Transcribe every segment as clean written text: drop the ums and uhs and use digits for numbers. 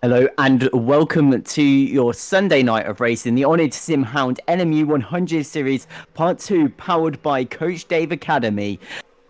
Hello and welcome to your Sunday night of racing, the oNiD Sim Hound LMU 100 Series Part 2, powered by Coach Dave Academy.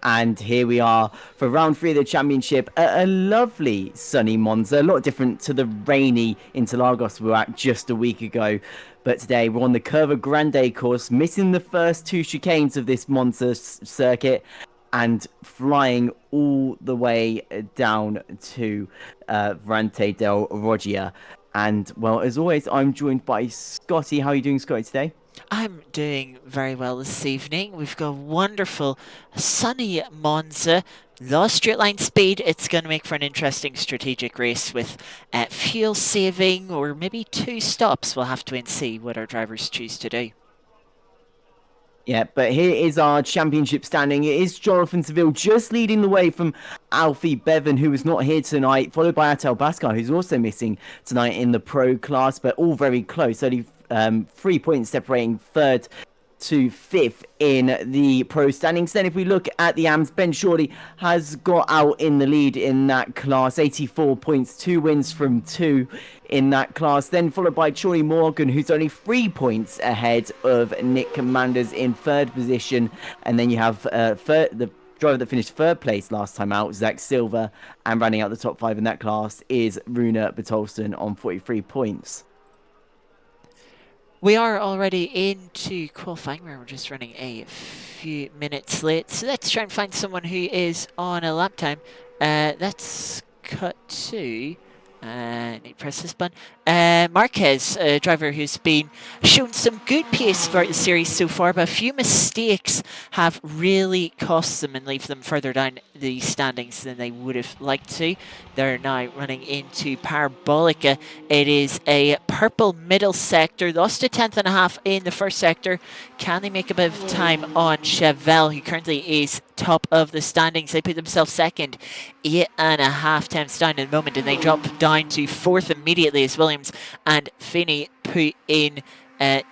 And here we are for round 3 of the championship at a lovely sunny Monza, a lot different to the rainy Interlagos we were at just a week ago. But today we're on the Curva Grande course, missing the first two chicanes of this Monza circuit and flying all the way down to Vrante del Roggia. And well, as always, I'm joined by Scotty. How are you doing, Scotty, today? I'm doing very well this evening. We've got wonderful sunny Monza. Low straight line speed. It's going to make for an interesting strategic race with fuel saving or maybe two stops. We'll have to wait and see what our drivers choose to do. Yeah, but here is our championship standing. It is Jonathan Seville just leading the way from Alfie Bevan, who is not here tonight, followed by Atel Baskar, who's also missing tonight in the pro class, but all very close. Only 3 points separating third to fifth in the pro standings. Then if we look at the AMS, Ben Shorty has got out in the lead in that class, 84 points, 2 wins from 2 in that class. Then followed by Charlie Morgan, who's only 3 points ahead of Nick Manders in third position. And then you have the driver that finished third place last time out, Zach Silver, and running out the top 5 in that class is Runa Bertolson on 43 points. We are already into qualifying where we're just running a few minutes late. So let's try and find someone who is on a lap time. Let's cut to... need to press this button. Marquez, a driver who's been shown some good pace throughout the series so far, but a few mistakes have really cost them and leave them further down the standings than they would have liked to. They're now running into Parabolica. It is a purple middle sector. Lost a tenth and a half in the first sector. Can they make a bit of time on Chevelle, who currently is top of the standings? They put themselves second, 8.5 tenths down at the moment, and they drop down to fourth immediately as Williams and Finney put in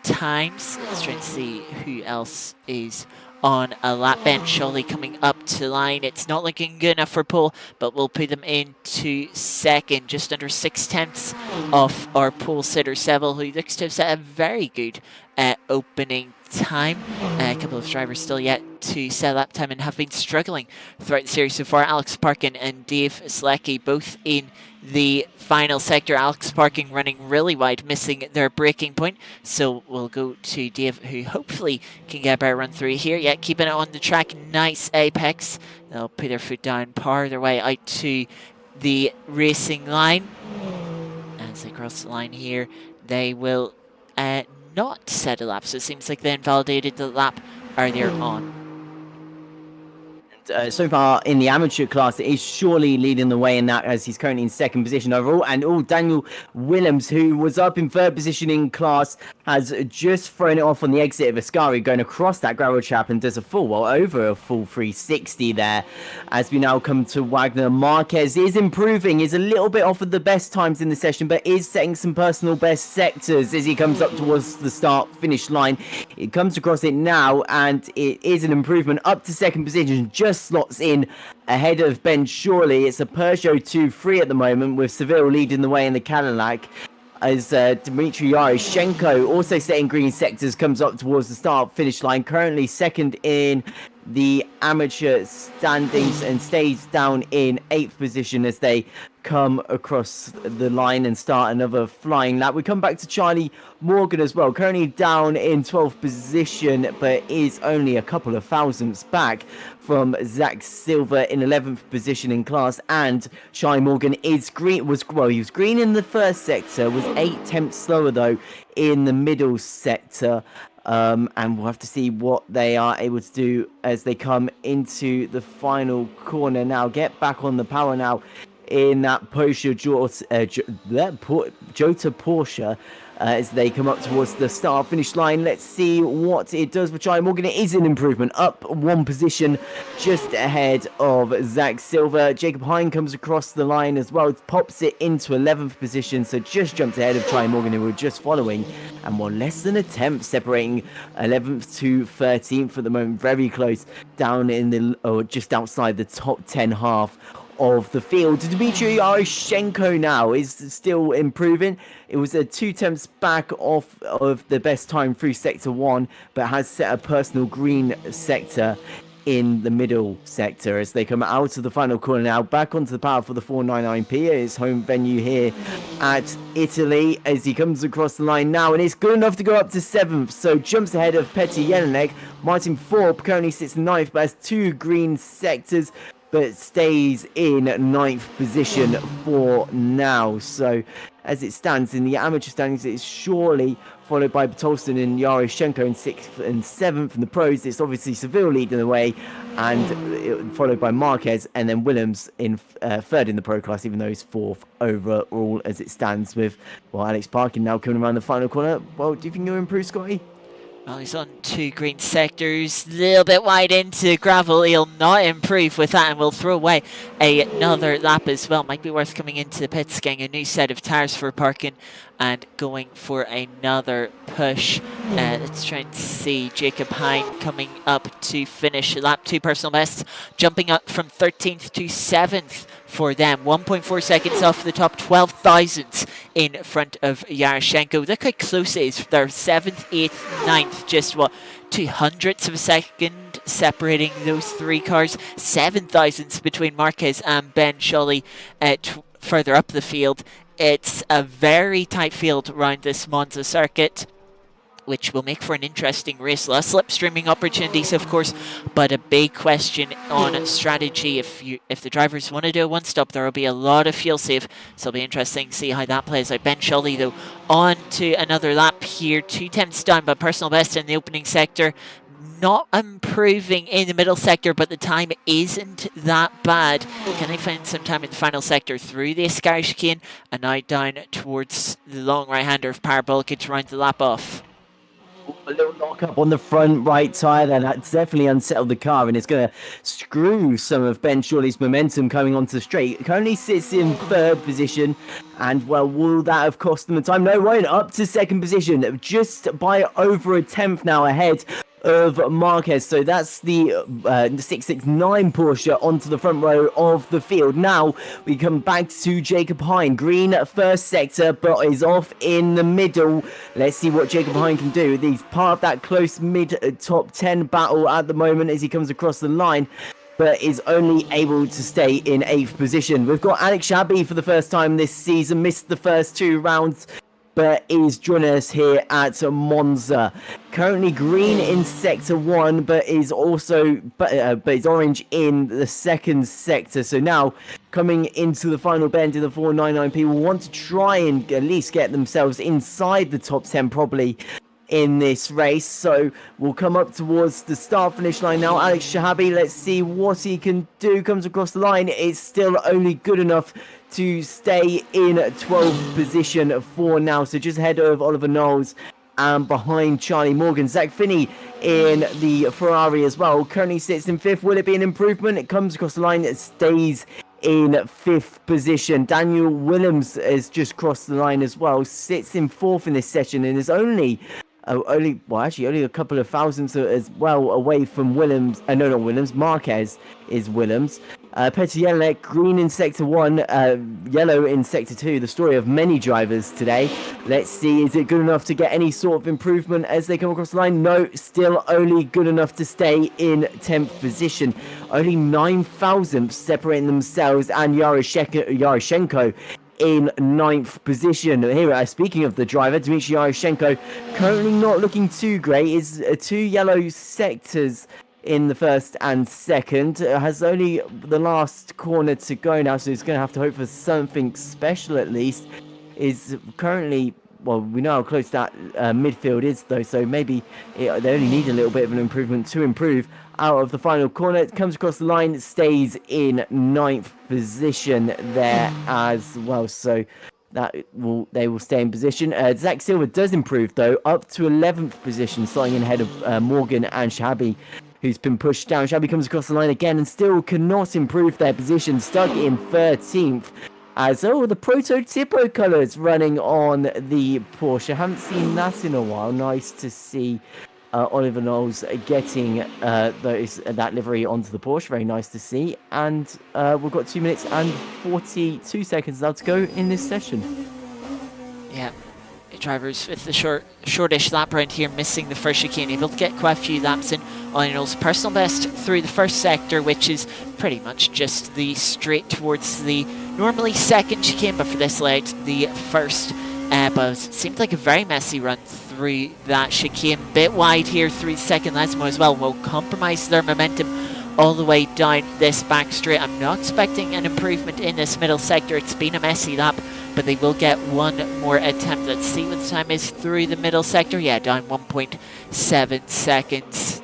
times. Let's try and see who else is on a lap bench. Surely coming up to line. It's not looking good enough for pole, but we'll put them into second, just under 6 tenths off our pole sitter Seville, who looks to have set a very good opening time. A couple of drivers still yet to set lap time and have been struggling throughout the series so far. Alex Parkin and Dave Slecki both in the final sector. Alex Parkin running really wide, missing their braking point. So we'll go to Dave, who hopefully can get a better run through here. Yeah, keeping it on the track. Nice apex. They'll put their foot down, power their way out to the racing line. As they cross the line here, they will not set a lap. So it seems like they invalidated the lap earlier on. So far in the amateur class, it is surely leading the way in that, as he's currently in second position overall. And Daniel Willems, who was up in third position in class, has just thrown it off on the exit of Ascari, going across that gravel trap and does over a full 360 there. As we now come to Wagner, Marquez is improving, is a little bit off of the best times in the session, but is setting some personal best sectors as he comes up towards the start-finish line. It comes across it now, and it is an improvement up to second position, just slots in ahead of Ben Shorley. It's a Peugeot 2-3 at the moment, with Seville leading the way in the Cadillac, as Dmitry Yaroshenko, also setting green sectors, comes up towards the start-finish line, currently second in the amateur standings and stays down in 8th position as they come across the line and start another flying lap. We come back to Charlie Morgan as well, currently down in 12th position, but is only a couple of thousandths back from Zach Silver in 11th position in class. And Charlie Morgan is green, he was green in the first sector, was 8 tenths slower though in the middle sector. And we'll have to see what they are able to do as they come into the final corner now. Get back on the power now in that Porsche Jota Porsche as they come up towards the start finish line. Let's see what it does for Charlie Morgan. It is an improvement, up 1 position just ahead of Zach Silver. Jacob Hine comes across the line as well, pops it into 11th position, so just jumped ahead of Charlie Morgan, who were just following, and one less than a tenth separating 11th to 13th at the moment. Very close down in the, or just outside the top 10 half of the field. Dmitry Yaroshenko now is still improving. It was a 2 tenths back off of the best time through sector 1, but has set a personal green sector in the middle sector as they come out of the final corner now, back onto the power for the 499p, his home venue here at Italy, as he comes across the line now, and it's good enough to go up to 7th, so jumps ahead of Petr Jelinek. Martin Thorpe currently sits 9th, but has 2 green sectors, but stays in 9th position for now. So as it stands in the amateur standings, it's surely followed by Batolston and Yaroshenko in 6th and 7th. In the pros, it's obviously Seville leading the way, and followed by Marquez, and then Williams in 3rd in the pro class, even though he's 4th overall as it stands, with, well, Alex Parkin now coming around the final corner. Well, do you think you'll improve, Scotty? Well, he's on 2 green sectors, a little bit wide into gravel. He'll not improve with that, and will throw away another lap as well. Might be worth coming into the pits, getting a new set of tyres for Parkin, and going for another push. Let's try and see Jacob Hine coming up to finish lap 2 personal best, jumping up from 13th to 7th for them. 1.4 seconds off the top, 12 thousandths in front of Yaroshenko. Look how close it is. They're 7th, 8th, 9th, just what, 200ths of a second separating those 3 cars. 7 thousandths between Marquez and Ben Sholly further up the field. It's a very tight field around this Monza circuit, which will make for an interesting race. Less slipstreaming opportunities, of course, but a big question on strategy. If the drivers want to do a one-stop, there will be a lot of fuel save, so it'll be interesting to see how that plays out. Ben Sholly, though, on to another lap here. 2 tenths down, but personal best in the opening sector. Not improving in the middle sector, but the time isn't that bad. Can they find some time in the final sector through the Ascari chicane, and now down towards the long right-hander of Parabolica to round the lap off? A little lock up on the front right tyre, and that's definitely unsettled the car, and it's going to screw some of Ben Shawley's momentum coming onto the straight. It currently sits in 3rd position, and well, will that have cost them the time? No, it won't. Up to 2nd position, just by over a tenth now ahead of Marquez. So that's the 669 Porsche onto the front row of the field. Now we come back to Jacob Hine. Green first sector, but is off in the middle. Let's see what Jacob Hine can do. He's part of that close mid-top 10 battle at the moment as he comes across the line, but is only able to stay in 8th position. We've got Alex Shabi for the first time this season, missed the first 2 rounds, but is joining us here at Monza. Currently green in sector 1, but is also but is orange in the 2nd sector. So now coming into the final bend of the 499p, will want to try and at least get themselves inside the top 10 probably in this race. So we'll come up towards the start finish line now. Alex Shahabi, let's see what he can do. Comes across the line. It's still only good enough to stay in 12th position for now. So just ahead of Oliver Knowles and behind Charlie Morgan. Zach Finney in the Ferrari as well. Currently sits in 5th. Will it be an improvement? It comes across the line. It stays in 5th position. Daniel Willems has just crossed the line as well. Sits in 4th in this session and is only a couple of thousandths as well away from Williams. No, not Williams. Marquez is Williams. Petr Jelinek, green in sector 1, yellow in sector 2. The story of many drivers today. Let's see, is it good enough to get any sort of improvement as they come across the line? No, still only good enough to stay in 10th position. Only 9 thousandths separating themselves and Yaroshenko in 9th position. Here, speaking of the driver, Dmitry Yaroshenko, currently not looking too great. Is 2 yellow sectors in the 1st and 2nd. Has only the last corner to go now, so he's going to have to hope for something special at least. Is currently, well, we know how close that midfield is though, so maybe they only need a little bit of an improvement to improve out of the final corner. It comes across the line, stays in 9th position there as well, so they will stay in position. Zach Silver does improve though, up to 11th position, starting in ahead of Morgan and Shabi, who's been pushed down. Shabi comes across the line again and still cannot improve their position, stuck in 13th. As the prototypo colours running on the Porsche. Haven't seen that in a while. Nice to see Oliver Knowles getting that livery onto the Porsche. Very nice to see. And we've got 2 minutes and 42 seconds now to go in this session. Yeah, drivers with the shortish lap round here, missing the first chicane, able to get quite a few laps in. Ollie Knowles' personal best through the first sector, which is pretty much just the straight towards the normally second chicane, but for this leg, the first. But it seemed like a very messy run through that chicane. Bit wide here through the second Lesmo as well. Will compromise their momentum all the way down this back straight. I'm not expecting an improvement in this middle sector. It's been a messy lap, but they will get one more attempt. Let's see what the time is through the middle sector. Yeah, down 1.7 seconds.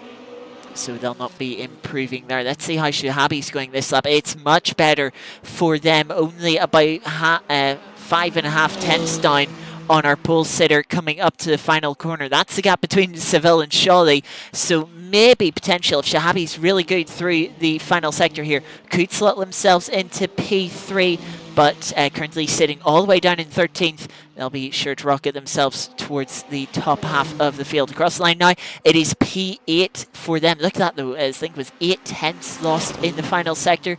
So they'll not be improving there. Let's see how Shahabi's going this lap. It's much better for them. Only about 5.5 tenths down on our pole sitter coming up to the final corner. That's the gap between Seville and Shawley. So maybe potential if Shahabi's really good through the final sector here, could slot themselves into P3, but currently sitting all the way down in 13th. They'll be sure to rocket themselves towards the top half of the field. Across the line now, it is P8 for them. Look at that though, I think it was 8 tenths lost in the final sector.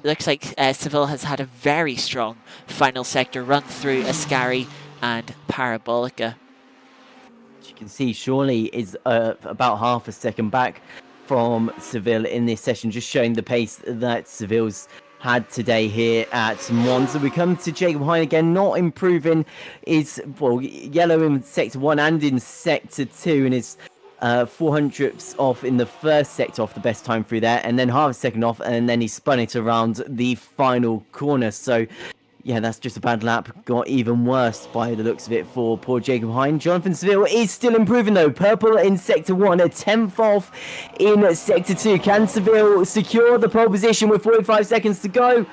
Looks like Seville has had a very strong final sector run through Ascari and Parabolica. As you can see, Shawley is about half a second back from Seville in this session, just showing the pace that Seville's had today here at Monza. We come to Jacob Hine again, not improving. Is yellow in sector 1 and in sector 2, and is 400ths off in the first sector off the best time through there, and then half a second off, and then he spun it around the final corner. So yeah, that's just a bad lap. Got even worse by the looks of it for poor Jacob Hine. Jonathan Seville is still improving though. Purple in sector 1, a 10th off in sector 2. Can Seville secure the pole position with 45 seconds to go?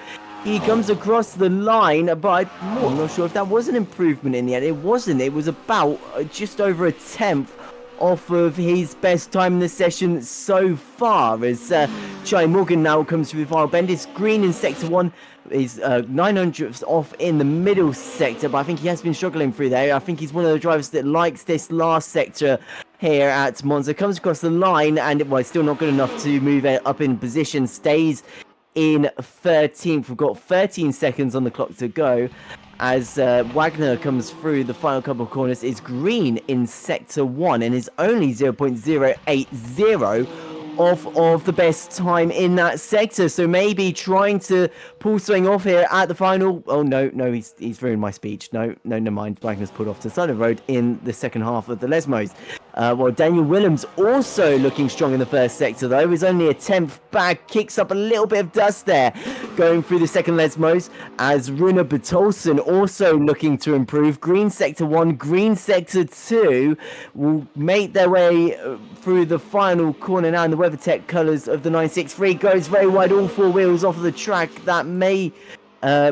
He comes across the line, but I'm not sure if that was an improvement in the end. It wasn't. It was about just over a 10th off of his best time in the session so far, as Charlie Morgan now comes through the final bend. It's green in sector 1, is 900ths off in the middle sector, but I think he has been struggling through there. I think he's one of the drivers that likes this last sector here at Monza. Comes across the line, and it's still not good enough to move up in position. Stays in 13th. We've got 13 seconds on the clock to go as Wagner comes through the final couple of corners. Is green in sector 1 and is only 0.080 off of the best time in that sector. So maybe trying to pull something off here at the final. Oh no, he's ruined my speech. No, never mind. Wagner's pulled off to the side of the road in the second half of the Lesmos. Well, Daniel Willems also looking strong in the first sector though. He's only a 10th back, kicks up a little bit of dust there going through the second Lesmos, as Runa Bertolson also looking to improve. Green sector 1, green sector 2 will make their way through the final corner now in the WeatherTech colours of the 963. Goes very wide, all four wheels off of the track. That may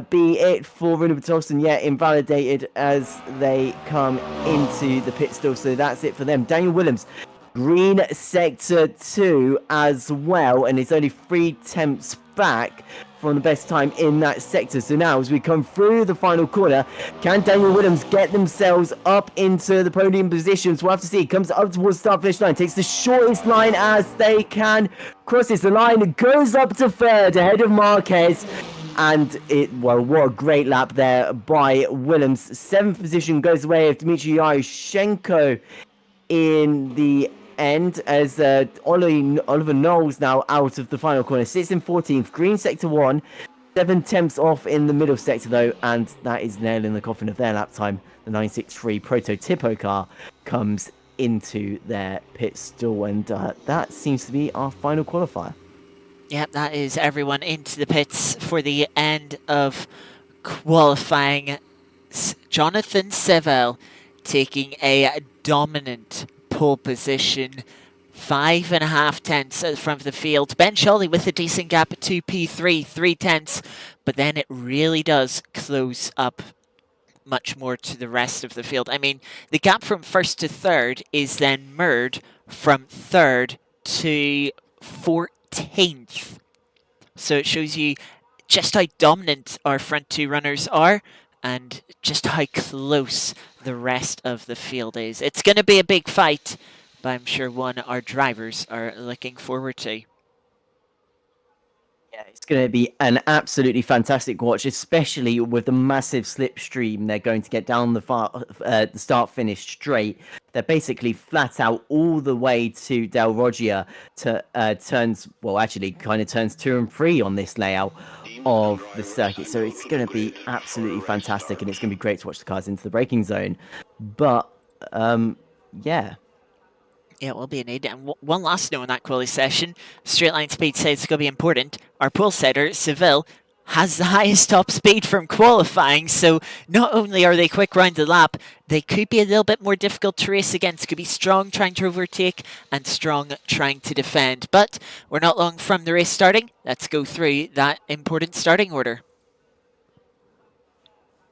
be it for Runa Bertolson. Yeah, invalidated as they come into the pit still. So that's it for them. Daniel Willems, green sector 2 as well, and it's only 3 tenths back from the best time in that sector. So now as we come through the final corner, can Daniel Willems get themselves up into the podium positions? We'll have to see. Comes up towards the start finish line, takes the shortest line as they can, crosses the line, goes up to third ahead of Marquez. And what a great lap there by Willems. 7th position goes away of Dmitry Yaroshchenko in the end, as Oliver Knowles now out of the final corner. Sits in 14th, green sector 1, 7 tenths off in the middle sector though, and that is nail in the coffin of their lap time. The 963 Prototypo car comes into their pit stall, and that seems to be our final qualifier. Yep, that is everyone into the pits for the end of qualifying. Jonathan Seville taking a dominant pole position, 5.5 tenths at the front of the field. Ben Shawley with a decent gap at 2P3, 3 tenths, but then it really does close up much more to the rest of the field. I mean, the gap from first to third is then mirrored from third to 14th. So it shows you just how dominant our front two runners are and just how close the rest of the field is. It's going to be a big fight, but I'm sure one our drivers are looking forward to. Yeah, it's going to be an absolutely fantastic watch, especially with the massive slipstream they're going to get down the start-finish straight. They're basically flat out all the way to Del Roggia to turns 2 and 3 on this layout of the circuit. So it's going to be absolutely fantastic, and it's going to be great to watch the cars into the braking zone. But yeah. Yeah, it will be a need. And one last note on that quality session. Straight line speed says it's going to be important. Our pole setter, Seville, has the highest top speed from qualifying. So not only are they quick round the lap, they could be a little bit more difficult to race against. Could be strong trying to overtake and strong trying to defend. But we're not long from the race starting. Let's go through that important starting order.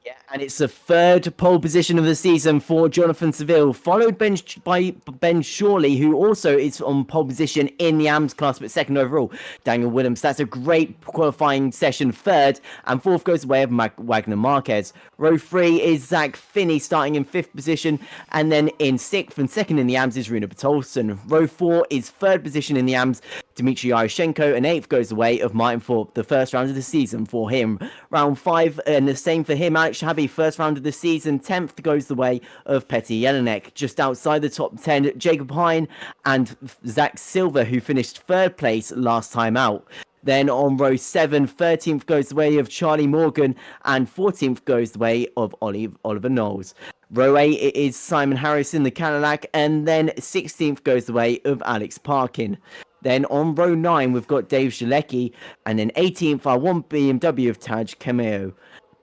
Yeah, and it's the third pole position of the season for Jonathan Seville, followed by Ben Shawley, who also is on pole position in the AMS class, but second overall. Daniel Williams, that's a great qualifying session, third, and fourth goes the way of Wagner Marquez. Row 3 is Zach Finney starting in fifth position, and then in sixth and second in the AMS is Runa Bertolson. Row 4 is third position in the AMS, Dmitry Yaroshenko, and eighth goes the way of Martin Thorpe, the first round of the season for him. Round 5, and the same for him, Alex Shabi, first round of the season. 10th goes the way of Petr Jelinek. Just outside the top 10, Jacob Hine and Zach Silver, who finished third place last time out. Then on row 7, 13th goes the way of Charlie Morgan, and 14th goes the way of Oliver Knowles. Row 8 is Simon Harris in the Cadillac, and then 16th goes the way of Alex Parkin. Then on row 9, we've got Dave Jalecki, and then 18th, our one BMW of Taj Cameo.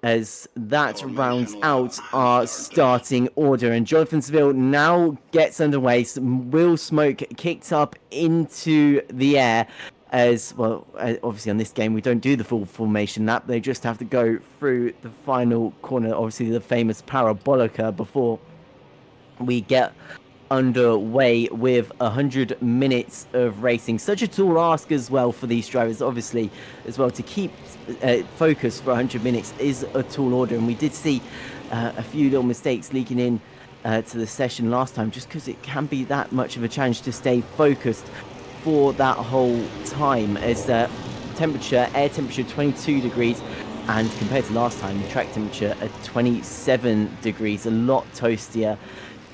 As that rounds out our starting order, and Jonathan Seville now gets underway. Some wheel smoke kicked up into the air. As well, obviously on this game we don't do the full formation lap. They just have to go through the final corner, obviously the famous Parabolica, before we get underway with 100 minutes of racing. Such a tall ask as well for these drivers, obviously, as well, to keep focus for 100 minutes is a tall order, and we did see a few little mistakes leaking in to the session last time, just because it can be that much of a challenge to stay focused for that whole time, as air temperature 22 degrees, and compared to last time, the track temperature at 27 degrees, a lot toastier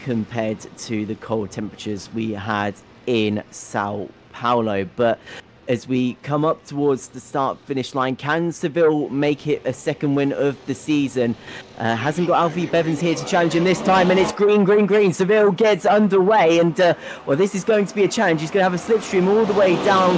compared to the cold temperatures we had in Sao Paulo. But as we come up towards the start-finish line, can Seville make it a second win of the season? Hasn't got Alfie Bevins here to challenge him this time, and it's green. Seville gets underway, and well, this is going to be a challenge. He's going to have a slipstream all the way down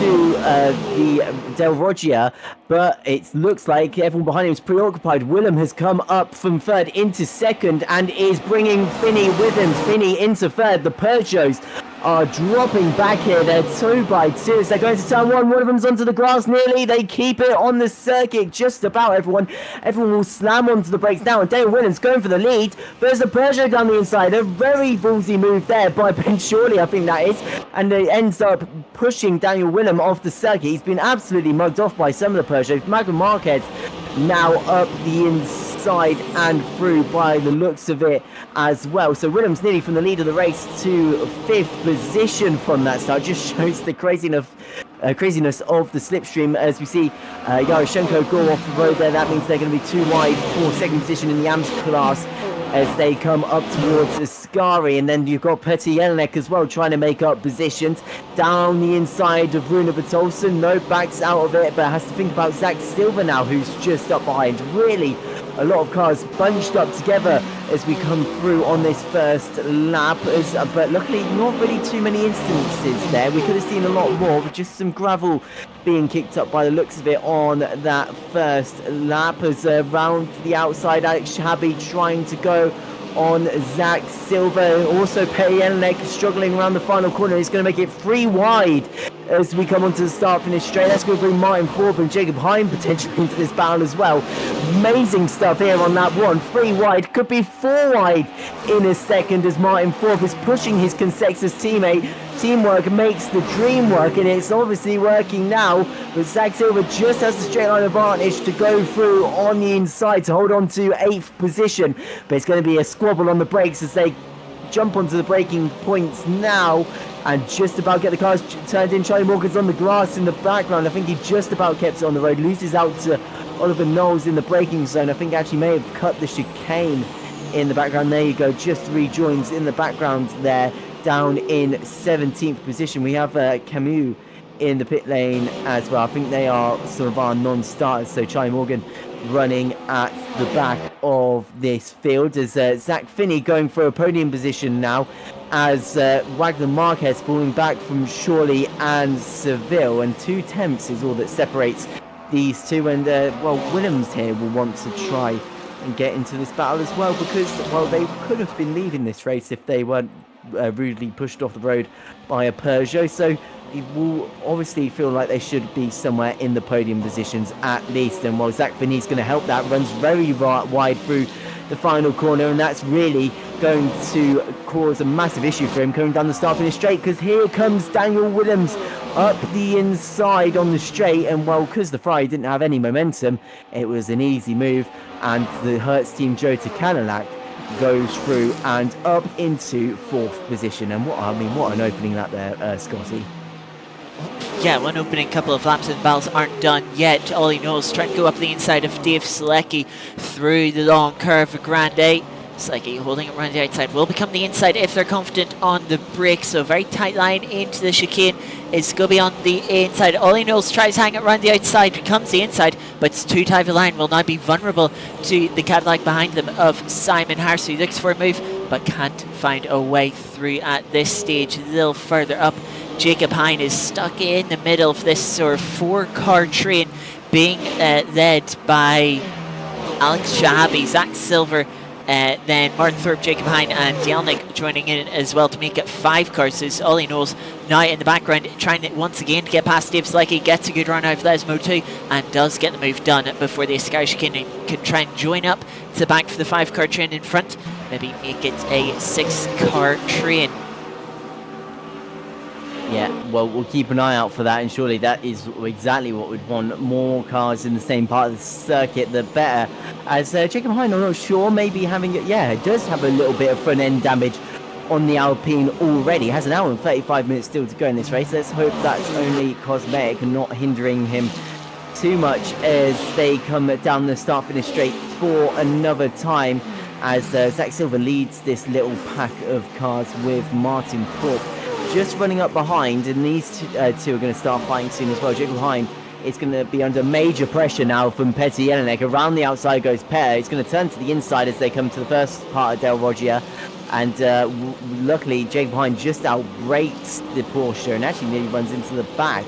to the Del Roggia, but it looks like everyone behind him is preoccupied. Willem has come up from third into second and is bringing Finney with him. Finney into third. The Peugeots are dropping back here. They're 2x2. They're going to turn one. One of them's onto the grass nearly. They keep it on the circuit. Just about everyone will slam onto the brakes now, and Dale Williams going for the lead. There's a Peugeot down the inside. A very ballsy move there by Ben Shawley, I think that is, and it ends up pushing Daniel Willem off the circuit. He's been absolutely mugged off by some of the Peugeots. Magna Marquez now up the inside and through by the looks of it as well. So Williams nearly from the lead of the race to fifth position from that start. Just shows the craziness of the slipstream, as we see Yaroshenko go off the road there. That means they're going to be too wide for second position in the AMS class as they come up towards Ascari. And then you've got Petr Jelinek as well trying to make up positions down the inside of Runa Bertolson. No, backs out of it, but has to think about Zach Silver now, who's just up behind. Really a lot of cars bunched up together as we come through on this first lap, but luckily not really too many instances there. We could have seen a lot more, but just some gravel being kicked up by the looks of it on that first lap. As around the outside, Alex Shabi trying to go on Zach Silver. Also Petr Jelinek struggling around the final corner. He's going to make it 3 wide as we come onto the start-finish straight. That's going to bring Martin Thorpe and Jacob Hine potentially into this battle as well. Amazing stuff here on that one. 3 wide, could be 4 wide in a second, as Martin Thorpe is pushing his Consexus teammate. Teamwork makes the dream work, and it's obviously working now, but Zach Silver just has the straight line advantage to go through on the inside to hold on to 8th position. But it's going to be a squabble on the brakes as they jump onto the braking points now and just about get the cars turned in. Charlie Morgan's on the grass in the background. I think he just about kept it on the road. Loses out to Oliver Knowles in the braking zone. I think actually may have cut the chicane in the background. There you go, just rejoins in the background there, down in 17th position. We have Camus in the pit lane as well. I think they are some of our non-starters. So Charlie Morgan running at the back of this field as Zach Finney going for a podium position now, as Wagner Marquez falling back from Shawley and Seville, and 2 tenths is all that separates these two. And well, Williams here will want to try and get into this battle as well, because well, they could have been leaving this race if they weren't rudely pushed off the road by a Peugeot. So it will obviously feel like they should be somewhere in the podium positions at least. And while Zach Finney's going to help, that runs very wide through the final corner, and that's really going to cause a massive issue for him coming down the start finish straight, because here comes Daniel Williams up the inside on the straight. And well, because the Ferrari didn't have any momentum, it was an easy move, and the Hertz team Joe Cadillac goes through and up into 4th position. And what an opening that there, Scotty. Yeah, one opening couple of laps and the battles aren't done yet. All he knows is trying to go up the inside of Dave Selecki through the long curve of Grande. Selecki holding it around the outside will become the inside if they're confident on the brakes. So very tight line into the chicane is going to be on the inside. All he knows tries to hang it around the outside, becomes the inside, but it's too tight a line, will now be vulnerable to the Cadillac behind them of Simon Harris, who looks for a move but can't find a way through at this stage. A little further up, Jacob Hine is stuck in the middle of this sort of 4-car train being led by Alex Shahabi, Zach Silver, then Martin Thorpe, Jacob Hine and Jelnik joining in as well to make it 5 cars. So all he knows now in the background, trying to, once again to get past Dave Selecki, gets a good run out of Lesmo too, and does get the move done before the Escarich can try and join up to the back for the 5-car train in front, maybe make it a 6-car train. Yeah, well, we'll keep an eye out for that, and surely that is exactly what we'd want. More cars in the same part of the circuit, the better. As Jacob Hine, I'm not sure, maybe having it, yeah, it does have a little bit of front end damage on the Alpine already. Has an hour and 35 minutes still to go in this race. Let's hope that's only cosmetic and not hindering him too much as they come down the start finish straight for another time, as Zach Silver leads this little pack of cars with Martin Thorpe just running up behind, and these two are going to start fighting soon as well. Jacob Hine is going to be under major pressure now from Petr Jelinek. Around the outside goes Per. He's going to turn to the inside as they come to the first part of Del Roggia, and luckily Jacob Hine just outbrakes the Porsche and actually nearly runs into the back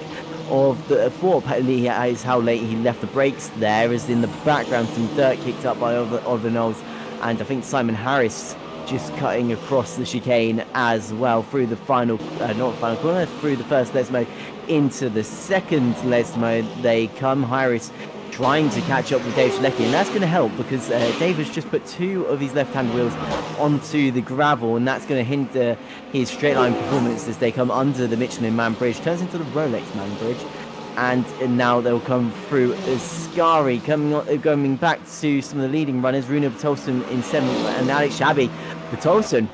of the Thorpe. Is how late he left the brakes there, as in the background some dirt kicked up by Oliver Knowles, and I think Simon Harris just cutting across the chicane as well through the final, not final corner, through the first Lesmo into the second Lesmo. They come. Harris trying to catch up with Dave Selecki, and that's going to help because Dave has just put 2 of his left-hand wheels onto the gravel, and that's going to hinder his straight line performance as they come under the Michelin Man Bridge, turns into the Rolex Man Bridge. And now they'll come through Ascari, coming back to some of the leading runners. Rune Bertolson in 7th and Alex Shabi. Bertolson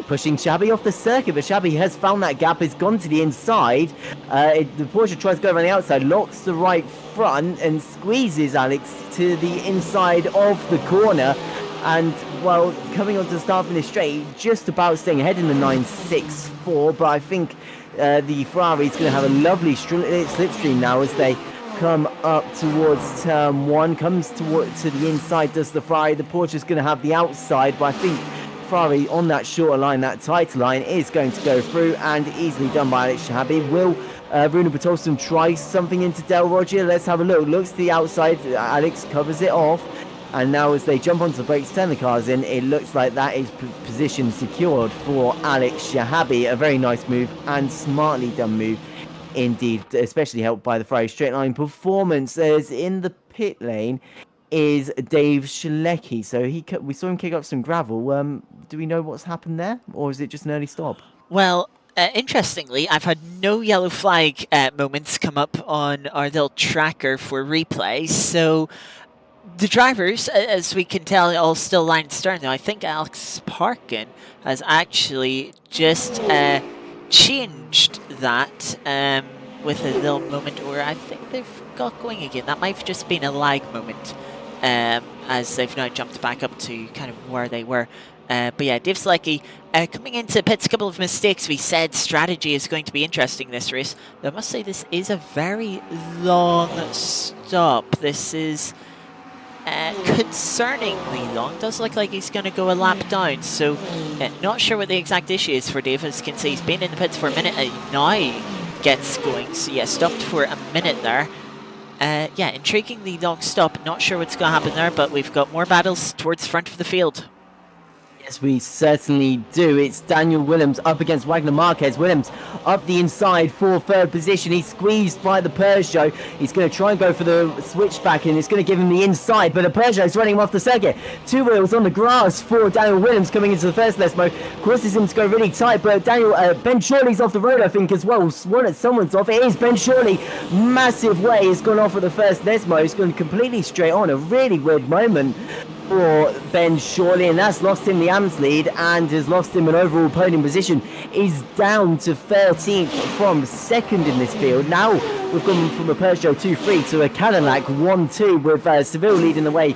pushing Shabi off the circuit, but Shabi has found that gap, has gone to the inside. The Porsche tries to go around the outside, locks the right front and squeezes Alex to the inside of the corner. And well, coming onto the start finish straight, just about staying ahead in the 964, but I think the Ferrari is going to have a lovely slipstream now as they come up towards turn 1, comes to the inside, does the Ferrari. The Porsche is going to have the outside, but I think Ferrari on that shorter line, that tighter line, is going to go through, and easily done by Alex Shahabi. Will Bruno Bertolson try something into Del Roggia? Let's have a look. Looks to the outside, Alex covers it off. And now as they jump onto the brakes, turn the cars in, it looks like that is position secured for Alex Shahabi. A very nice move and smartly done move indeed, especially helped by the Ferrari straight line performance. As in the pit lane is Dave Selecki. So we saw him kick up some gravel. Do we know what's happened there, or is it just an early stop? Well, interestingly, I've had no yellow flag moments come up on our little tracker for replays, so The drivers, as we can tell, all still lined stern. Now, I think Alex Parkin has actually just changed that with a little moment, or I think they've got going again. That might have just been a lag moment, as they've now jumped back up to kind of where they were. But yeah, Dave Selecki coming into pits, a couple of mistakes. We said strategy is going to be interesting this race. I must say this is a very long stop. This is concerningly long. Does look like he's going to go a lap down, so not sure what the exact issue is for Dave. As you can see, he's been in the pits for a minute and now gets going. So yeah, stopped for a minute there. Yeah, intriguingly long stop. Not sure what's going to happen there, but we've got more battles towards the front of the field. Yes, we certainly do. It's Daniel Willems up against Wagner Marquez. Willems up the inside for third position. He's squeezed by the Peugeot. He's going to try and go for the switchback, and it's going to give him the inside, but the Peugeot is running him off the circuit. Two wheels on the grass for Daniel Willems coming into the first Lesmo. Crosses him to go really tight, but Ben Shorley's off the road, I think, as well. Someone's off. It is Ben Shorley. Massive way. He's gone off at the first Lesmo. He's gone completely straight on. A really weird moment for Ben Shorley, and that's lost him the AMS lead and has lost him an overall podium position. Is down to 13th from second in this field. Now we've gone from a Peugeot 2-3 to a Cadillac 1-2 with Seville leading the way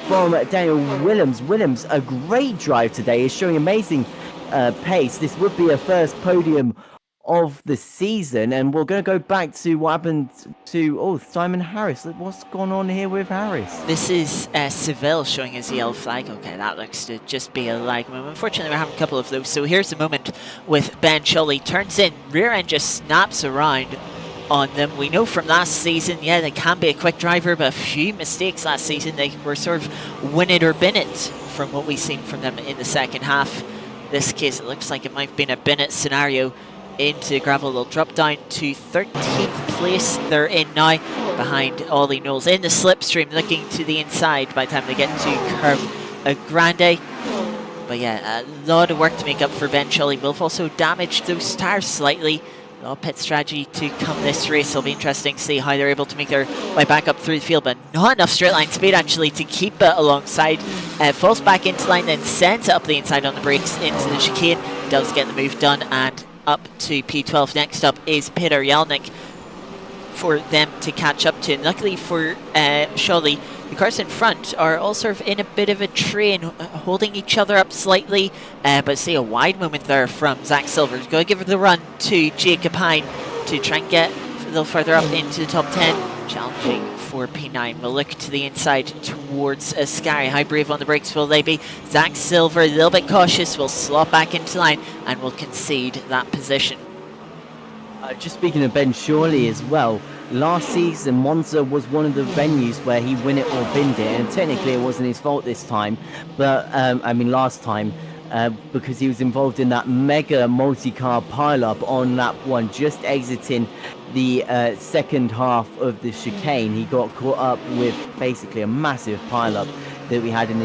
from Daniel Willems. Willems, a great drive today, is showing amazing pace. This would be a first podium of the season, and we're going to go back to what happened to Simon Harris. What's going on here with Harris? This is Seville showing his yellow flag. Okay, that looks to just be a lag moment. Unfortunately, we're having a couple of those. So here's the moment with Ben Shorley. Turns in, rear end just snaps around on them. We know from last season, yeah, they can be a quick driver, but a few mistakes last season. They were sort of win it or bin it from what we've seen from them in the second half. This case, it looks like it might have been a bin it scenario into gravel. They'll drop down to 13th place. They're in now behind Ollie Knowles in the slipstream, looking to the inside by the time they get to Curve Grande. But yeah, a lot of work to make up for Ben Shorley. We'll have also damaged those tires slightly. A lot of pit strategy to come this race. It'll be interesting to see how they're able to make their way back up through the field, but not enough straight line speed actually to keep it alongside. Falls back into line, then sends it up the inside on the brakes into the chicane. Does get the move done, and up to P12. Next up is Peter Yelnik for them to catch up to. And luckily for Shorley, the cars in front are all sort of in a bit of a train, holding each other up slightly, but see a wide moment there from Zach Silver. He's going to give it the run to Jacob Hine to try and get a little further up into the top 10. Challenging for P9. We'll look to the inside towards Sky. How brave on the brakes will they be? Zach Silver, a little bit cautious, will slot back into line and will concede that position. Just speaking of Ben Shorley as well, last season Monza was one of the venues where he win it or binned it, and technically it wasn't his fault this time, but last time, because he was involved in that mega multi-car pile-up on lap 1, just exiting the second half of the chicane. He got caught up with basically a massive pile-up that we had in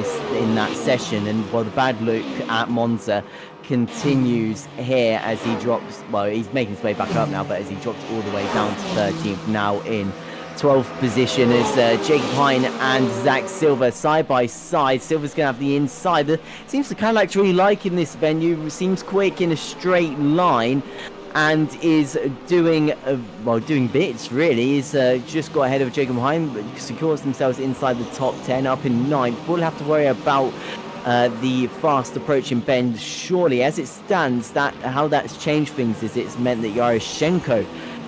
that session, and while the bad look at Monza continues here as he drops, well, he's making his way back up now, but as he drops all the way down to 13th, now in 12th position is Jacob Hine and Zach Silver side by side. Silver's going to have the inside. Seems to Cadillac really liking this venue. Seems quick in a straight line and is doing bits really. He's just got ahead of Jacob Hine, but secures themselves inside the top 10, up in 9th. We'll have to worry about the fast approaching Ben Shorley. As it stands, how that's changed things is it's meant that Yaroshenko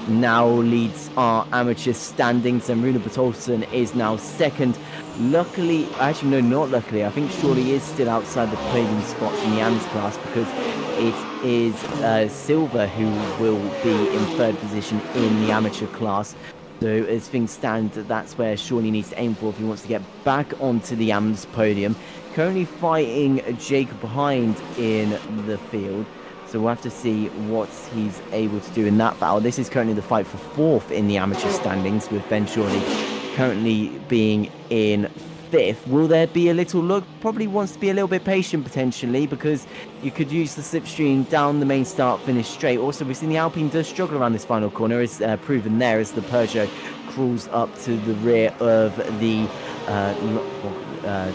now leads our amateur standings, and Runa Bertolson is now second. Luckily, actually no, not luckily, I think Shorley is still outside the podium spots in the AMS class, because it is Silver who will be in third position in the amateur class. So as things stand, that's where Shorley needs to aim for if he wants to get back onto the AMS podium. Currently fighting Jacob Hind in the field, so we'll have to see what he's able to do in that battle. This is currently the fight for fourth in the amateur standings, with Ben Shorley currently being in fifth. Will there be a little look? Probably wants to be a little bit patient potentially, because you could use the slipstream down the main start finish straight. Also, we've seen the Alpine does struggle around this final corner, as proven there as the Peugeot crawls up to the rear of the I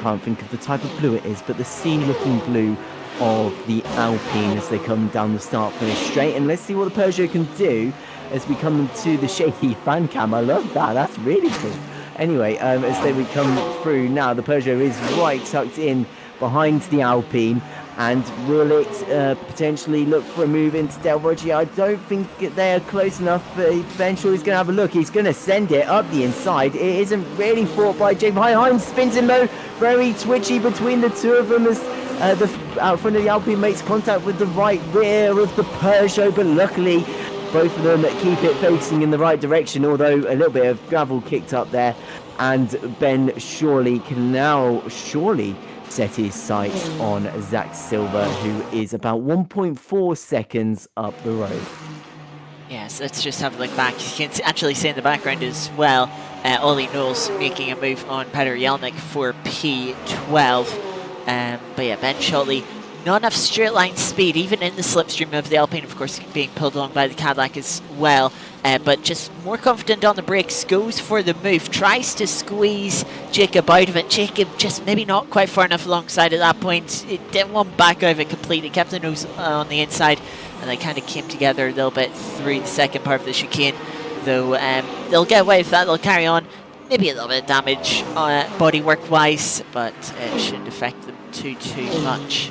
can't think of the type of blue it is, but the sea-looking blue of the Alpine as they come down the start finish straight. And let's see what the Peugeot can do as we come to the shaky fan cam. I love that. That's really cool. Anyway, as we come through now, the Peugeot is right tucked in behind the Alpine. And will it potentially look for a move into Del Roggi? I don't think they are close enough, but eventually he's going to have a look. He's going to send it up the inside. It isn't really fought by Jacob Hein. Spins him though. Very twitchy between the two of them as the out front of the Alpine makes contact with the right rear of the Peugeot, but luckily both of them keep it facing in the right direction, although a little bit of gravel kicked up there. And Ben surely can now set his sights on Zach Silver, who is about 1.4 seconds up the road. Yes, let's just have a look back. You can actually see in the background as well, Ollie Knowles making a move on Peter Jelnik for P12. But yeah, Ben Shortley, not enough straight line speed, even in the slipstream of the Alpine, of course, being pulled along by the Cadillac as well. But just more confident on the brakes, goes for the move, tries to squeeze Jacob out of it. Jacob just maybe not quite far enough alongside at that point. It didn't want back out of it completely, kept the nose on the inside, and they kind of came together a little bit through the second part of the chicane. Though they'll get away with that, they'll carry on. Maybe a little bit of damage bodywork wise, but it shouldn't affect them too much.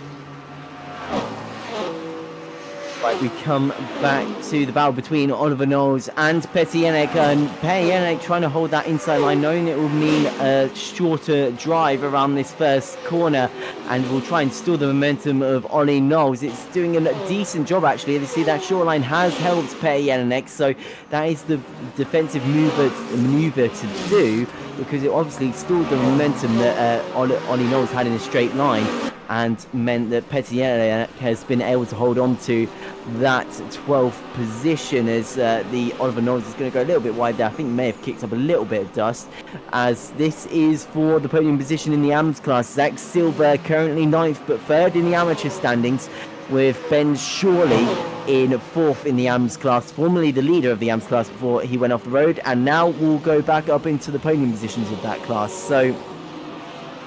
Right, we come back to the battle between Oliver Knowles and Petr and Petr trying to hold that inside line, knowing it will mean a shorter drive around this first corner, and will try and steal the momentum of Ollie Knowles. It's doing a decent job actually. You see that short line has helped Petr, so that is the defensive maneuver to do, because it obviously stalled the momentum that Ollie Knowles had in a straight line, and meant that Petr has been able to hold on to that 12th position, as the Oliver Knowles is going to go a little bit wide there. I think may have kicked up a little bit of dust, as this is for the podium position in the AMS class. Zach Silver currently 9th but 3rd in the amateur standings, with Ben Shorley in 4th in the AMS class, formerly the leader of the AMS class before he went off the road, and now will go back up into the podium positions of that class. So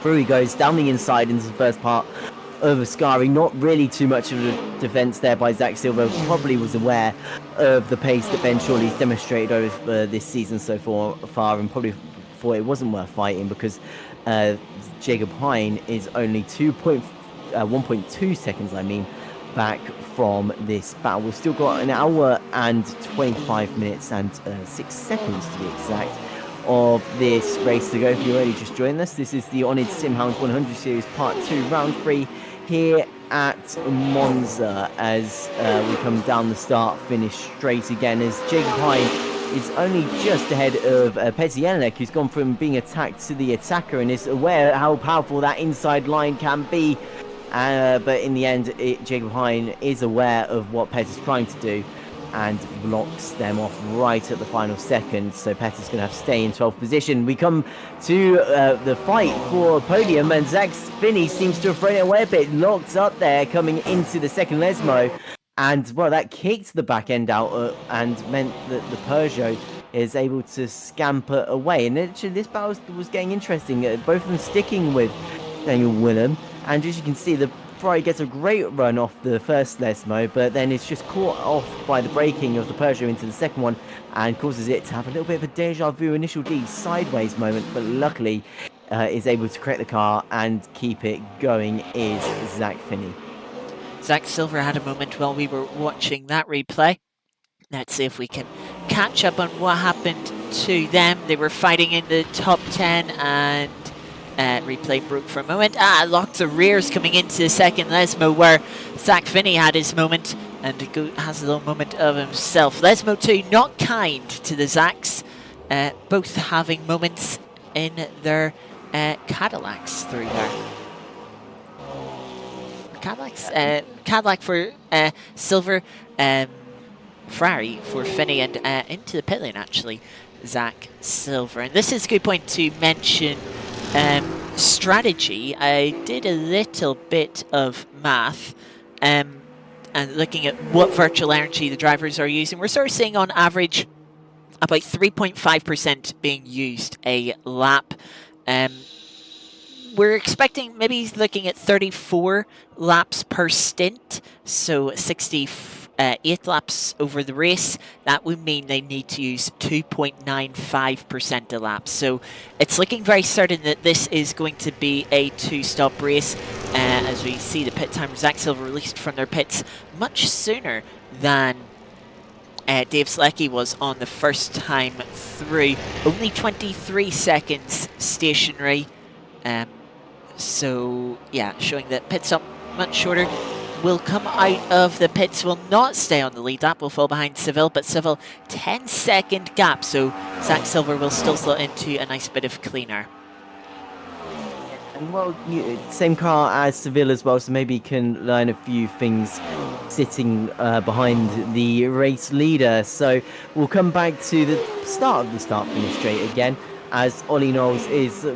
through he goes down the inside into the first part of Ascari. Not really too much of a defence there by Zach Silver. Probably was aware of the pace that Ben Shorley's demonstrated over this season so far, and probably thought it wasn't worth fighting, because Jacob Hein is only 1.2 seconds, back from this battle. We've still got an hour and 25 minutes and 6 seconds to be exact of this race to go. If you're already just joined us, this is the oNiD Sim Hound 100 Series Part 2, Round 3 here at Monza, as we come down the start finish straight again, as Jacob Hein is only just ahead of Petr, who's gone from being attacked to the attacker and is aware how powerful that inside line can be. But in the end, Jacob Hein is aware of what Petter's trying to do and blocks them off right at the final second. So Petter's going to have to stay in 12th position. We come to the fight for a podium, and Zach Finney seems to have thrown it away a bit. Locked up there coming into the second Lesmo. And, well, that kicked the back end out and meant that the Peugeot is able to scamper away. And actually, this battle was getting interesting. Both of them sticking with Daniel Willem. And as you can see, the Ferrari gets a great run off the first Lesmo, but then it's just caught off by the braking of the Peugeot into the second one, and causes it to have a little bit of a deja vu initial D sideways moment, but luckily is able to correct the car and keep it going is Zach Finney. Zach Silver had a moment while we were watching that replay. Let's see if we can catch up on what happened to them. They were fighting in the top 10, and replay broke for a moment. Lots of rears coming into the second Lesmo, where Zach Finney had his moment and has a little moment of himself. Lesmo 2 not kind to the Zacks, both having moments in their Cadillacs through there. Cadillac for Silver, Ferrari for Finney, and into the pit lane actually, Zach Silver. And this is a good point to mention strategy. I did a little bit of math and looking at what virtual energy the drivers are using. We're sort of seeing on average about 3.5% being used a lap. We're expecting maybe looking at 34 laps per stint, so 68 laps over the race. That would mean they need to use 2.95% a lap. So it's looking very certain that this is going to be a two-stop race, as we see the pit timer Zach Silver released from their pits much sooner than Dave Sleckie was on the first time through. Only 23 seconds stationary. So, yeah, showing that pit stop much shorter. Will come out of the pits, will not stay on the lead lap, will fall behind Seville, but Seville 10-second gap, so Zach Silver will still slot into a nice bit of cleaner. And well, same car as Seville as well, so maybe can learn a few things sitting behind the race leader. So we'll come back to the start of the start-finish straight again, as Ollie Knowles is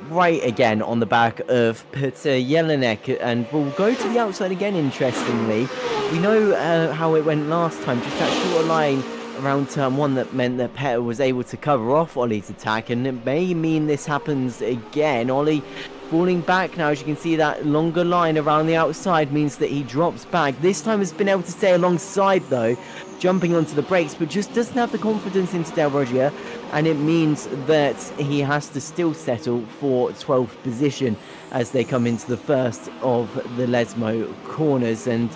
right again on the back of Peter Jelinek, and we'll go to the outside again. Interestingly, we know how it went last time, just that shorter line around turn 1 that meant that Peter was able to cover off Ollie's attack, and it may mean this happens again. Ollie falling back now, as you can see, that longer line around the outside means that he drops back. This time has been able to stay alongside though, jumping onto the brakes, but just doesn't have the confidence into Del Roger, and it means that he has to still settle for 12th position as they come into the first of the Lesmo corners. And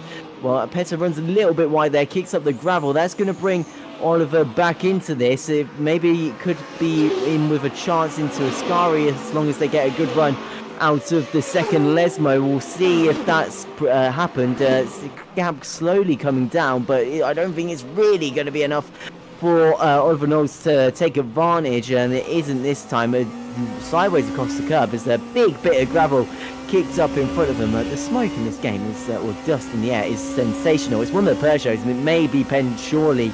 well, Petter runs a little bit wide there, kicks up the gravel. That's going to bring Oliver back into this. It maybe could be in with a chance into Ascari as long as they get a good run out of the second Lesmo. We'll see if that's happened. Gap slowly coming down, but I don't think it's really going to be enough for Oliver Knowles to take advantage, and it isn't this time. Sideways across the curb is a big bit of gravel kicked up in front of him. The smoke in this game is, or dust in the air, is sensational. It's one of the Peugeots, and it may be Penn Shorley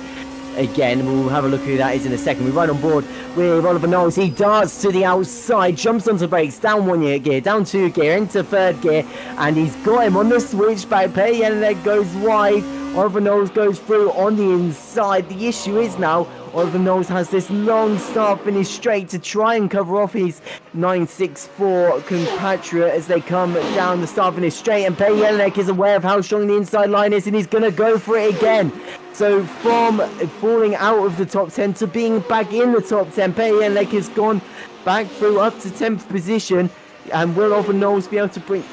again. We'll have a look who that is in a second. We're right on board with Oliver Knowles. He darts to the outside, jumps onto brakes, down 1 gear, down 2 gear, into 3rd gear, and he's got him on the switchback. Petty Jelinek goes wide. Oliver Knowles goes through on the inside. The issue is now Oliver Knowles has this long start finish straight to try and cover off his 964 compatriot as they come down the start finish straight, and Petty Jelinek is aware of how strong the inside line is, and he's going to go for it again. So from falling out of the top 10 to being back in the top 10, Petty Jelinek has gone back through up to 10th position. And will Oliver Knowles be able to bring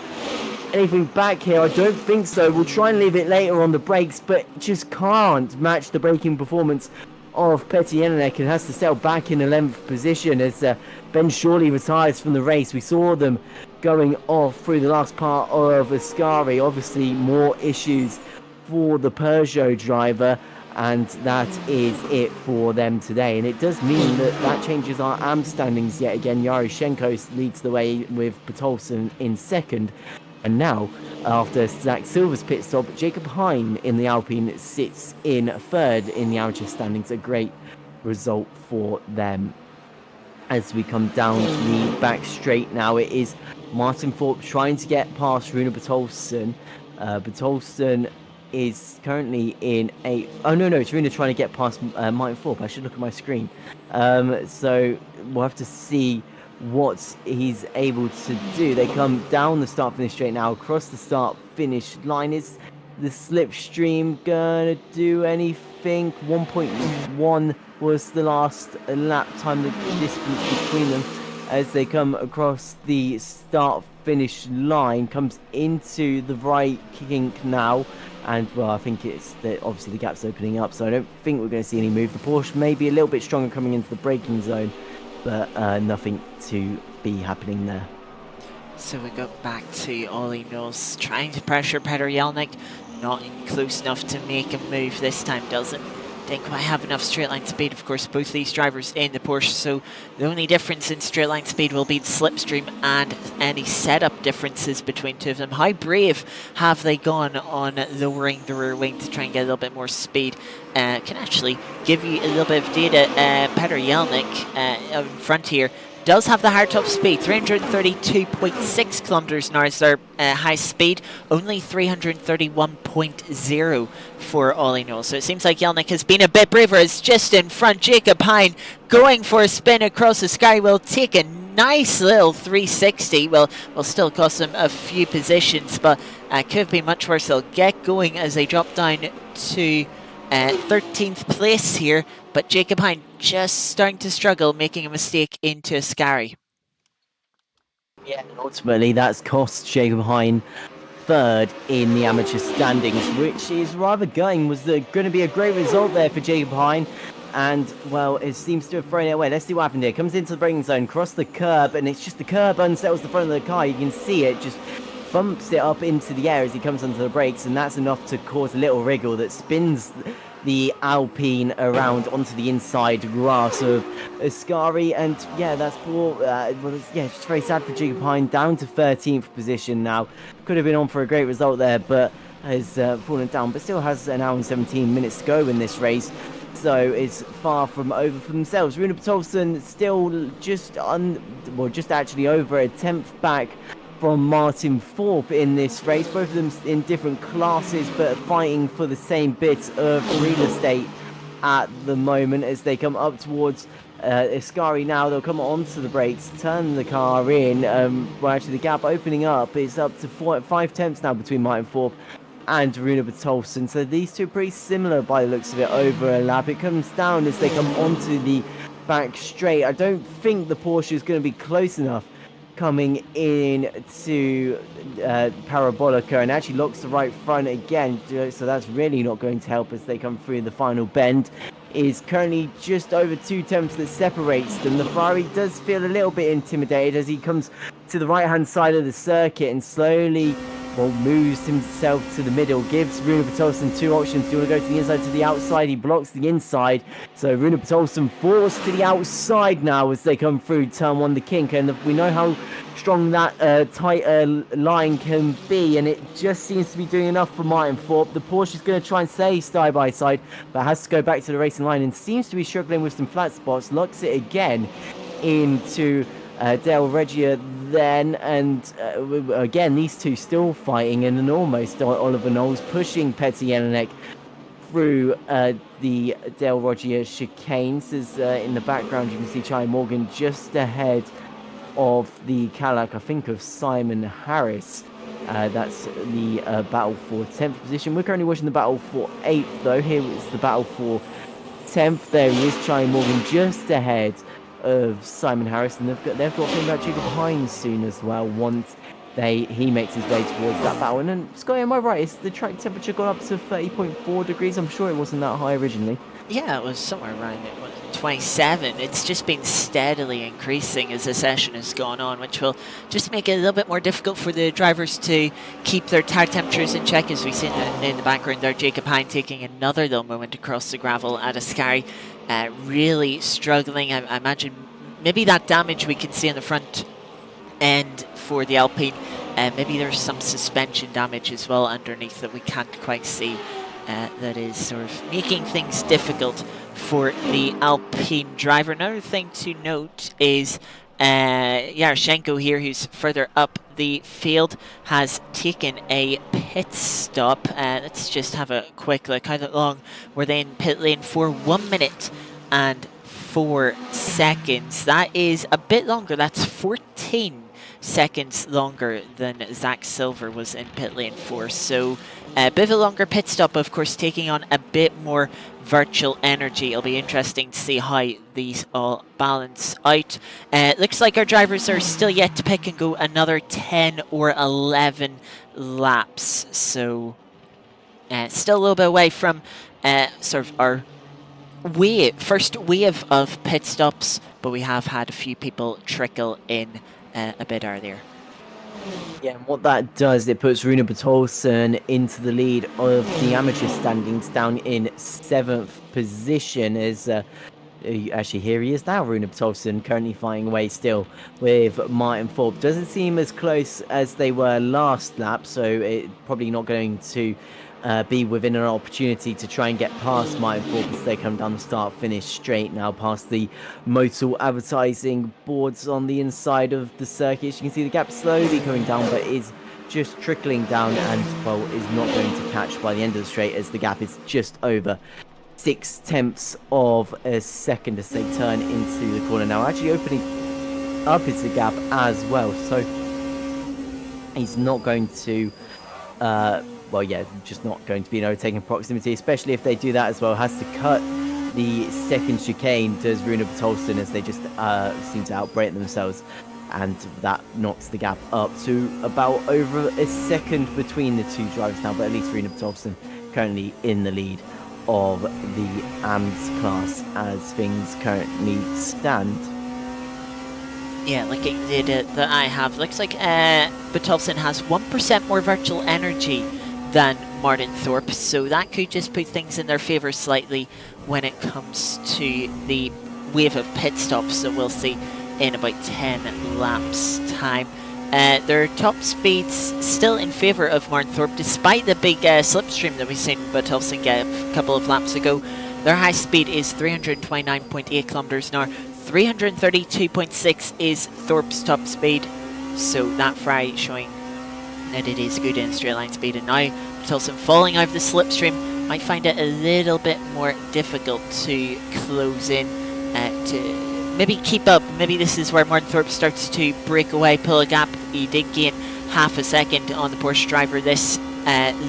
anything back here? I don't think so. We'll try and leave it later on the brakes, but just can't match the braking performance of Petty Jelinek and has to settle back in 11th position as Ben Shorley retires from the race. We saw them going off through the last part of Ascari. Obviously more issues for the Peugeot driver, and that is it for them today. And it does mean that changes our AM standings yet again. Yaroshenko leads the way with Bertolson in 2nd, and now after Zach Silver's pit stop, Jacob Hine in the Alpine sits in 3rd in the amateur standings. A great result for them. As we come down the back straight now, it is Martin Thorpe trying to get past Rune Bertolson. Bertolson is currently in 8th. Oh no, it's Runa trying to get past Martin Thorpe. I should look at my screen. So we'll have to see what he's able to do. They come down the start finish straight now, across the start finish line. Is the slipstream gonna do anything? 1.1 was the last lap time, the distance between them as they come across the start finish line. Comes into the right kink now, and well, I think it's that obviously the gap's opening up, so I don't think we're going to see any move. The Porsche may be a little bit stronger coming into the braking zone, but nothing to be happening there. So we go back to Ollie Knowles trying to pressure Peter Jelinek, not close enough to make a move this time, does it? Didn't quite have enough straight line speed. Of course, both these drivers in the Porsche, so the only difference in straight line speed will be the slipstream and any setup differences between two of them. How brave have they gone on lowering the rear wing to try and get a little bit more speed? Can actually give you a little bit of data. Peter Jelinek in front here, does have the higher top speed. 332.6 kilometers an hour is their high speed. Only 331.0 for all I know. So it seems like Jelnik has been a bit braver. It's just in front. Jacob Hine going for a spin across the sky will take a nice little 360. Will still cost them a few positions, but could have been much worse. They'll get going as they drop down to 13th place here, but Jacob Hine just starting to struggle, making a mistake into a Scary. Yeah, and ultimately that's cost Jacob Hine third in the amateur standings, which is rather gutting. Was going to be a great result there for Jacob Hine, and well, it seems to have thrown it away. Let's see what happened here. Comes into the braking zone, cross the curb, and it's just the curb unsettles the front of the car. You can see it just bumps it up into the air as he comes onto the brakes, and that's enough to cause a little wriggle that spins the Alpine around onto the inside grass of Ascari, and yeah, that's poor. Yeah, it's just very sad for Jacob Hine, down to 13th position now. Could have been on for a great result there, but has fallen down, but still has an hour and 17 minutes to go in this race. So it's far from over for themselves. Rune Patolson still just actually over a 10th back from Martin Thorpe in this race. Both of them in different classes, but fighting for the same bit of real estate at the moment as they come up towards Ascari now. They'll come onto the brakes, turn the car in. Well, actually, the gap opening up is up to 5 tenths now between Martin Thorpe and Rune Patolson. So these two are pretty similar by the looks of it over a lap. It comes down as they come onto the back straight. I don't think the Porsche is going to be close enough coming in to Parabolica, and actually locks the right front again, so that's really not going to help as they come through the final bend. Is currently just over 2 tenths that separates them. The Ferrari does feel a little bit intimidated as he comes to the right hand side of the circuit and slowly moves himself to the middle, gives Rune Patolson 2 options. Do you want to go to the inside, to the outside? He blocks the inside, so Rune Patolson forced to the outside now as they come through turn 1, the kink, and we know how strong that tight line can be, and it just seems to be doing enough for Martin Thorpe. The Porsche is going to try and stay side by side, but has to go back to the racing line and seems to be struggling with some flat spots. Locks it again into Dale Regia then, and again these two still fighting, and almost Oliver Knowles pushing Petr Jelinek through the Dale Regia chicanes. As in the background you can see Charlie Morgan just ahead of the Cadillac, I think, of Simon Harris. That's the battle for 10th position. We're currently watching the battle for 8th though. Here is the battle for 10th. There he is, Charlie Morgan just ahead of Simon Harris, and they've got to think about Jacob Hine soon as well once he makes his way towards that battle. And then, Scotty, am I right? Is the track temperature gone up to 30.4 degrees? I'm sure it wasn't that high originally. Yeah, it was somewhere around 27. It's just been steadily increasing as the session has gone on, which will just make it a little bit more difficult for the drivers to keep their tire temperatures in check. As we see in the background there, Jacob Hine taking another little moment across the gravel at Ascari, really struggling. I imagine maybe that damage we can see on the front end for the Alpine, maybe there's some suspension damage as well underneath that we can't quite see. That is sort of making things difficult for the Alpine driver. Another thing to note is Yaroshenko here, who's further up the field, has taken a pit stop. Let's just have a quick look. How long were they in pit lane for? 1 minute and 4 seconds. That is a bit longer. That's 14 seconds longer than Zach Silver was in pit lane for. So a bit of a longer pit stop, of course, taking on a bit more virtual energy. It'll be interesting to see how these all balance out. Looks like our drivers are still yet to pick and go another 10 or 11 laps. So still a little bit away from sort of our first wave of pit stops, but we have had a few people trickle in a bit earlier. Yeah, and what that does, it puts Rune Patolson into the lead of the amateur standings, down in 7th position. As actually, here he is now, Rune Patolson, currently fighting away still with Martin Thorpe. Doesn't seem as close as they were last lap, so it probably not going to be within an opportunity to try and get past Martin Thorpe as they come down the start-finish straight now past the Motul advertising boards on the inside of the circuit. As you can see, the gap slowly coming down, but is just trickling down and, well, is not going to catch by the end of the straight as the gap is just over 0.6 of a second as they turn into the corner. Now, actually opening up is the gap as well, so he's not going to well, yeah, just not going to be in overtaking proximity, especially if they do that as well. Has to cut the second chicane, does Rune Bertolson, as they just seem to outbrake themselves. And that knocks the gap up to about over a second between the two drivers now. But at least Rune Bertolson currently in the lead of the AMS class as things currently stand. Yeah, looking at the data that I have, looks like Bertolson has 1% more virtual energy than Martin Thorpe, so that could just put things in their favour slightly when it comes to the wave of pit stops that we'll see in about 10 laps time. Their top speeds still in favour of Martin Thorpe, despite the big slipstream that we've seen Bertolson get a couple of laps ago. Their high speed is 329.8 kilometers an hour. 332.6 is Thorpe's top speed, so that fry showing that it is good in straight line speed. And now Bertolson falling out of the slipstream might find it a little bit more difficult to close in, to maybe keep up. Maybe this is where Martin Thorpe starts to break away, pull a gap. He did gain half a second on the Porsche driver this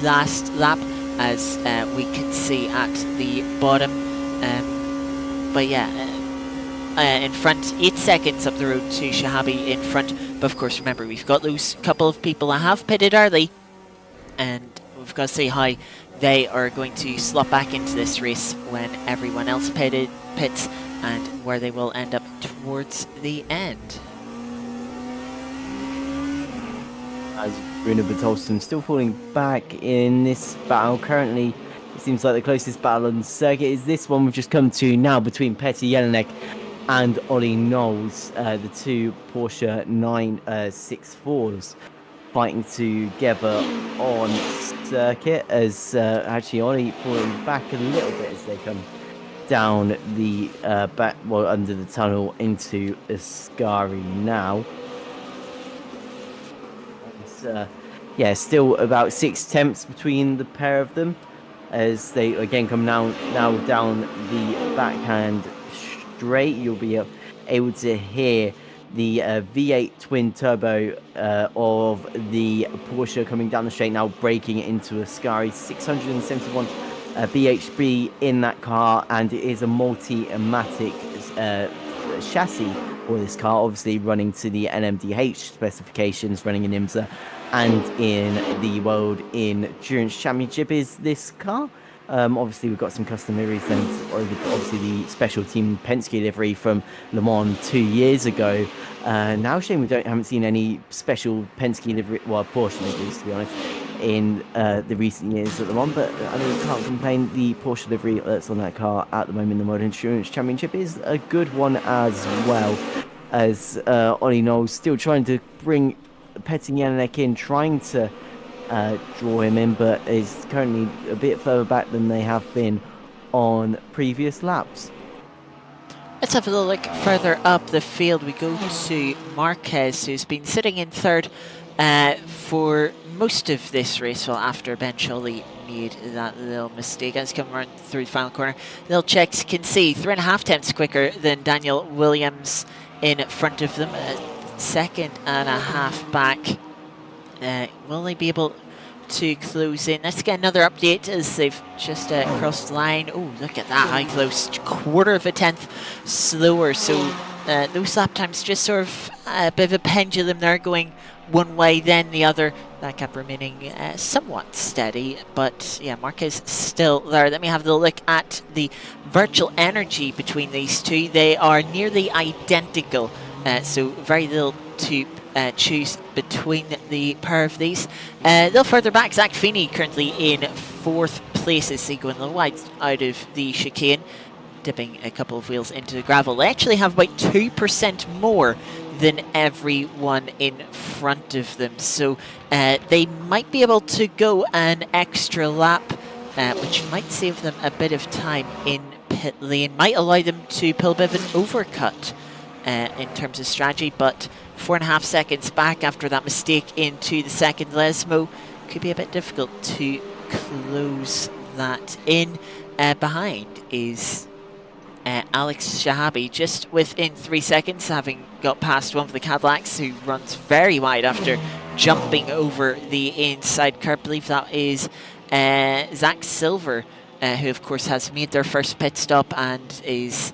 last lap, as we can see at the bottom. But yeah, in front, 8 seconds up the road to Shahabi in front. But of course, remember, we've got those couple of people that have pitted early, and we've got to see how they are going to slot back into this race when everyone else pits, and where they will end up towards the end. As Rune Bertolson still falling back in this battle. Currently, it seems like the closest battle on the circuit is this one we've just come to now between Petr Jelinek and Ollie Knowles, the two Porsche 964s fighting together on circuit, as actually Ollie falling back a little bit as they come down the back, well, under the tunnel into Ascari now. Yeah, still about 0.6 between the pair of them as they again come now down the backhand straight. You'll be able to hear the V8 twin turbo of the Porsche coming down the straight now, braking into Ascari. 671 bhp in that car, and it is a multi-matic chassis for this car, obviously running to the NMDH specifications, running in IMSA and in the World Endurance Championship is this car. Obviously we've got some custom liveries, and obviously the special team Penske livery from Le Mans 2 years ago. Now shame we haven't seen any special Penske livery, well, Porsche liveries to be honest, in the recent years at Le Mans, but I mean, you can't complain. The Porsche livery that's on that car at the moment, the World Endurance Championship, is a good one as well, as Ollie Knowles still trying to bring Petr Jelinek in, trying to draw him in, but is currently a bit further back than they have been on previous laps. Let's have a little look further up the field. We go to Marquez, who's been sitting in third for most of this race, well, after Ben Sholly made that little mistake. As come around through the final corner, little checks, can see 3.5 tenths quicker than Daniel Williams in front of them, 2.5 back. Will they be able to close in? Let's get another update as they've just crossed the line. Oh, look at that, high close, 1/4 tenth slower. So those lap times just sort of a bit of a pendulum there, going one way then the other. That gap remaining somewhat steady, but yeah, Marquez still there. Let me have a look at the virtual energy between these two. They are nearly identical, so very little to choose between the pair of these. A little further back, Zach Feeney currently in 4th place as they go in the wide out of the chicane, dipping a couple of wheels into the gravel. They actually have about 2% more than everyone in front of them. So they might be able to go an extra lap, which might save them a bit of time in pit lane, might allow them to pull a bit of an overcut in terms of strategy, but 4.5 seconds back after that mistake into the second Lesmo could be a bit difficult to close that in. Behind is Alex Shahabi, just within 3 seconds, having got past one of the Cadillacs, who runs very wide after jumping over the inside curb. I believe that is Zach Silver, who of course has made their first pit stop and is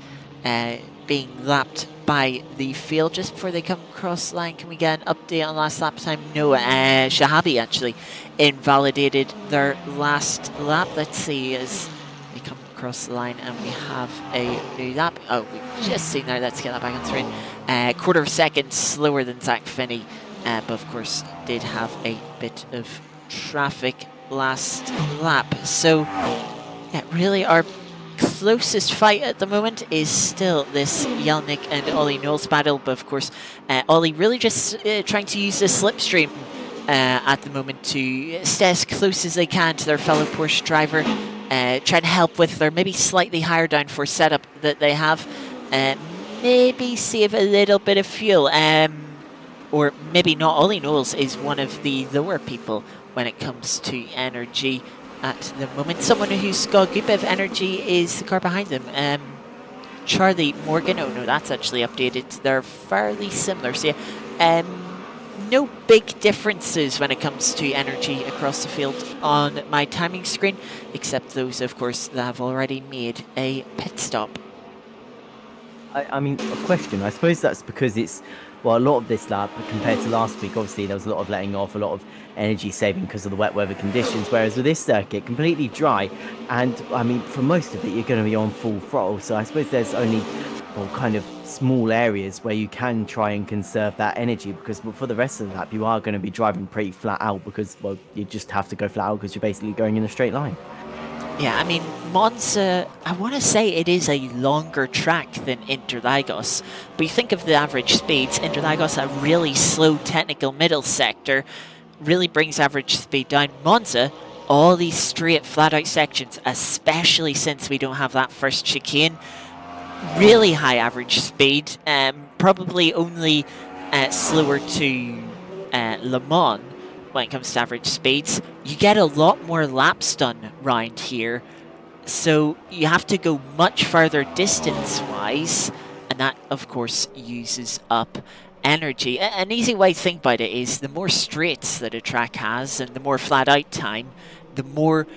being lapped by the field just before they come across the line. Can we get an update on last lap time? No, Shahabi actually invalidated their last lap. Let's see as they come across the line and we have a new lap. Oh, we've just seen there. Let's get that back on screen. Quarter of a second slower than Zach Finney, but of course did have a bit of traffic last lap. So yeah, really our closest fight at the moment is still this Jelnik and Ollie Knowles battle, but of course Ollie really just trying to use the slipstream at the moment to stay as close as they can to their fellow Porsche driver, trying to help with their maybe slightly higher downforce setup that they have, maybe save a little bit of fuel, or maybe not. Ollie Knowles is one of the lower people when it comes to energy at the moment. Someone who's got a good bit of energy is the car behind them. Charlie Morgan. Oh no, that's actually updated. They're fairly similar. So yeah, no big differences when it comes to energy across the field on my timing screen, except those, of course, that have already made a pit stop. I mean, a question. I suppose that's because it's, well, a lot of this lap compared to last week, obviously there was a lot of letting off, a lot of energy saving because of the wet weather conditions, whereas with this circuit, completely dry, and I mean, for most of it, you're going to be on full throttle, so I suppose there's only, well, kind of small areas where you can try and conserve that energy, because for the rest of the lap, you are going to be driving pretty flat out because, well, you just have to go flat out because you're basically going in a straight line. Yeah, I mean, Monza, I want to say it is a longer track than Interlagos, but you think of the average speeds, Interlagos, a really slow technical middle sector, really brings average speed down. Monza, all these straight flat-out sections, especially since we don't have that first chicane, really high average speed, probably only slower to Le Mans when it comes to average speeds. You get a lot more laps done round here, so you have to go much further distance-wise, and that, of course, uses up energy. An easy way to think about it is the more straights that a track has and the more flat-out time, the more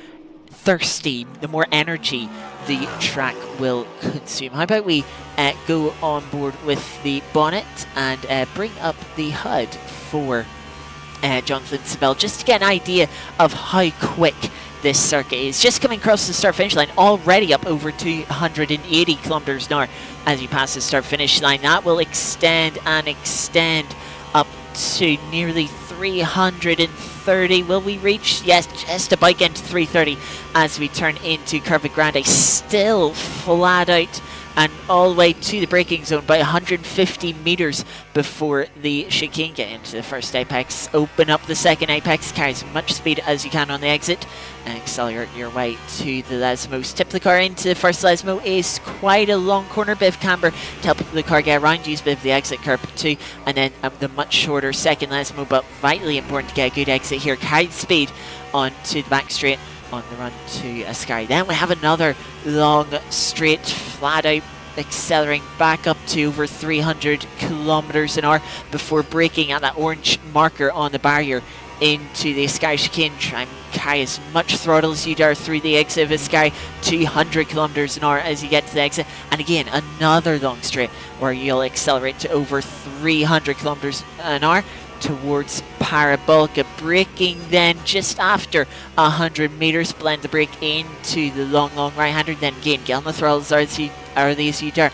thirsty, the more energy the track will consume. How about we go on board with the bonnet and bring up the HUD for Jonathan Savell, just to get an idea of how quick this circuit is. Just coming across the start-finish line, already up over 280 kilometers an hour as you pass the start-finish line. That will extend and extend up to nearly 330. Will we reach? Yes, just about getting to 330 as we turn into Curva Grande. Still flat out and all the way to the braking zone, by 150 meters before the chicane. Get into the first apex, open up the second apex, carry as much speed as you can on the exit, and accelerate your way to the Lesmos. Tip the car into the first Lesmo is quite a long corner, bit of camber to help the car get around, use a bit of the exit curb too, and then the much shorter second Lesmo, but vitally important to get a good exit here. Carry the speed onto the back straight on the run to Ascari. Then we have another long straight flat out, accelerating back up to over 300 kilometers an hour before braking at that orange marker on the barrier into the Ascari chicane. Try and carry as much throttle as you dare through the exit of Ascari, 200 kilometers an hour as you get to the exit, and again another long straight where you'll accelerate to over 300 kilometers an hour towards Parabolica, braking then just after 100 meters, blend the brake into the long right-hander, then again get on the throttle as early as you dare,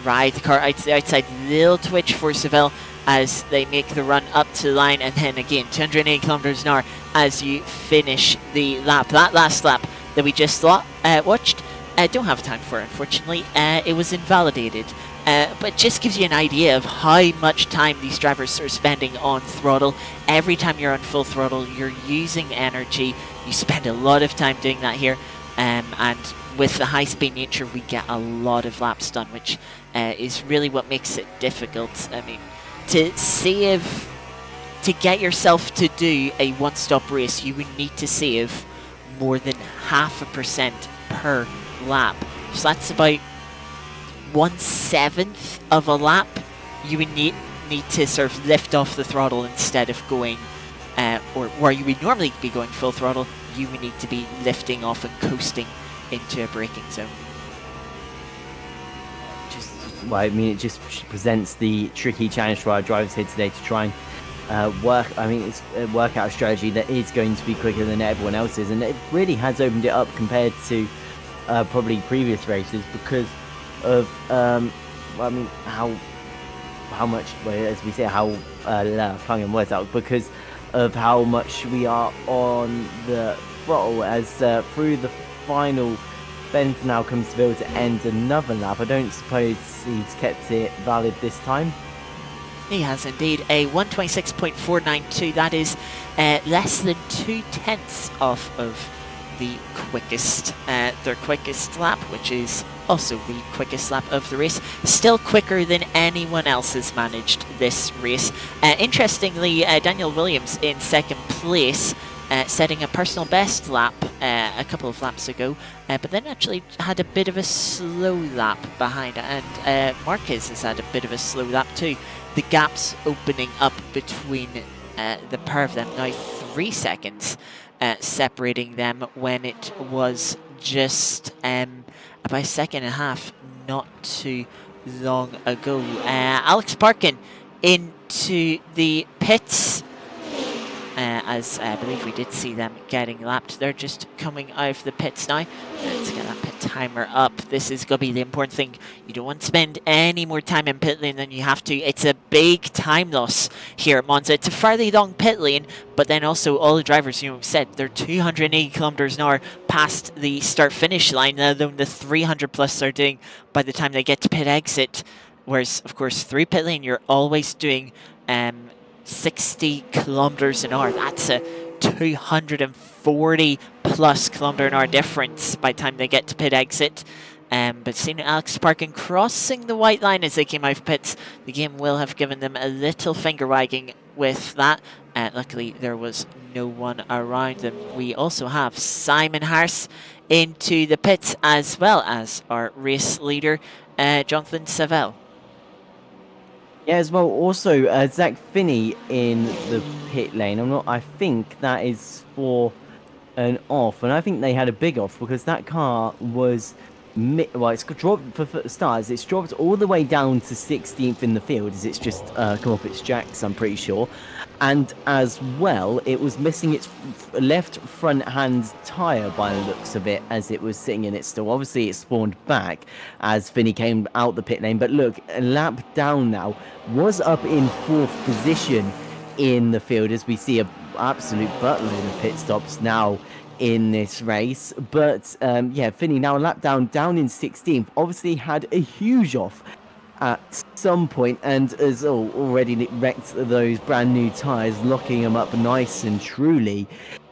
ride the car out to the outside, little twitch for Seville as they make the run up to the line, and then again 280 kilometers an hour as you finish the lap. That last lap that we just watched, don't have time for, unfortunately. It was invalidated But just gives you an idea of how much time these drivers are spending on throttle. Every time you're on full throttle, you're using energy. You spend a lot of time doing that here. And with the high-speed nature, we get a lot of laps done, which is really what makes it difficult. I mean, to get yourself to do a one-stop race, you would need to save more than 0.5% per lap. So that's about 1/7 of a lap. You would need to sort of lift off the throttle instead of going, or where you would normally be going full throttle, you would need to be lifting off and coasting into a braking zone. Well, I mean, it just presents the tricky challenge for our drivers here today to try and work out a strategy that is going to be quicker than everyone else's, and it really has opened it up compared to probably previous races because of how much, as we say, how plunging words out, because of how much we are on the throttle as through the final. Ben now comes to be able to end another lap. I don't suppose he's kept it valid this time. He has indeed. A 1:26.492. That is less than 2/10 off of their quickest lap, which is also the quickest lap of the race. Still quicker than anyone else has managed this race. Interestingly, Daniel Williams in second place, setting a personal best lap a couple of laps ago, but then actually had a bit of a slow lap behind it, and Marquez has had a bit of a slow lap too. The gap's opening up between the pair of them now, 3 seconds separating them when it was just about 1.5 seconds not too long ago. Alex Parkin into the pits, as I believe we did see them getting lapped. They're just coming out of the pits now. Let's get that pit timer up. This is going to be the important thing. You don't want to spend any more time in pit lane than you have to. It's a big time loss here at Monza. It's a fairly long pit lane, but then also all the drivers, said they're 280 kilometers an hour past the start-finish line, although the 300 plus they're doing by the time they get to pit exit. Whereas, of course, through pit lane, you're always doing 60 kilometers an hour. That's a 240 plus kilometer an hour difference by the time they get to pit exit. But seeing Alex Parkin crossing the white line as they came out of pits, the game will have given them a little finger wagging with that. Luckily, there was no one around them. We also have Simon Harris into the pits, as well as our race leader, Jonathan Savelle. Yeah, as well. Also, Zach Finney in the pit lane. I think that is for an off, and I think they had a big off because that car was. It's dropped for starters. It's dropped all the way down to 16th in the field as it's just come off its jacks, I'm pretty sure. And as well, it was missing its left front hand tyre by the looks of it as it was sitting in it still. Obviously, it spawned back as Finney came out the pit lane. But look, a lap down now, was up in 4th position in the field as we see an absolute buttload of pit stops now in this race. But yeah, Finney now a lap down in 16th. Obviously had a huge off at some point and has already wrecked those brand new tyres, locking them up nice and truly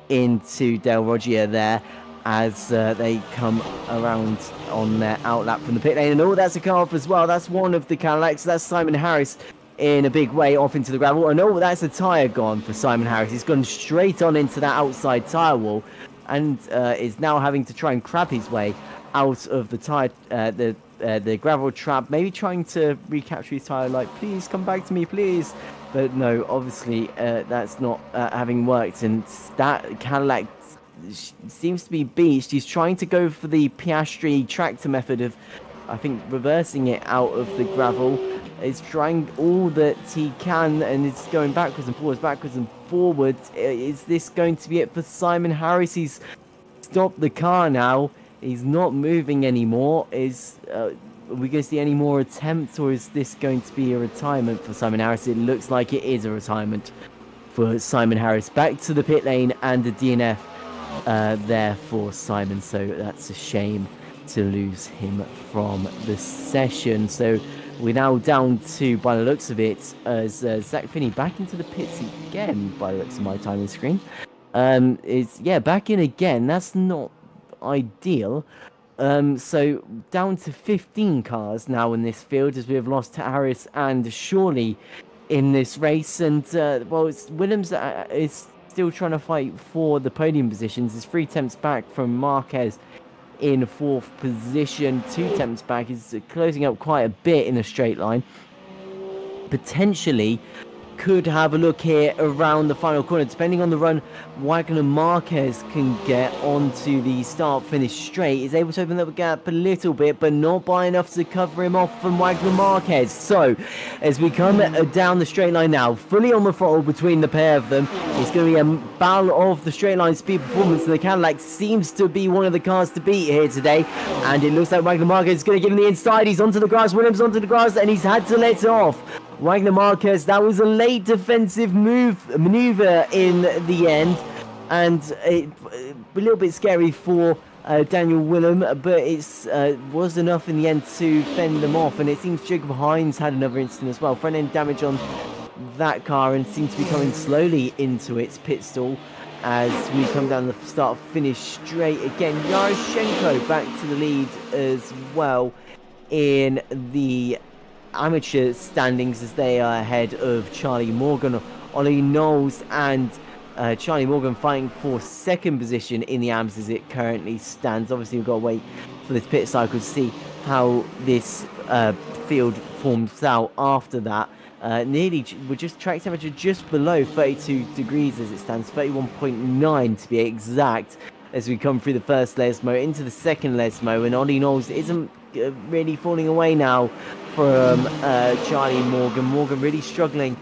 into Del Roggia there as they come around on their outlap from the pit lane. And that's a car off as well. That's one of the Cadillacs. That's Simon Harris in a big way off into the gravel. And that's a tyre gone for Simon Harris. He's gone straight on into that outside tyre wall and is now having to try and crab his way out of the tyre, the gravel trap, maybe trying to recapture his tyre, like, please come back to me, please. But no, obviously that's not having worked, and that Cadillac seems to be beached. He's trying to go for the Piastri tractor method of, I think, reversing it out of the gravel. He's trying all that he can, and it's going backwards and forwards. Is this going to be it for Simon Harris? He's stopped the car now. He's not moving anymore. Are we going to see any more attempts, or is this going to be a retirement for Simon Harris? It looks like it is a retirement for Simon Harris. Back to the pit lane and the DNF there for Simon. So that's a shame to lose him from the session. So we're now down to, by the looks of it, as Zach Finney back into the pits again, by the looks of my timing screen. Is back in again. That's not ideal. So down to 15 cars now in this field as we have lost to Harris and Shawley in this race. And Williams is still trying to fight for the podium positions. It's 3 attempts back from Marquez in 4th position. 2 attempts back is closing up quite a bit in a straight line. Potentially could have a look here around the final corner. Depending on the run Wagner Marquez can get onto the start-finish straight, is able to open up the gap a little bit, but not by enough to cover him off from Wagner Marquez. So, as we come down the straight line now, fully on the throttle between the pair of them, it's going to be a battle of the straight line speed performance, and the Cadillac seems to be one of the cars to beat here today, and it looks like Wagner Marquez is going to give him the inside. He's onto the grass, Williams onto the grass, and he's had to let it off. Wagner Marquez, that was a late defensive maneuver in the end, and a little bit scary for Daniel Willem, but it was enough in the end to fend them off. And it seems Jacob Hines had another incident as well, front end damage on that car, and seems to be coming slowly into its pit stall as we come down the start finish straight again. Yaroshenko back to the lead as well in the amateur standings as they are ahead of Charlie Morgan, Ollie Knowles, and Charlie Morgan fighting for 2nd position in the AMS as it currently stands. Obviously, we've got to wait for this pit cycle to see how this field forms out after that. We're just track temperature just below 32 degrees as it stands, 31.9 to be exact, as we come through the first Lesmo into the second Lesmo, and Ollie Knowles isn't really falling away now from Charlie Morgan. Morgan really struggling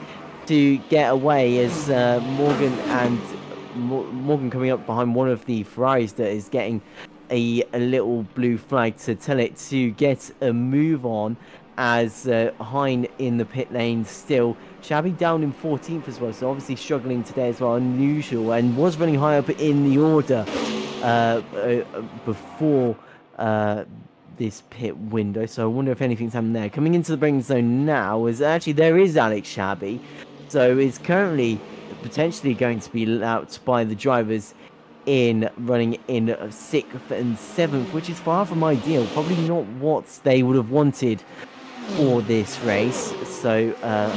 to get away as Morgan coming up behind one of the Ferraris that is getting a little blue flag to tell it to get a move on, as Hein in the pit lane still. Shabby down in 14th as well, so obviously struggling today as well, unusual, and was running high up in the order before this pit window, so I wonder if anything's happened there. Coming into the braking zone now is actually there is Alex Shabby, so it's currently potentially going to be out by the drivers in running in 6th and 7th, which is far from ideal, probably not what they would have wanted for this race. So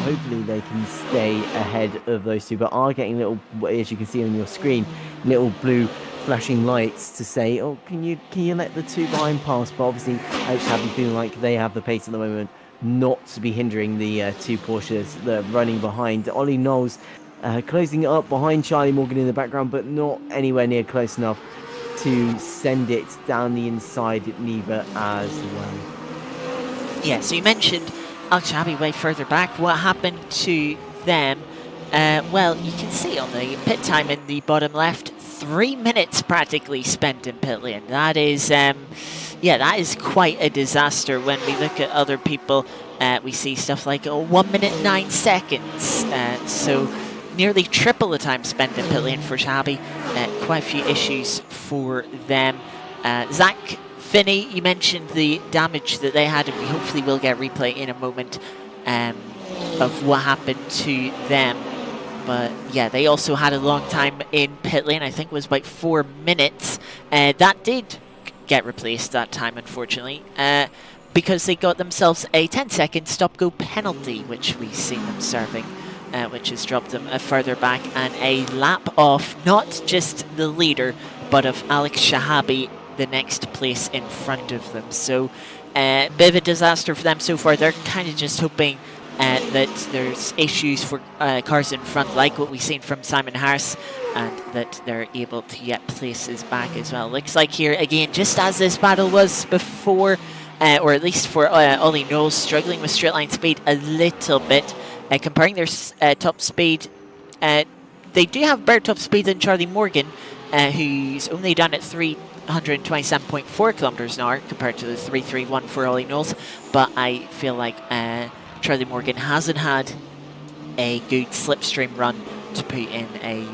hopefully they can stay ahead of those two, but are getting little, as you can see on your screen, little blue flashing lights to say, oh, can you let the two behind pass? But obviously Alex Shabby feeling like they have the pace at the moment not to be hindering the 2 Porsches that are running behind. Ollie Knowles closing up behind Charlie Morgan in the background, but not anywhere near close enough to send it down the inside neither as well. Yeah, so you mentioned Alex Shabby way further back. What happened to them? Well, you can see on the pit time in the bottom left, 3 minutes practically spent in pit lane. That is, that is quite a disaster. When we look at other people, we see stuff like 1 minute 9 seconds. So nearly triple the time spent in pit lane for Shabby. Quite a few issues for them. Zach Finney, you mentioned the damage that they had, and we hopefully will get a replay in a moment of what happened to them. But yeah, they also had a long time in pit lane. I think it was about 4 minutes. That did get replaced that time, unfortunately, because they got themselves a 10-second stop-go penalty, which we've seen them serving, which has dropped them further back, and a lap off not just the leader, but of Alex Shahabi, the next place in front of them. So a bit of a disaster for them so far. They're kind of just hoping that there's issues for cars in front, like what we've seen from Simon Harris, and that they're able to get places back as well. Looks like here, again, just as this battle was before, or at least for Ollie Knowles, struggling with straight line speed a little bit. Comparing their top speed, they do have better top speed than Charlie Morgan, who's only done at 327.4 kilometers an hour compared to the 331 for Ollie Knowles. But I feel like Charlie Morgan hasn't had a good slipstream run to put in a,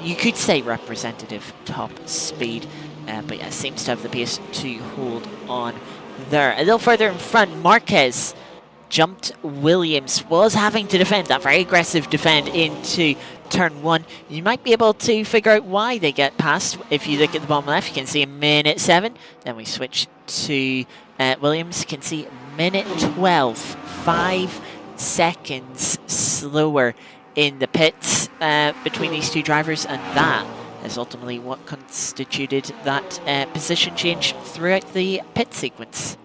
you could say, representative top speed. But yeah, seems to have the pace to hold on there. A little further in front, Marquez jumped. Williams was having to defend that very aggressive defend into turn 1. You might be able to figure out why they get past. If you look at the bottom left, you can see a minute 7. Then we switch to Williams. You can see minute 12, 5 seconds slower in the pits between these two drivers, and that is ultimately what constituted that position change throughout the pit sequence.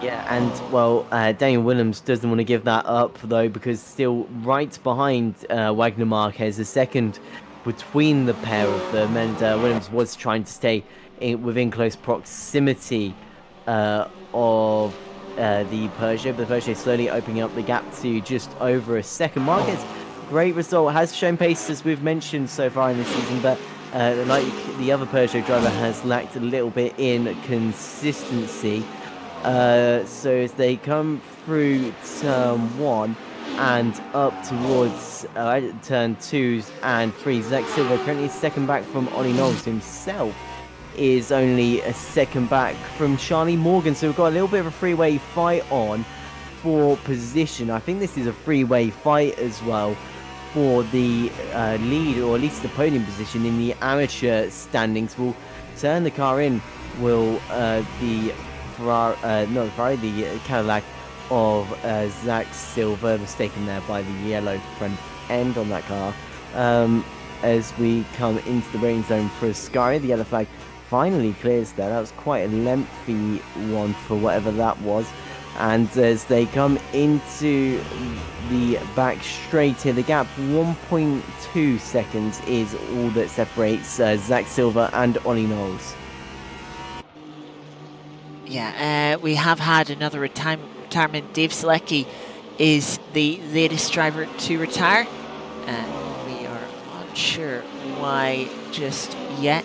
Yeah, and well, Daniel Williams doesn't want to give that up though, because still right behind Wagner Marquez, the second between the pair of them, and Williams was trying to stay within close proximity of the Peugeot, but the Peugeot slowly opening up the gap to just over a second. Marquez, great result, has shown pace as we've mentioned so far in this season, but like the other Peugeot driver has lacked a little bit in consistency. So as they come through turn 1 and up towards turn 2 and 3, Zach Silva currently second back from Ollie Knowles himself is only a second back from Charlie Morgan. So we've got a little bit of a three-way fight on for position. I think this is a three-way fight as well for the lead, or at least the podium position in the amateur standings. We'll turn the car in. Will the the Cadillac of Zach Silva, mistaken there by the yellow front end on that car. As we come into the rain zone for Ascari, the yellow flag finally clears there. That was quite a lengthy one for whatever that was. And as they come into the back straight here, the gap 1.2 seconds is all that separates Zach Silva and Ollie Knowles. Yeah, we have had another retirement. Dave Selecki is the latest driver to retire. We are unsure why just yet.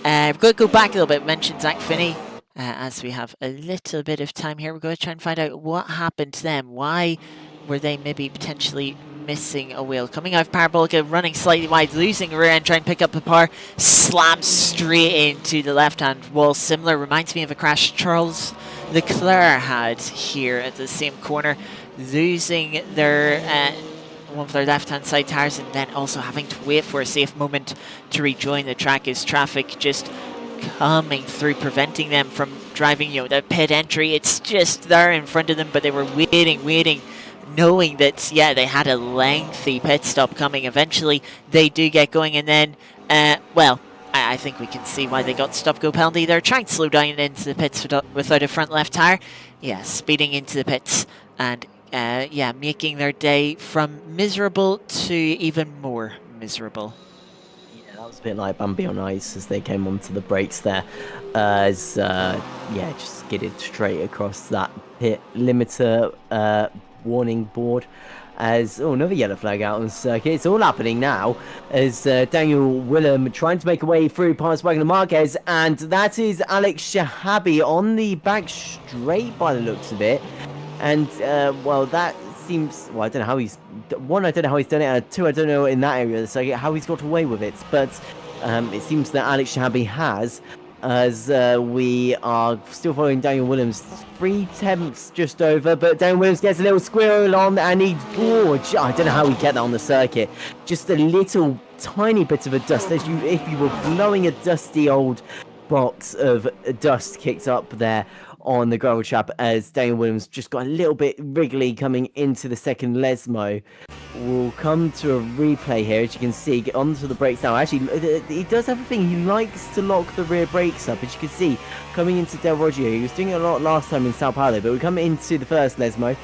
We're going to go back a little bit, mention Zach Finney, as we have a little bit of time here. We're going to try and find out what happened to them. Why were they maybe potentially missing a wheel? Coming out of Parabolica, running slightly wide, losing a rear end, trying to pick up the par, slams straight into the left-hand wall. Similar, reminds me of a crash Charles Leclerc had here at the same corner, losing their one of their left-hand side tires, and then also having to wait for a safe moment to rejoin the track as traffic just coming through, preventing them from driving, the pit entry. It's just there in front of them, but they were waiting, knowing that, yeah, they had a lengthy pit stop coming. Eventually, they do get going, and then, I think we can see why they got stop-go penalty. They're trying to slow down into the pits without a front left tyre. Yeah, speeding into the pits, and, making their day from miserable to even more miserable. Yeah, that was a bit like Bambi on ice as they came onto the brakes there. Just skidded straight across that pit limiter warning board. As another yellow flag out on the circuit. It's all happening now as Daniel Willem trying to make a way through past Wagner Marquez, and that is Alex Shahabi on the back straight by the looks of it. And that seems, I don't know how he's I don't know how he's done it, and 2, I don't know in that area of the circuit how he's got away with it, but it seems that Alex Shahabi has, as we are still following Daniel Williams 3/10 just over, but Daniel Williams gets a little squirrel on, and he I don't know how he get that on the circuit, just a little tiny bit of a dust, as if you were blowing a dusty old box of dust kicked up there on the gravel trap, as Daniel Williams just got a little bit wriggly coming into the second Lesmo. We'll come to a replay here, as you can see, get onto the brakes now. Actually, he does have a thing, he likes to lock the rear brakes up, as you can see, coming into Del Roggio. He was doing it a lot last time in Sao Paulo, but we come into the first Lesmo.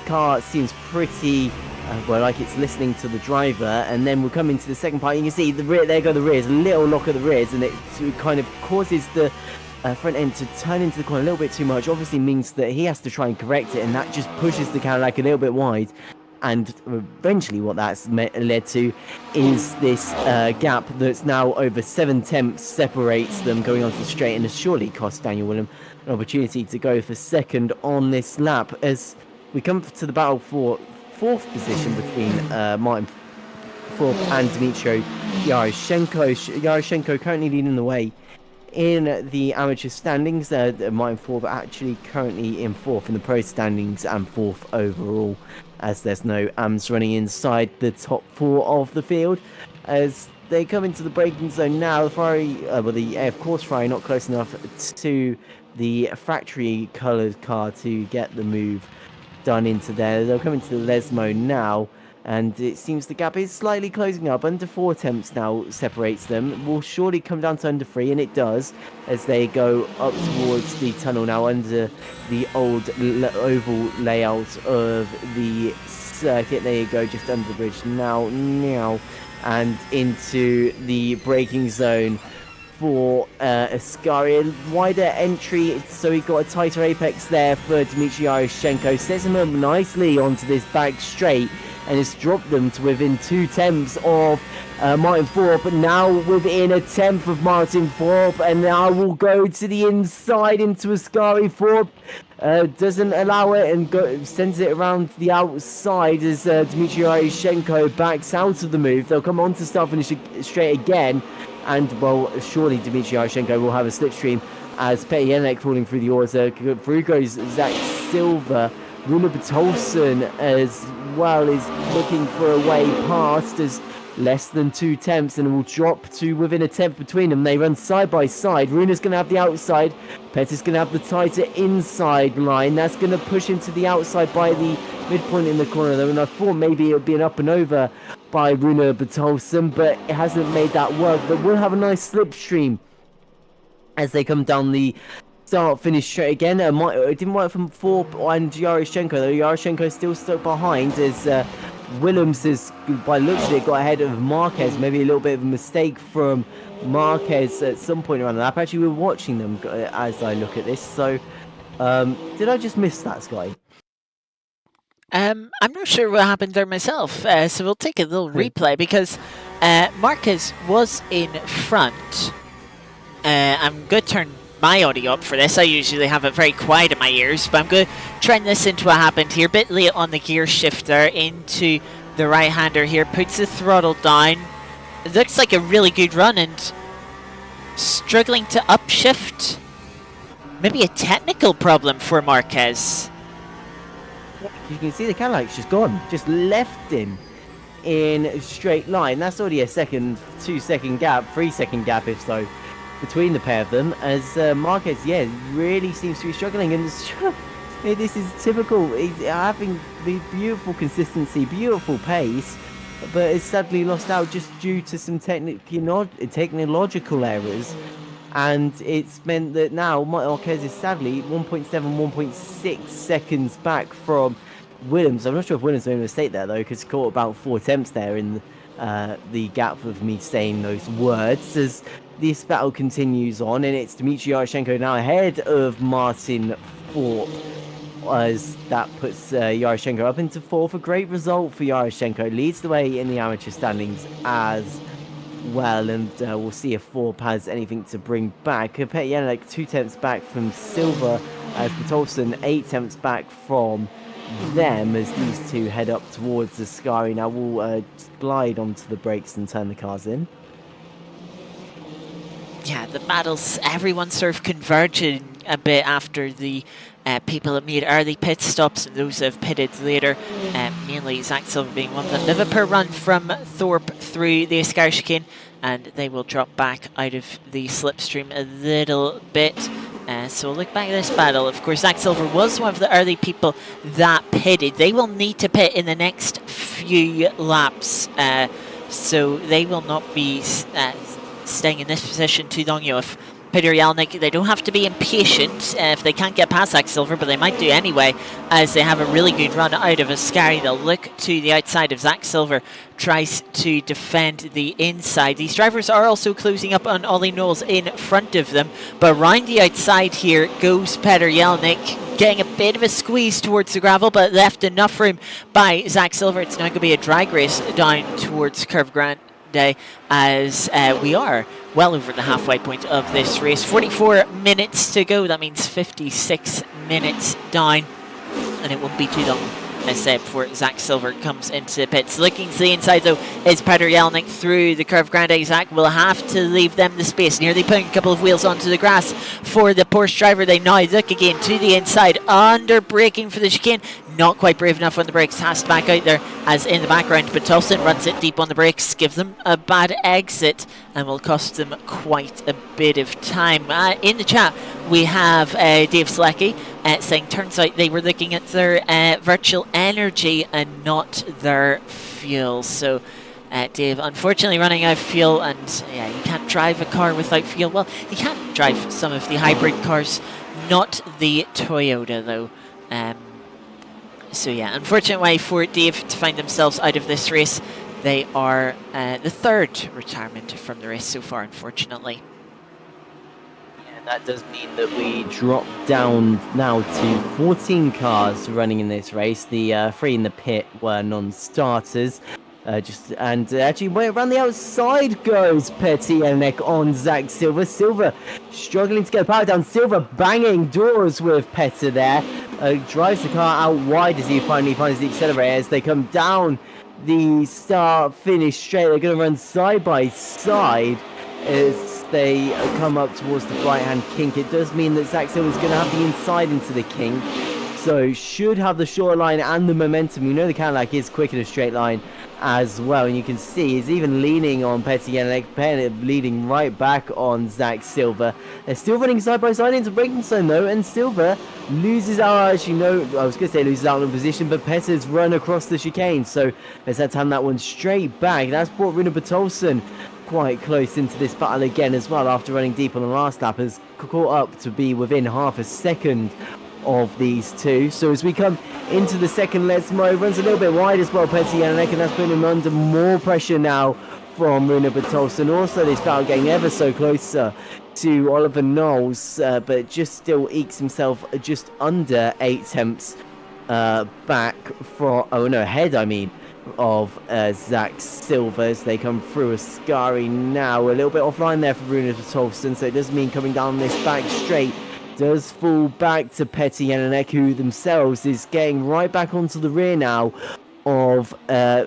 Car seems pretty, like it's listening to the driver, and then we'll come into the second part. You can see the rear, there go the rears, a little lock of the rears, and it kind of causes the front end to turn into the corner a little bit too much. Obviously means that he has to try and correct it, and that just pushes the Cadillac a little bit wide. And eventually what that's led to is this gap that's now over 7/10 separates them going onto the straight, and has surely cost Daniel Willem an opportunity to go for second on this lap, as we come to the battle for fourth position between Martin Thorpe and Dmitry Yaroshenko. Yaroshenko currently leading the way in the amateur standings. Martin Forbes actually currently in 4th in the pro standings and 4th overall, as there's no AMs running inside the top 4 of the field. As they come into the braking zone now, the Ferrari, the AF course Ferrari not close enough to the factory coloured car to get the move done into there. They'll come into the Lesmo now, and it seems the gap is slightly closing up. Under 4 attempts now separates them. Will surely come down to under 3, and it does, as they go up towards the tunnel now under the old oval layout of the circuit. There you go, just under the bridge now, and into the braking zone for Ascari. A wider entry, so he got a tighter apex there for Dmitry Yaroshenko. Sets him up nicely onto this back straight, and it's dropped them to within 2 tenths of Martin Thorpe, but now within a tenth of Martin Thorpe, and now will go to the inside into Ascari. Thorpe doesn't allow it and sends it around the outside as Dmitry Yaroshenko backs out of the move. They'll come on to start finish straight again, and well, surely Dmitry Yaroshenko will have a slipstream as Petr Yenik falling through the oars. Through goes Zach Silver. Rune Bertolson as well is looking for a way past, as less than 2 tenths, and will drop to within a tenth between them. They run side by side. Rune's going to have the outside. Petr's going to have the tighter inside line. That's going to push him to the outside by the midpoint in the corner, though, and I thought maybe it would be an up and over by Rune Bertolson, but it hasn't made that work. But we'll have a nice slipstream as they come down the start finish straight again. It didn't work from Thorpe and Yaroshenko, though. Yaroshenko still stuck behind as Williams has, by looks of it, got ahead of Marquez. Maybe a little bit of a mistake from Marquez at some point around the lap. Actually, we're watching them as I look at this. So, did I just miss that, Sky? I'm not sure what happened there myself, so we'll take a little replay because Marquez was in front. I'm going to turn my audio up for this. I usually have it very quiet in my ears, but I'm going to try and listen to what happened here. A bit late on the gear shifter into the right-hander here. Puts the throttle down. It looks like a really good run and struggling to upshift. Maybe a technical problem for Marquez. You can see the Cadillac's just gone. Just left him in a straight line. That's already a 2-second gap, 3-second gap if so, between the pair of them, as Marquez, really seems to be struggling, and this is typical. He's having the beautiful consistency, beautiful pace, but it's sadly lost out just due to some technological errors, and it's meant that now Marquez is sadly 1.7, 1.6 seconds back from Williams. I'm not sure if Williams made a mistake there, though, because he caught about 4 attempts there in the gap of me saying those words, as this battle continues on, and it's Dmitry Yaroshenko now ahead of Martin Thorpe, as that puts Yaroshenko up into 4th. A great result for Yaroshenko. Leads the way in the amateur standings as well, and we'll see if Thorpe has anything to bring back. Petr Yenik 2 tenths back from Silver, as Bertolson 8 tenths back from them, as these two head up towards the Ascari. Now we'll glide onto the brakes and turn the cars in. Yeah, the battles, everyone sort of converging a bit after the people that made early pit stops and those that have pitted later, mainly Zach Silver being one of them. Liverpool run from Thorpe through the Ascari chicane, and they will drop back out of the slipstream a little bit. So we'll look back at this battle. Of course, Zach Silver was one of the early people that pitted. They will need to pit in the next few laps, so they will not be staying in this position too long. You know, if Petr Yenik, they don't have to be impatient if they can't get past Zach Silver, but they might do anyway, as they have a really good run out of Ascari. They'll look to the outside of Zach Silver, tries to defend the inside. These drivers are also closing up on Ollie Knowles in front of them, but around the outside here goes Petr Yenik, getting a bit of a squeeze towards the gravel, but left enough room by Zach Silver. It's now going to be a drag race down towards Curve Grande, as we are well over the halfway point of this race. 44 minutes to go. That means 56 minutes down, and it won't be too long before Zach Silver comes into the pits. Looking to the inside though is Peter Yelnick through the curve. Grande Zach will have to leave them the space. Nearly putting a couple of wheels onto the grass for the Porsche driver. They now look again to the inside, under braking for the chicane. Not quite brave enough on the brakes, has to back out there as in the background, but Tolson runs it deep on the brakes, gives them a bad exit and will cost them quite a bit of time. In the chat we have Dave Slecki saying turns out they were looking at their virtual energy and not their fuel. So Dave, unfortunately running out of fuel, and yeah, you can't drive a car without fuel. Well, you can drive some of the hybrid cars, not the Toyota though. So yeah, unfortunate way for Dave to find themselves out of this race. They are the third retirement from the race so far, unfortunately. Yeah, that does mean that we drop down now to 14 cars running in this race. The 3 in the pit were non-starters. Actually, way around the outside goes Petty Yelnick on Zach Silver. Silver struggling to get the power down. Silver banging doors with Petty there. Drives the car out wide as he finally finds the accelerator. As they come down the start-finish straight, they're going to run side by side as they come up towards the right-hand kink. It does mean that Zach Silver's going to have the inside into the kink. So should have the short line and the momentum. You know the Cadillac is quick in a straight line as well, and you can see he's even leaning on Petty Yelnick, leading right back on Zach Silver. They're still running side by side into braking zone though, and Silver loses out. Actually, no, I was going to say loses out on position, but Petter's run across the chicane, so let's have to hand that one straight back. That's brought Rune Bertolson quite close into this battle again as well, after running deep on the last lap, has caught up to be within half a second of these two. So as we come into the second Let's Mo, runs a little bit wide as well, Petty Yelnick, and that's putting him under more pressure now from Rune Bertolson. Also this battle getting ever so closer to Oliver Knowles, but just still ekes himself just under 8 tenths back from, ahead I mean, of Zach Silver as they come through Ascari now. A little bit offline there for Rune Bertolson, so it does mean coming down this back straight does fall back to Petty Yelnick, who themselves is getting right back onto the rear now of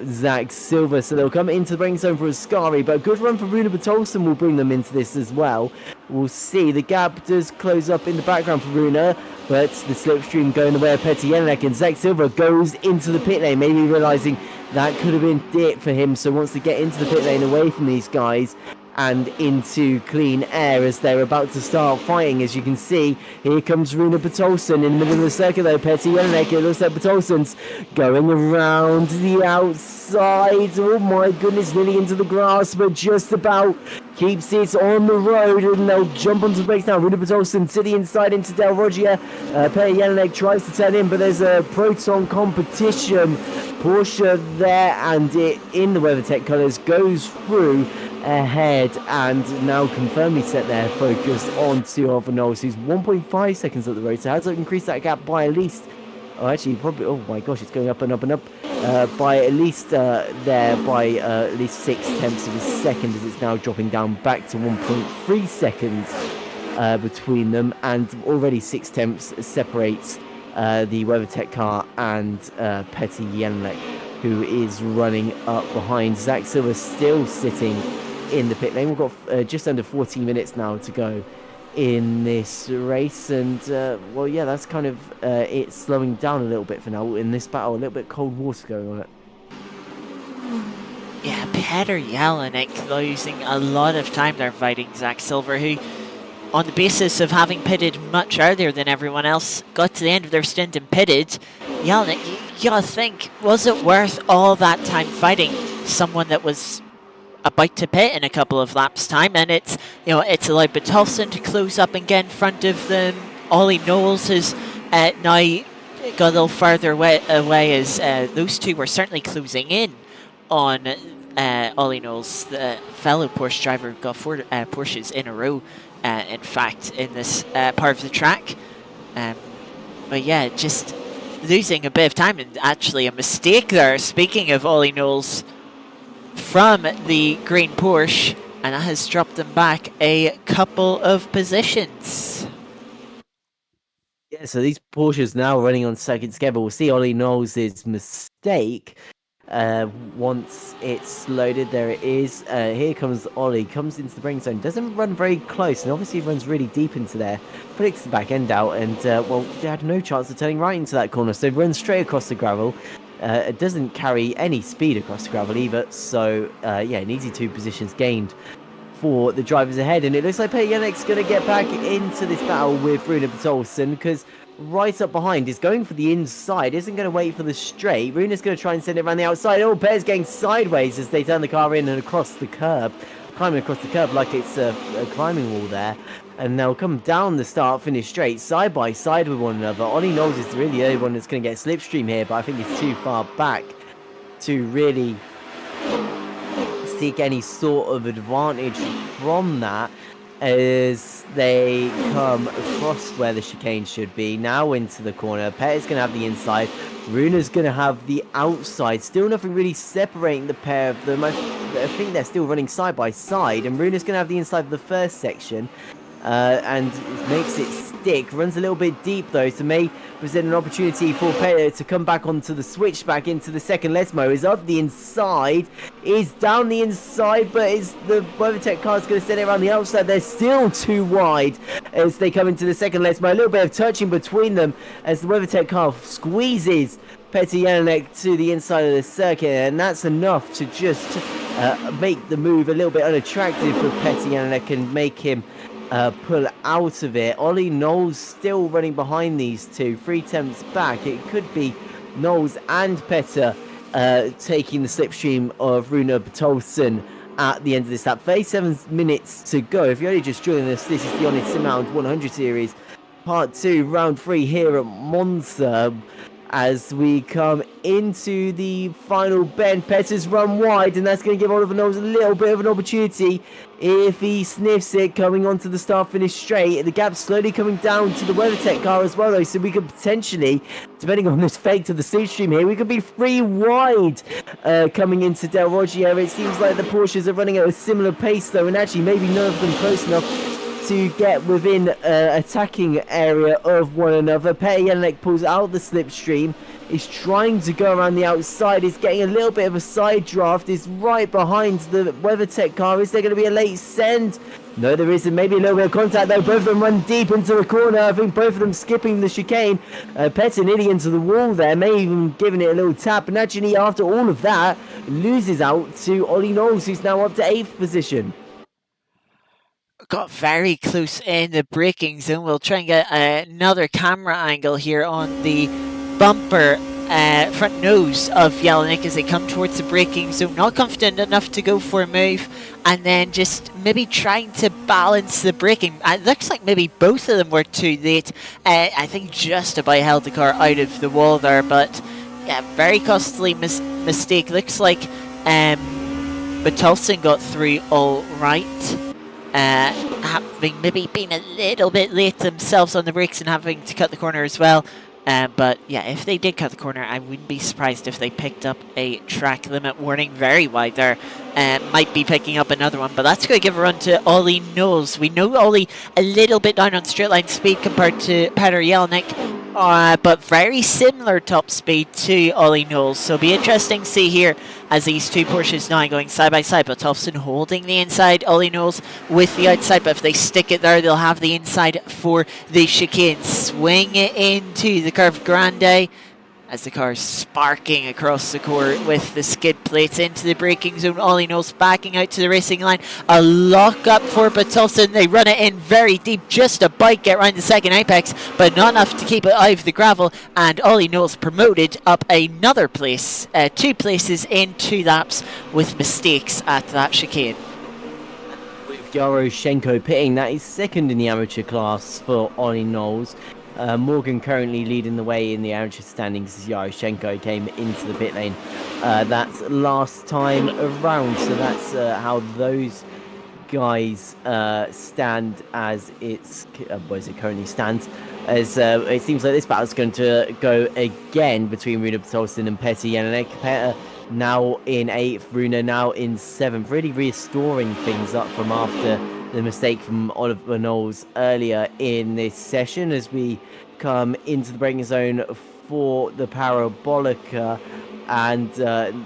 Zach Silver. So they'll come into the braking zone for Ascari, but a good run from Rune Bertolson will bring them into this as well. We'll see. The gap does close up in the background for Rune, but the slipstream going the way of Petty Yelnick, and Zach Silver goes into the pit lane, maybe realising that could have been it for him, so wants to get into the pit lane away from these guys and into clean air as they're about to start fighting. As you can see, here comes Rune Bertolson in the middle of the circuit though. Petty Yelnick, it looks like Bertolson's going around the outside. Oh my goodness, nearly into the grass, but just about keeps it on the road, and they'll jump onto the brakes now. Rune Bertolson to the inside into Del Rogia. Petty Yelnick tries to turn in, but there's a Proton competition. Porsche there, and it in the WeatherTech colours goes through ahead and now can firmly set their focus onto Oliver Knowles, who's 1.5 seconds up the road, so has to increase that gap by at least, oh my gosh, it's going up and up and up, by at least at least 6 tenths of a second, as it's now dropping down back to 1.3 seconds between them, and already 6 tenths separates the WeatherTech car and Petty Yelnick, who is running up behind. Zach Silver still sitting in the pit lane. We've got just under 14 minutes now to go in this race, and well, yeah, that's kind of it slowing down a little bit for now in this battle. A little bit cold water going on it. Yeah, Peter Yelnick losing a lot of time there fighting Zach Silver, who, on the basis of having pitted much earlier than everyone else, got to the end of their stint and pitted. Yelnick, you gotta think, was it worth all that time fighting someone that was about to pit in a couple of laps time? And it's allowed Bertolson to close up and get in front of them. Ollie Knowles has now got a little further away as those two were certainly closing in on Ollie Knowles, the fellow Porsche driver who got 4 Porsches in a row, in fact, in this part of the track. But yeah, just losing a bit of time, and actually a mistake there, speaking of Ollie Knowles, from the green Porsche, and that has dropped them back a couple of positions. Yeah, so these Porsches now running on second together. We'll see Ollie Knowles' mistake once it's loaded. There it is. Here comes Ollie, comes into the braking zone, doesn't run very close, and obviously runs really deep into there. Predicts the back end out, and well, they had no chance of turning right into that corner, so runs straight across the gravel. It doesn't carry any speed across the gravel either, so yeah, an easy 2 positions gained for the drivers ahead, and it looks like Petr Yannick's going to get back into this battle with Rune Bertolsen, because right up behind is going for the inside, isn't going to wait for the straight. Rune's going to try and send it around the outside. Oh, Petr's getting sideways as they turn the car in and across the curb, climbing across the curb like it's a climbing wall there, and they'll come down the start finish straight, side by side with one another. Ollie Knowles is really the only one that's going to get slipstream here, but I think it's too far back to really seek any sort of advantage from that, as they come across where the chicane should be, now into the corner. Petr's going to have the inside, Rune's going to have the outside. Still nothing really separating the pair of them. I think they're still running side by side, and Rune's going to have the inside of the first section, and makes it stick. Runs a little bit deep though, so may present an opportunity for Petr to come back onto the switchback into the second. Lesmo is up the inside, is down the inside, but is the WeatherTech car's going to send it around the outside. They're still too wide as they come into the second. Lesmo, a little bit of touching between them as the WeatherTech car squeezes Petr Yannick to the inside of the circuit, and that's enough to just make the move a little bit unattractive for Petr Yannick and make him pull out of it. Ollie Knowles still running behind these two, 3 attempts back. It could be Knowles and Petr taking the slipstream of Rune Bertolsen at the end of this lap. 37 minutes to go. If you're only just joining us, this is the oNiD Sim Hound 100 series, part 2, round 3 here at Monza. As we come into the final bend, Petr's run wide, and that's going to give Oliver Knowles a little bit of an opportunity if he sniffs it coming onto the start-finish straight. The gap's slowly coming down to the WeatherTech car as well, though, so we could potentially, depending on this fate of the slipstream here, we could be 3 wide coming into Del Roggio. It seems like the Porsches are running at a similar pace, though, and actually maybe none of them close enough to get within attacking area of one another. Petr Yannick pulls out the slipstream, is trying to go around the outside, is getting a little bit of a side draft, is right behind the WeatherTech car. Is there going to be a late send? No, there isn't. Maybe a little bit of contact though. Both of them run deep into the corner. I think both of them skipping the chicane. Petr nearly into the wall there, may even giving it a little tap, and actually after all of that loses out to Ollie Knowles, who's now up to 8th position. Got very close in the braking zone. We'll try and get another camera angle here on the bumper front nose of Yannick as they come towards the braking zone. Not confident enough to go for a move, and then just maybe trying to balance the braking. It looks like maybe both of them were too late. I think just about held the car out of the wall there, but yeah, very costly mistake. Looks like Bertolsen got through all right. Having maybe been a little bit late themselves on the brakes and having to cut the corner as well. But yeah, if they did cut the corner, I wouldn't be surprised if they picked up a track limit warning very wide there. Might be picking up another one, but that's going to give a run to Ollie Knowles. We know Ollie a little bit down on straight line speed compared to Petr Yannick, but very similar top speed to Ollie Knowles. So it'll be interesting to see here as these two Porsches now going side by side. Bertolsen holding the inside, Ollie Knowles with the outside, but if they stick it there, they'll have the inside for the chicane. Swing it into the curved grande as the car is sparking across the court with the skid plates into the braking zone. Ollie Knowles backing out to the racing line. A lock up for Bertolsen. They run it in very deep, just about get around the second apex, but not enough to keep it out of the gravel. And Ollie Knowles promoted up another place, 2 places in 2 laps with mistakes at that chicane. With Yaroshenko pitting, that is second in the amateur class for Ollie Knowles. Morgan currently leading the way in the amateur standings as Yaroshenko came into the pit lane. That's last time around, so that's how those guys stand as it's as it currently stands. As it seems like this battle is going to go again between Rune Bertolsen and Petr Yannick. Petr now in 8th, Rune now in 7th, really restoring things up from after the mistake from Oliver Knowles earlier in this session, as we come into the braking zone for the Parabolica. And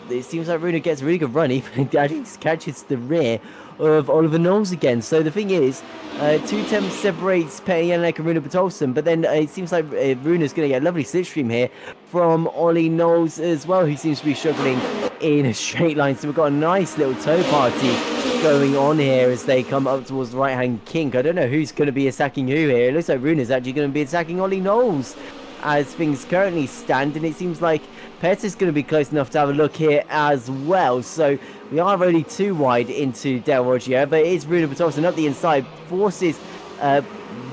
it seems like Runa gets a really good run. Even actually catches the rear of Oliver Knowles again. So the thing is, 2 temps separates Petr Jelinek and Runa Bertolsen, but then it seems like Runa's going to get a lovely slipstream here from Ollie Knowles as well, who seems to be struggling in a straight line. So we've got a nice little tow party going on here as they come up towards the right-hand kink. I don't know who's going to be attacking who here. It looks like Runa's actually going to be attacking Ollie Knowles as things currently stand, and it seems like Petr is going to be close enough to have a look here as well. So we are only 2 wide into Del Roggio, but it is Runa Bertolsen up the inside, forces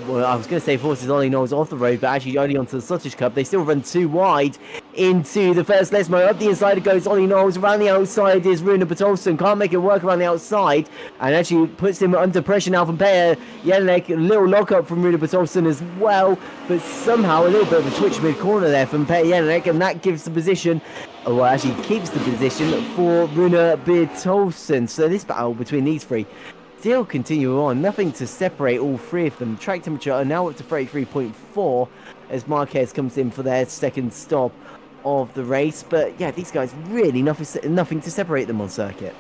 well, I was going to say forces Ollie Knowles off the road, but actually only onto the Scottish Cup. They still run 2 wide into the first Lesmo. Up the inside goes Ollie Knowles. Around the outside is Runa Bertolsen. Can't make it work around the outside, and actually puts him under pressure now from Petr Jelinek. A little lock-up from Runa Bertolsen as well, but somehow a little bit of a twitch mid-corner there from Petr Jelinek, and that gives the position, well, actually keeps the position for Runa Bertolsen. So this battle between these 3 still continue on. Nothing to separate all 3 of them. Track temperature are now up to 33.4 as Marquez comes in for their second stop of the race. But yeah, these guys really nothing to separate them on circuit.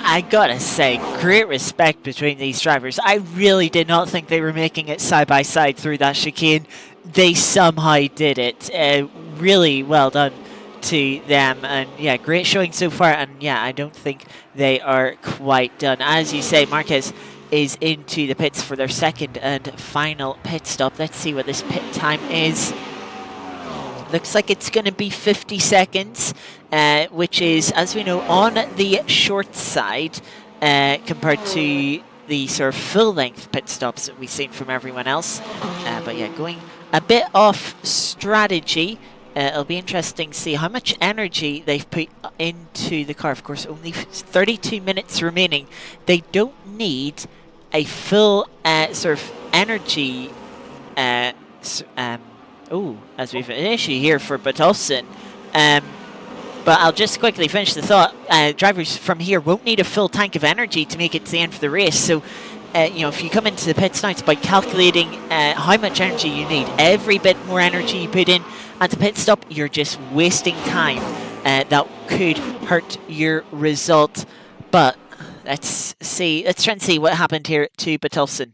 I gotta say, great respect between these drivers. I really did not think they were making it side by side through that chicane. They somehow did it. Really well done to them, and yeah, great showing so far. And yeah, I don't think they are quite done. As you say, Marquez is into the pits for their second and final pit stop. Let's see what this pit time is. Looks like it's going to be 50 seconds, which is, as we know, on the short side compared to the sort of full-length pit stops that we've seen from everyone else. But yeah, going a bit off strategy. It'll be interesting to see how much energy they've put into the car. Of course, only 32 minutes remaining. They don't need a full sort of energy. As we've an issue here for Bertolsen. But I'll just quickly finish the thought. Drivers from here won't need a full tank of energy to make it to the end of the race. So, you know, if you come into the pits now, it's by calculating how much energy you need. Every bit more energy you put in at the pit stop, you're just wasting time. That could hurt your result. But let's try and see what happened here to Bertolsen.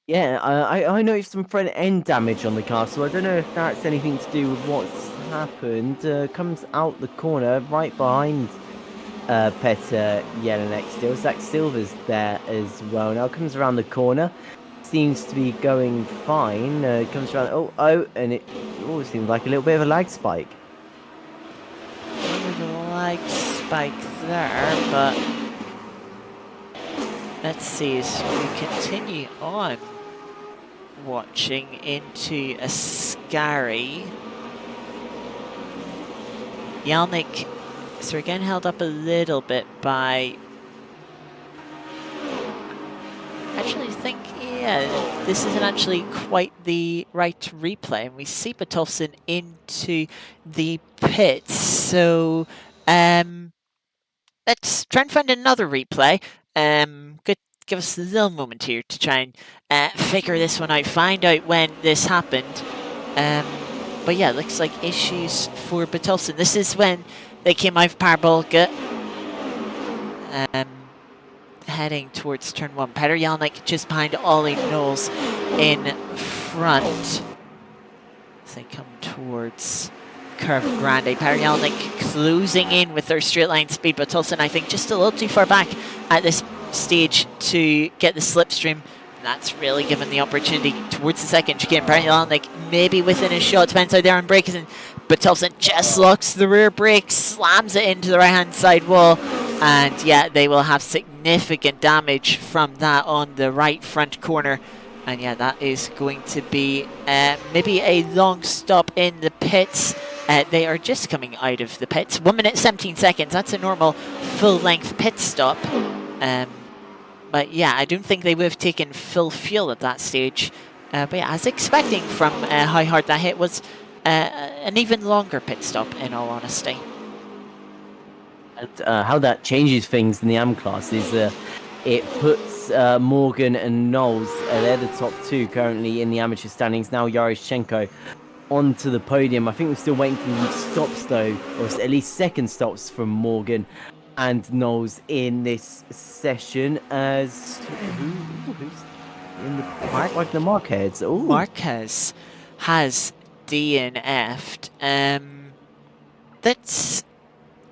Yeah, I noticed some front end damage on the car, so I don't know if that's anything to do with what's happened. Comes out the corner right behind Petr Jelinek still. Zach Silver's there as well. Now comes around the corner. Seems to be going fine. Comes around. And it seems like a little bit of a lag spike. A little bit of a lag spike there, but let's see as we continue on watching into Ascari. Jelinek is again held up a little bit by. Actually, I think, yeah, this isn't actually quite the right replay, and we see Bertolsen into the pits. So let's try and find another replay. Give us a little moment here to try and figure this one out, find out when this happened. But yeah, looks like issues for Bertolsen. This is when they came out of Parabolica, heading towards turn 1. Petr Jelinek just behind Ollie Knowles in front as they come towards Curve Grande. Petr Jelinek closing in with their straight line speed. Bertolsen, I think, just a little too far back at this stage to get the slipstream. That's really given the opportunity towards the second chicane. Petr Jelinek maybe within a shot, depends how they're on brakes, and Bertolsen just locks the rear brake, slams it into the right hand side wall, and yeah, they will have significant damage from that on the right front corner. And yeah, that is going to be maybe a long stop in the pits. They are just coming out of the pits. 1 minute 17 seconds. That's a normal full-length pit stop. But yeah, I don't think they would have taken full fuel at that stage. But yeah, as expecting from how hard that hit was an even longer pit stop, in all honesty. And how that changes things in the AM class is it puts Morgan and Knowles. They're the top two currently in the amateur standings. Now Yaroshenko onto the podium. I think we're still waiting for some stops though, or at least second stops from Morgan and Knowles in this session. As who's in the pack? Like the Marquez. Ooh. Marquez has DNF'd. That's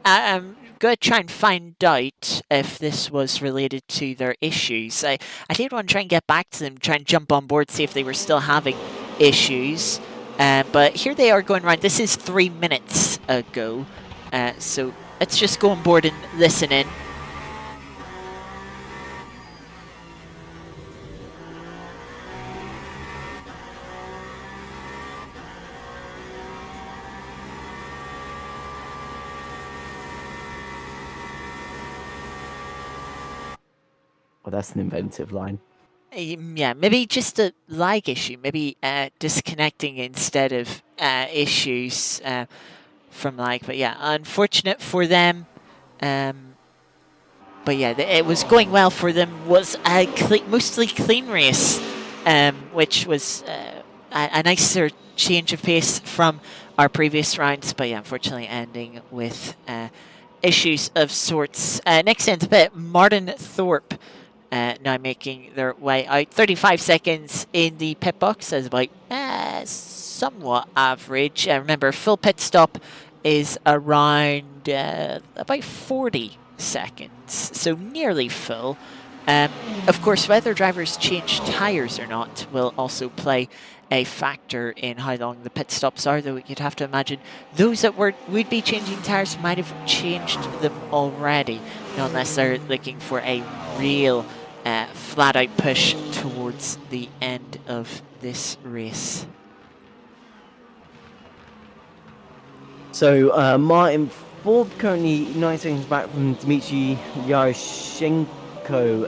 I'm going to try and find out if this was related to their issues. I did want to try and get back to them, try and jump on board, see if they were still having issues. But here they are going around. This is 3 minutes ago. So let's just go on board and listen in. Well, that's an inventive line. Yeah, maybe just a lag issue, maybe disconnecting instead of issues from lag. But yeah, unfortunate for them. But yeah, it was going well for them. Was a mostly clean race, which was a nicer change of pace from our previous rounds. But yeah, unfortunately ending with issues of sorts. Next into pit, Martin Thorpe. Now making their way out. 35 seconds in the pit box is about somewhat average. Remember, full pit stop is around about 40 seconds, so nearly full. Of course, whether drivers change tyres or not will also play a factor in how long the pit stops are, though you'd have to imagine those that would be changing tyres might have changed them already, unless they're looking for a real flat-out push towards the end of this race. So Martin Thorpe currently 9 seconds back from Dmitry Yaroshenko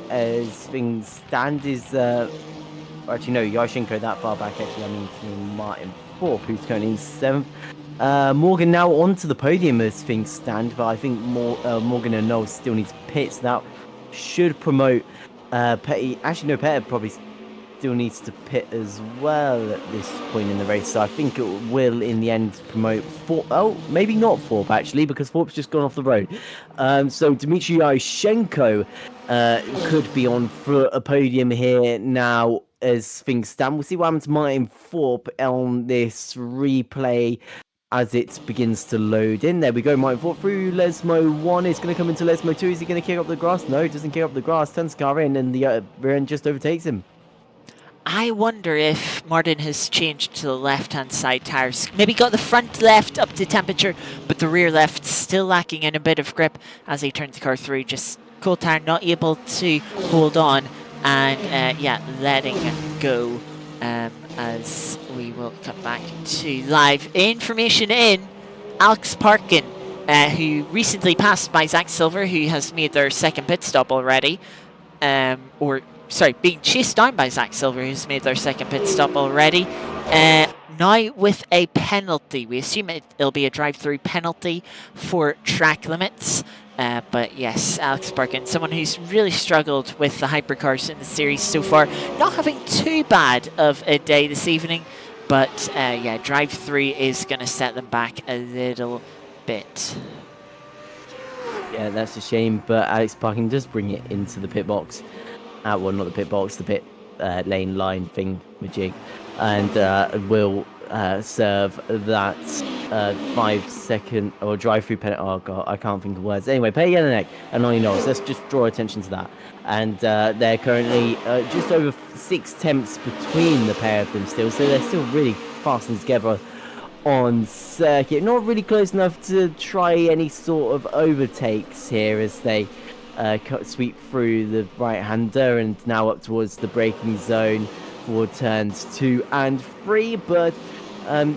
as things stand. Is actually no, Yaroshenko that far back. Actually, I mean Martin Thorpe, who's currently in 7th. Morgan now onto the podium as things stand, but I think Morgan and Knowles still need to pit, so that should promote Petty. Actually, no, Petty probably still needs to pit as well at this point in the race. So I think it will, in the end, promote Thorpe. Oh, maybe not Thorpe, actually, because Thorpe's just gone off the road. So Dmitry Yaroshenko could be on for a podium here now as things stand. We'll see what happens to Martin Thorpe on this replay as it begins to load in. There we go, Martin Thorpe through Lesmo 1. It's going to come into Lesmo 2. Is he going to kick up the grass? No, he doesn't kick up the grass. Turns the car in, and the rear end just overtakes him. I wonder if Martin has changed to the left-hand side tyres. Maybe got the front left up to temperature, but the rear left still lacking in a bit of grip as he turns the car through. Just cold tyre, not able to hold on, and yeah, letting go. As we will cut back to live information in. Alex Parkin, who recently passed by Zach Silver, who has made their second pit stop already, being chased down by Zach Silver, who's made their second pit stop already. Now with a penalty. We assume it'll be a drive-through penalty for track limits. But yes, Alex Parkin, someone who's really struggled with the hypercars in the series so far. Not having too bad of a day this evening. But yeah, drive-through is going to set them back a little bit. Yeah, that's a shame. But Alex Parkin does bring it into the pit box. Well, not the pit box, the pit lane line thing, majig, and will serve that 5-second or drive-through penalty. Oh god, I can't think of words. Anyway, Petty Jelinek and Lonnie Knowles. Let's just draw attention to that. And they're currently just over 6 tenths between the pair of them still, so they're still really fastened together on circuit. Not really close enough to try any sort of overtakes here as they sweep through the right-hander and now up towards the braking zone for turns 2 and 3, but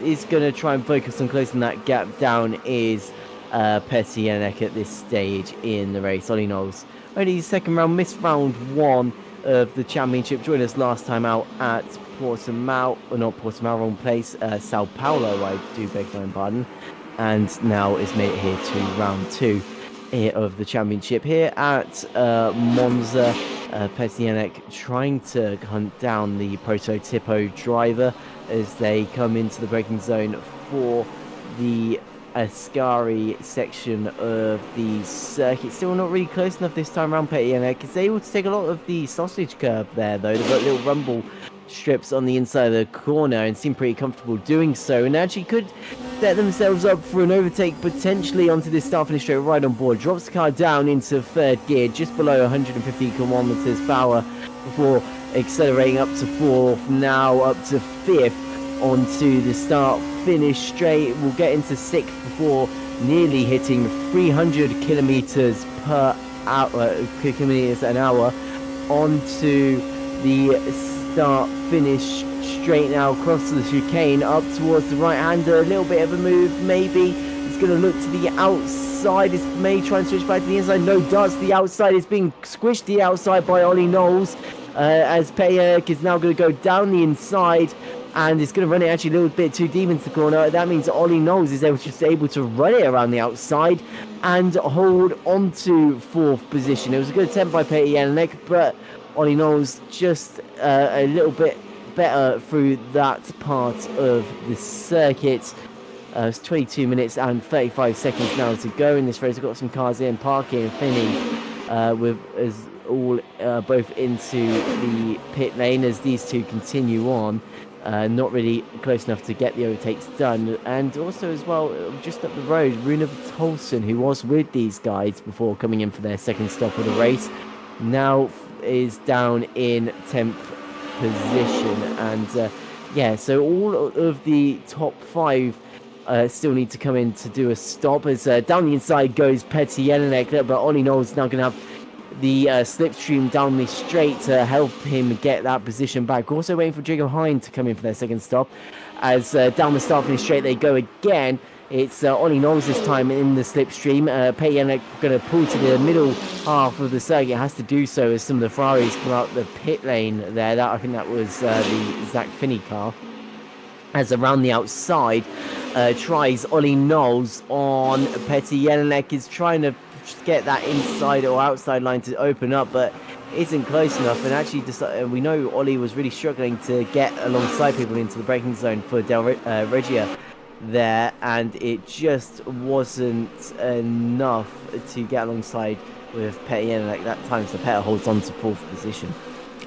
is going to try and focus on closing that gap down is Petty Jelinek at this stage in the race. Ollie Knowles, only second round, missed round 1 of the championship, joined us last time out at Portimao, or not Portimao, wrong place, Sao Paulo, I do beg my pardon, and now is made it here to round 2 of the championship here at Monza. Petyanek trying to hunt down the Prototypo driver as they come into the braking zone for the Ascari section of the circuit. Still not really close enough this time around. Petyanek is able to take a lot of the sausage curb there, though. They've got little rumble strips on the inside of the corner and seem pretty comfortable doing so, and actually could set themselves up for an overtake potentially onto this start finish straight right on board. Drops the car down into third gear just below 150 kilometers per hour before accelerating up to fourth, now up to fifth onto the start finish straight. We'll get into sixth before nearly hitting 300 kilometers per hour, kilometers an hour onto the start finish straight now across the chicane up towards the right hander. A little bit of a move, maybe it's going to look to the outside. It may try and switch back to the inside. No, does the outside. It's being squished the outside by Ollie Knowles as Petyanek is now going to go down the inside and it's going to run it actually a little bit too deep into the corner. That means Ollie Knowles is just able to run it around the outside and hold on to fourth position. It was a good attempt by Petyanek, but Ollie Knowles just a little bit better through that part of the circuit. It's 22 minutes and 35 seconds now to go in this race. We've got some cars in, Parky and Finney with as all both into the pit lane as these two continue on. Not really close enough to get the overtakes done. And also as well, just up the road, Runa Tolson, who was with these guys before coming in for their second stop of the race, now is down in 10th position. And yeah, so all of the top five still need to come in to do a stop as down the inside goes Petyanek, but Ollie Knowles now going to have the slipstream down the straight to help him get that position back. Also waiting for Jacob Hind to come in for their second stop as down the start finish straight they go again. It's Ollie Knowles this time in the slipstream. Petyanek going to pull to the middle half of the circuit. Has to do so as some of the Ferraris come out the pit lane there. I think that was the Zach Finney car. As around the outside, tries Ollie Knowles on Petyanek is trying to get that inside or outside line to open up, but isn't close enough. And actually, we know Ollie was really struggling to get alongside people into the braking zone for Del Regia there, and it just wasn't enough to get alongside with Petyanek that time, so Petr holds on to fourth position.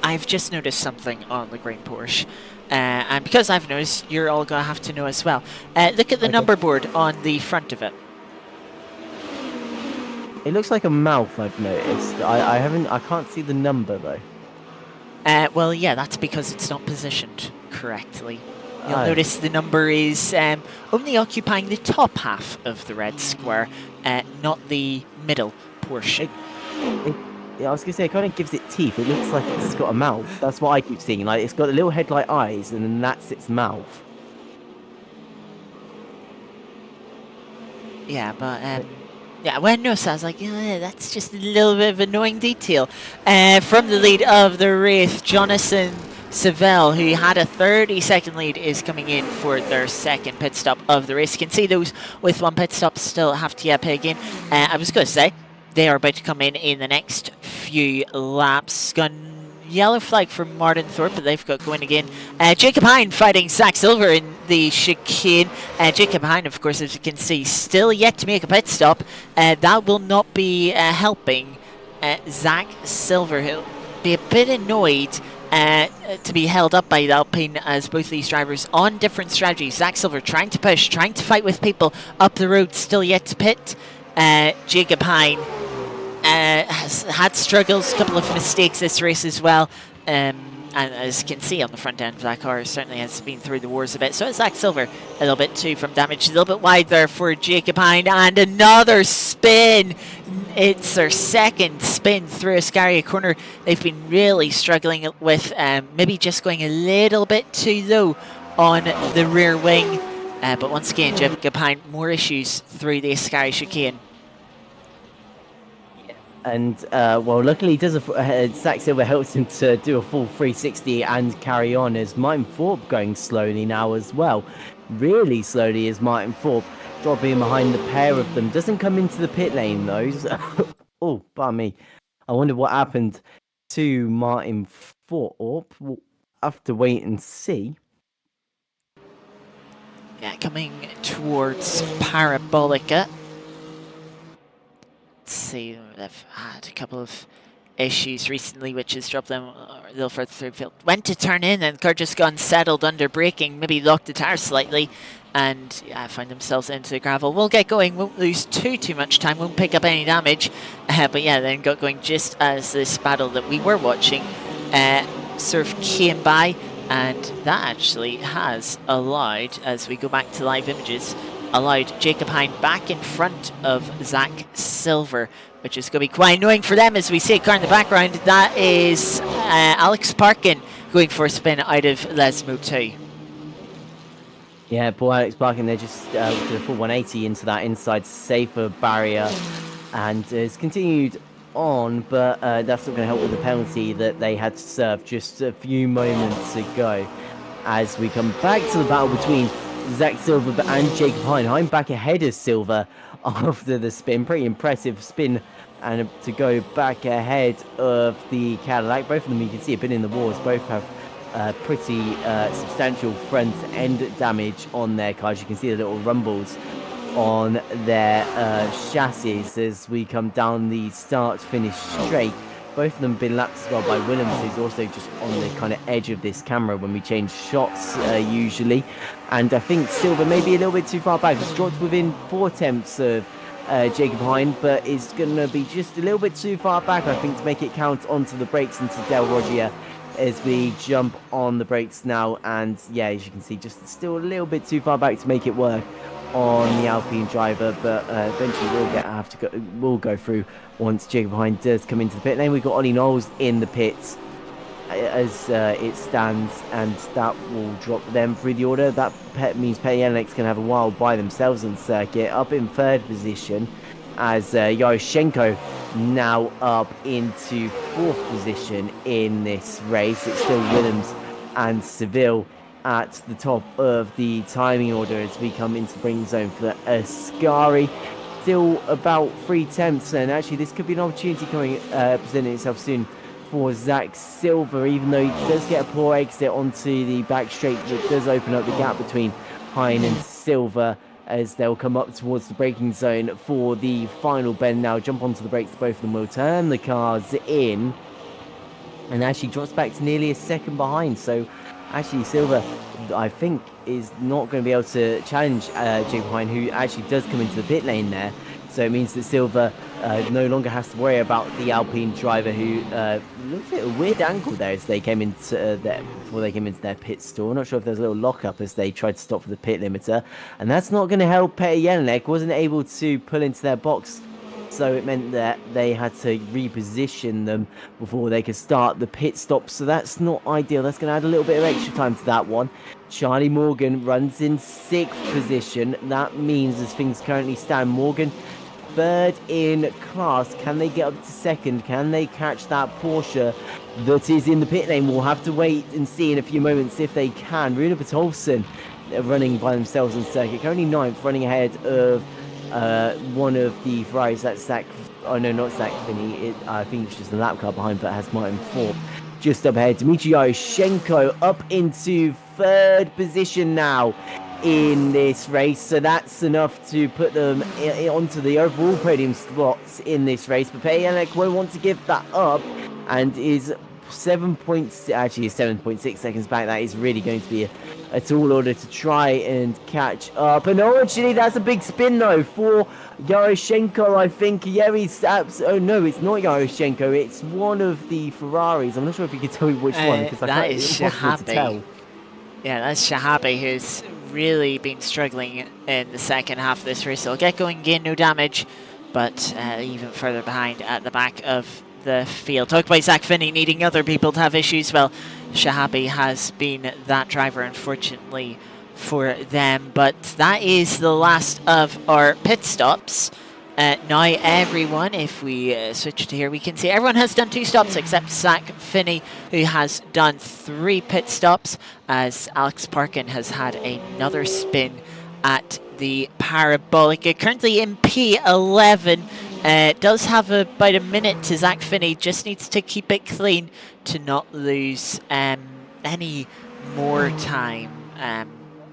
I've just noticed something on the green Porsche, and because I've noticed, you're all going to have to know as well. Look at the number board on the front of it. It looks like a mouth, I've noticed. I can't see the number though. Well, yeah, that's because it's not positioned correctly. You'll notice the number is only occupying the top half of the red square, not the middle portion. Yeah, I was going to say, it kind of gives it teeth. It looks like it's got a mouth. That's what I keep seeing. Like, it's got a little head-like eyes, and then that's its mouth. Yeah, but yeah, when I noticed, I was like, yeah, that's just a little bit of annoying detail. From the lead of the race, Jonathan Savelle, who had a 30-second lead, is coming in for their second pit stop of the race. You can see those with one pit stop still have to pit again. I was going to say, they are about to come in the next few laps. Gun yellow flag from Martin Thorpe, but they've got going again. Jacob Hind fighting Zach Silver in the chicane. Jacob Hind, of course, as you can see, still yet to make a pit stop. That will not be helping Zach Silver. He'll be a bit annoyed to be held up by Alpine, as both these drivers on different strategies. Zach Silver trying to push, trying to fight with people up the road, still yet to pit. Jacob Hind has had struggles, a couple of mistakes this race as well. And as you can see on the front end of that car, certainly has been through the wars a bit. So it's Zach Silver, a little bit too from damage, a little bit wide there for Jacob Hind, and another spin. It's their second spin through Ascaria corner. They've been really struggling with maybe just going a little bit too low on the rear wing. But once again, Jacob Hind, more issues through the Ascaria chicane. And, well, luckily Zach Silver helps him to do a full 360 and carry on, as Martin Thorpe going slowly now as well. Really slowly is Martin Thorpe, dropping behind the pair of them. Doesn't come into the pit lane, though. Oh, pardon me. I wonder what happened to Martin Thorpe. We'll have to wait and see. Yeah, coming towards Parabolica. Let's see, they've had a couple of issues recently, which has dropped them a little further through the field. Went to turn in and car just got unsettled under braking, maybe locked the tire slightly, and yeah, find themselves into the gravel. We'll get going, won't lose too much time, won't pick up any damage, but yeah, then got going just as this battle that we were watching sort of came by, and that actually has allowed, as we go back to live images, allowed Jacob Hine back in front of Zach Silver, which is going to be quite annoying for them. As we see a car in the background, that is Alex Parkin going for a spin out of Lesmo 2. Yeah, poor Alex Parkin, they're just to the full 180 into that inside safer barrier, and has continued on, but that's not going to help with the penalty that they had to serve just a few moments ago. As we come back to the battle between Zach Silver and Jacob Hine. Hine back ahead of Silver after the spin. Pretty impressive spin, and to go back ahead of the Cadillac. Both of them, you can see, have been in the wars. Both have pretty substantial front end damage on their cars. You can see the little rumbles on their chassis as we come down the start-finish straight. Both of them have been lapped as well by Williams, who's also just on the kind of edge of this camera when we change shots usually. And I think Silver may be a little bit too far back. He's dropped within 4 tenths of Jacob Hine, but is going to be just a little bit too far back, I think, to make it count onto the brakes into Del Rogia as we jump on the brakes now. And yeah, as you can see, just still a little bit too far back to make it work on the Alpine driver, but eventually we'll go through once Jacob Hine does come into the pit lane. We've got Ollie Knowles in the pits as it stands, and that will drop them through the order. That means Petty Yannick's going to have a while by themselves on circuit. Up in 3rd position as Yaroshenko now up into 4th position in this race. It's still Williams and Seville at the top of the timing order as we come into the braking zone for Ascari. Still about 3 tenths, and actually this could be an opportunity coming presenting itself soon for Zach Silver, even though he does get a poor exit onto the back straight that does open up the gap between Hine and Silver as they'll come up towards the braking zone for the final bend now. Jump onto the brakes, both of them will turn the cars in, and actually drops back to nearly a second behind. So actually Silver, I think, is not going to be able to challenge Jacob Hine, who actually does come into the pit lane there. So it means that Silver no longer has to worry about the Alpine driver, who looks at a weird angle there as they came into before they came into their pit stall. Not sure if there's a little lockup as they tried to stop for the pit limiter, and that's not going to help. Petr Jelinek wasn't able to pull into their box, so it meant that they had to reposition them before they could start the pit stop. So that's not ideal. That's going to add a little bit of extra time to that one. Charlie Morgan runs in 6th position. That means, as things currently stand, Morgan 3rd in class. Can they get up to 2nd? Can they catch that Porsche that is in the pit lane? We'll have to wait and see in a few moments if they can. Rune Bertolfsson running by themselves on circuit, currently 9th, running ahead of one of the Ferraris. That's Zach. Oh no, not Zach Finney. I think it's just a lap car behind, but has Martin Thorpe just up ahead. Dmitry Yaroshenko up into 3rd position now in this race, so that's enough to put them onto the overall podium slots in this race. But Petr Jelinek won't want to give that up, and is 7.6 seconds back. That is really going to be a tall order to try and catch up. And actually, that's a big spin though for Yaroshenko, I think. Yeah, oh no, it's not Yaroshenko. It's one of the Ferraris. I'm not sure if you can tell me which one, because that is Shahabi. Yeah, that's Shahabi, who's really been struggling in the second half of this race. They'll get going, gain no damage, but even further behind at the back of the field. Talked by Zach Finney needing other people to have issues. Well, Shahabi has been that driver, unfortunately, for them. But that is the last of our pit stops. Now everyone, if we switch to here, we can see everyone has done 2 stops except Zach Finney, who has done 3 pit stops, as Alex Parkin has had another spin at the Parabolica. Currently in P11, Does have about a minute to Zach Finney. Just needs to keep it clean to not lose any more time.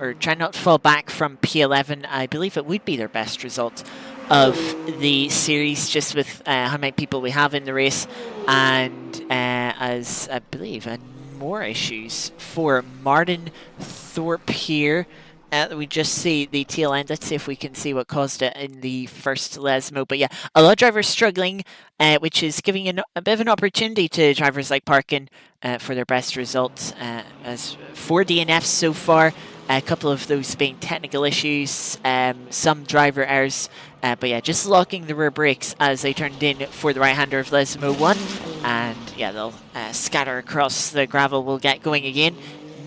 Or try not to fall back from P11. I believe it would be their best result of the series, just with how many people we have in the race, and as I believe more issues for Martin Thorpe here. We just see the tail end. Let's see if we can see what caused it in the first Lesmo. But yeah, a lot of drivers struggling, which is giving a bit of an opportunity to drivers like Parkin for their best results. As 4 DNFs so far, a couple of those being technical issues, some driver errors. But yeah, just locking the rear brakes as they turned in for the right-hander of Lesmo 1. And yeah, they'll scatter across the gravel. We'll get going again.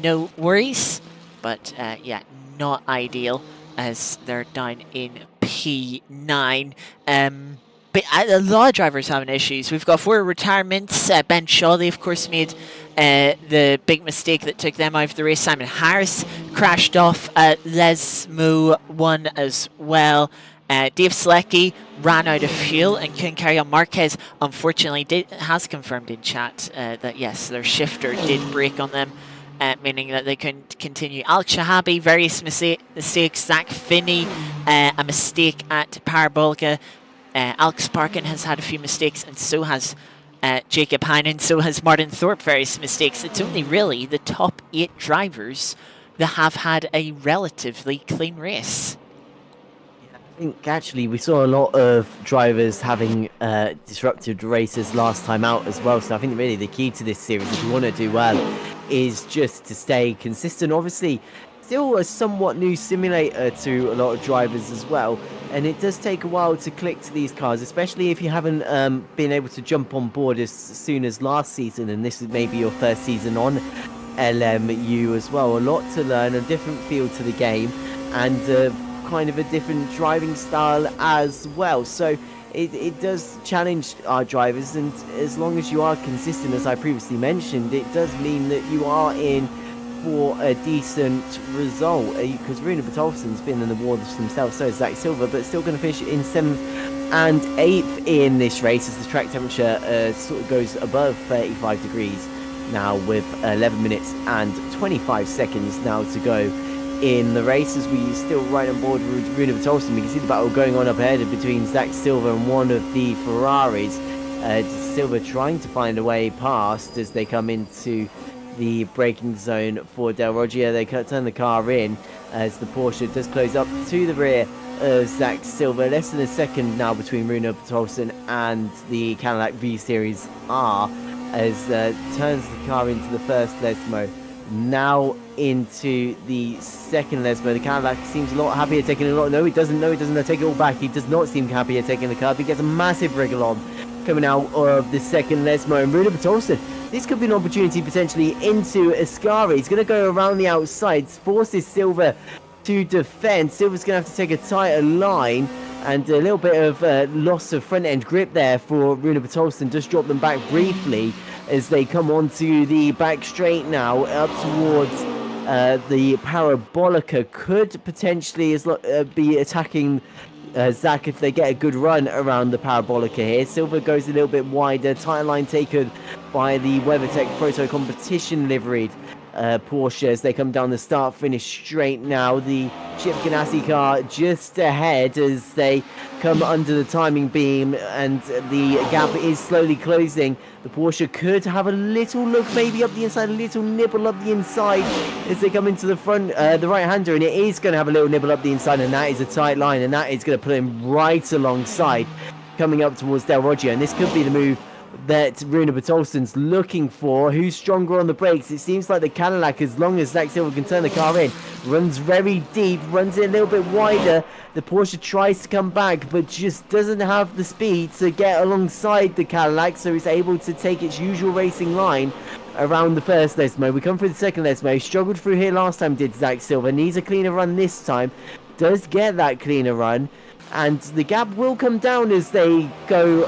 No worries. But yeah, not ideal as they're down in P9. But a lot of drivers having issues. We've got 4 retirements. Ben Shawley, of course, made the big mistake that took them out of the race. Simon Harris crashed off at Lesmo 1 as well. Dave Selecki ran out of fuel and couldn't carry on. Marquez, unfortunately, has confirmed in chat that yes, their shifter did break on them. Meaning that they couldn't continue. Alex Shahabi, various mistakes. Zach Finney, a mistake at Parabolica. Alex Parkin has had a few mistakes, and so has Jacob Heinen, so has Martin Thorpe, various mistakes. It's only really the top 8 drivers that have had a relatively clean race. I think actually we saw a lot of drivers having disrupted races last time out as well. So I think really the key to this series, if you want to do well, is just to stay consistent. Obviously, still a somewhat new simulator to a lot of drivers as well. And it does take a while to click to these cars, especially if you haven't been able to jump on board as soon as last season. And this is maybe your first season on LMU as well. A lot to learn, a different feel to the game, and kind of a different driving style as well. So it does challenge our drivers, and as long as you are consistent, as I previously mentioned, it does mean that you are in for a decent result, because Rune Bertolfsson's been in the waters himself, so is Zach Silver, but still going to finish in 7th and 8th in this race as the track temperature sort of goes above 35 degrees now, with 11 minutes and 25 seconds now to go in the race, as we still right on board with Rune Bertolfsson. We can see the battle going on up ahead between Zach Silver and one of the Ferraris. Silver trying to find a way past as they come into the braking zone for Del Roggia. They turn the car in as the Porsche does close up to the rear of Zach Silver. Less than a second now between Rune Bertolfsson and the Cadillac V Series R, as turns the car into the first Lesmo. Now into the second Lesmo. The Cadillac seems a lot happier taking a lot. No, he doesn't. No, he doesn't take it all back. He does not seem happier taking the car. He gets a massive wriggle on coming out of the second Lesmo. And Rune Bertolfsson, this could be an opportunity potentially into Ascari. He's going to go around the outside, forces Silver to defend. Silver's going to have to take a tighter line, and a little bit of loss of front end grip there for Rune Bertolfsson. Just drop them back briefly as they come onto the back straight now, up towards the Parabolica. Could potentially be attacking Zach if they get a good run around the Parabolica here. Silver goes a little bit wider. Tight line taken by the WeatherTech Proto Competition liveried Porsche as they come down the start-finish straight now. The Chip Ganassi car just ahead as they come under the timing beam, and the gap is slowly closing. The Porsche could have a little look maybe up the inside, a little nibble up the inside as they come into the front, the right-hander, and it is going to have a little nibble up the inside, and that is a tight line, and that is going to put him right alongside coming up towards Del Roggia. And this could be the move that Rune Bertolfsson's looking for. Who's stronger on the brakes? It seems like the Cadillac, as long as Zach Silver can turn the car in, runs very deep, runs it a little bit wider. The Porsche tries to come back, but just doesn't have the speed to get alongside the Cadillac, so it's able to take its usual racing line around the first Lesmo. We come through the second Lesmo. Struggled through here last time, did Zach Silver. Needs a cleaner run this time. Does get that cleaner run. And the gap will come down as they go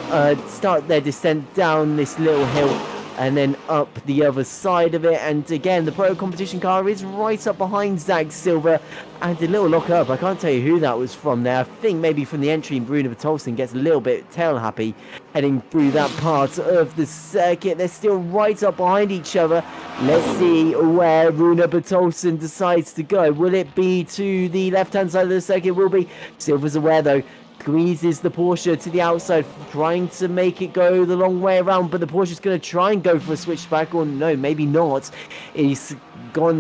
start their descent down this little hill and then up the other side of it. And again, the Pro Competition car is right up behind Zach Silver, and a little lock up. I can't tell you who that was from there. I think maybe from the entry, Bruno Bertolson gets a little bit tail happy heading through that part of the circuit. They're still right up behind each other. Let's see where Bruno Bertolson decides to go. Will it be to the left-hand side of the circuit? Will be. Silver's aware though. Squeezes the Porsche to the outside, trying to make it go the long way around, but the Porsche's going to try and go for a switchback, or no, maybe not. He's gone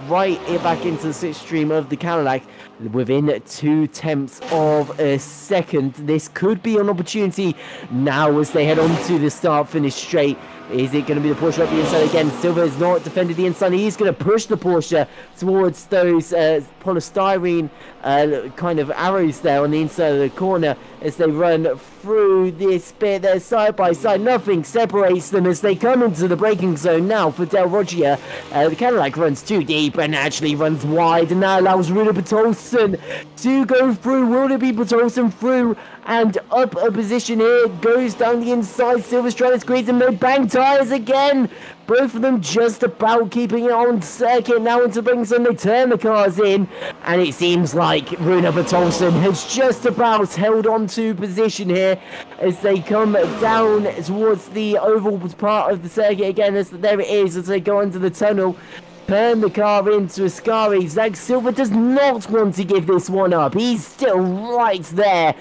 right back into the slipstream of the Cadillac within 0.2 of a second. This could be an opportunity now as they head on to the start-finish straight. Is it going to be the Porsche up the inside again? Silver has not defended the inside. He's going to push the Porsche towards those polystyrene kind of arrows there on the inside of the corner as they run through this bit. They're side by side. Nothing separates them as they come into the braking zone now for Del Roggia. The Cadillac runs too deep and actually runs wide, and that allows Rune Bertolson to go through. Will it be Bertolson through and up a position here? Goes down the inside. Silver's trying to squeeze him. They bang tires again. Both of them just about keeping it on circuit now into braking zone. They turn the cars in, and it seems like Rune Bertolson has just about held on to position here as they come down towards the oval part of the circuit again. As there it is as they go under the tunnel. Turn the car into Ascari. Zach Silver does not want to give this one up. He's still right there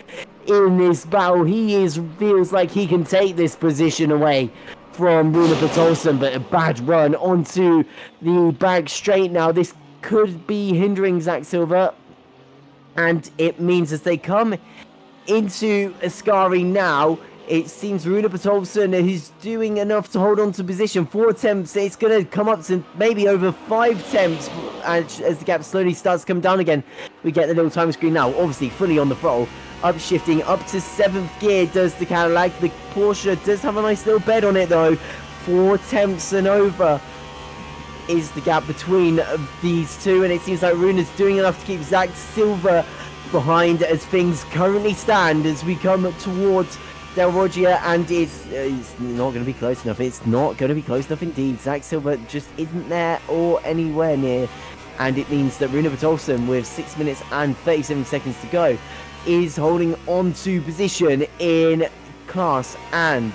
in this battle. He feels like he can take this position away from Rune Bertolson, but a bad run onto the back straight now. This could be hindering Zach Silver, and it means as they come into Ascari now, it seems Rune Bertolson is doing enough to hold on to position. 4 attempts, it's going to come up to maybe over 5 attempts as the gap slowly starts to come down again. We get the little time screen now, obviously fully on the throttle. Upshifting up to 7th gear does the Cadillac. The Porsche does have a nice little bed on it though. 4 attempts and over is the gap between these two, and it seems like Rune is doing enough to keep Zach Silver behind as things currently stand as we come towards Del Roggia, and it's not going to be close enough. It's not going to be close enough indeed. Zach Silver just isn't there or anywhere near, and it means that Rune Bertolson, with 6 minutes and 37 seconds to go, is holding on to position in class and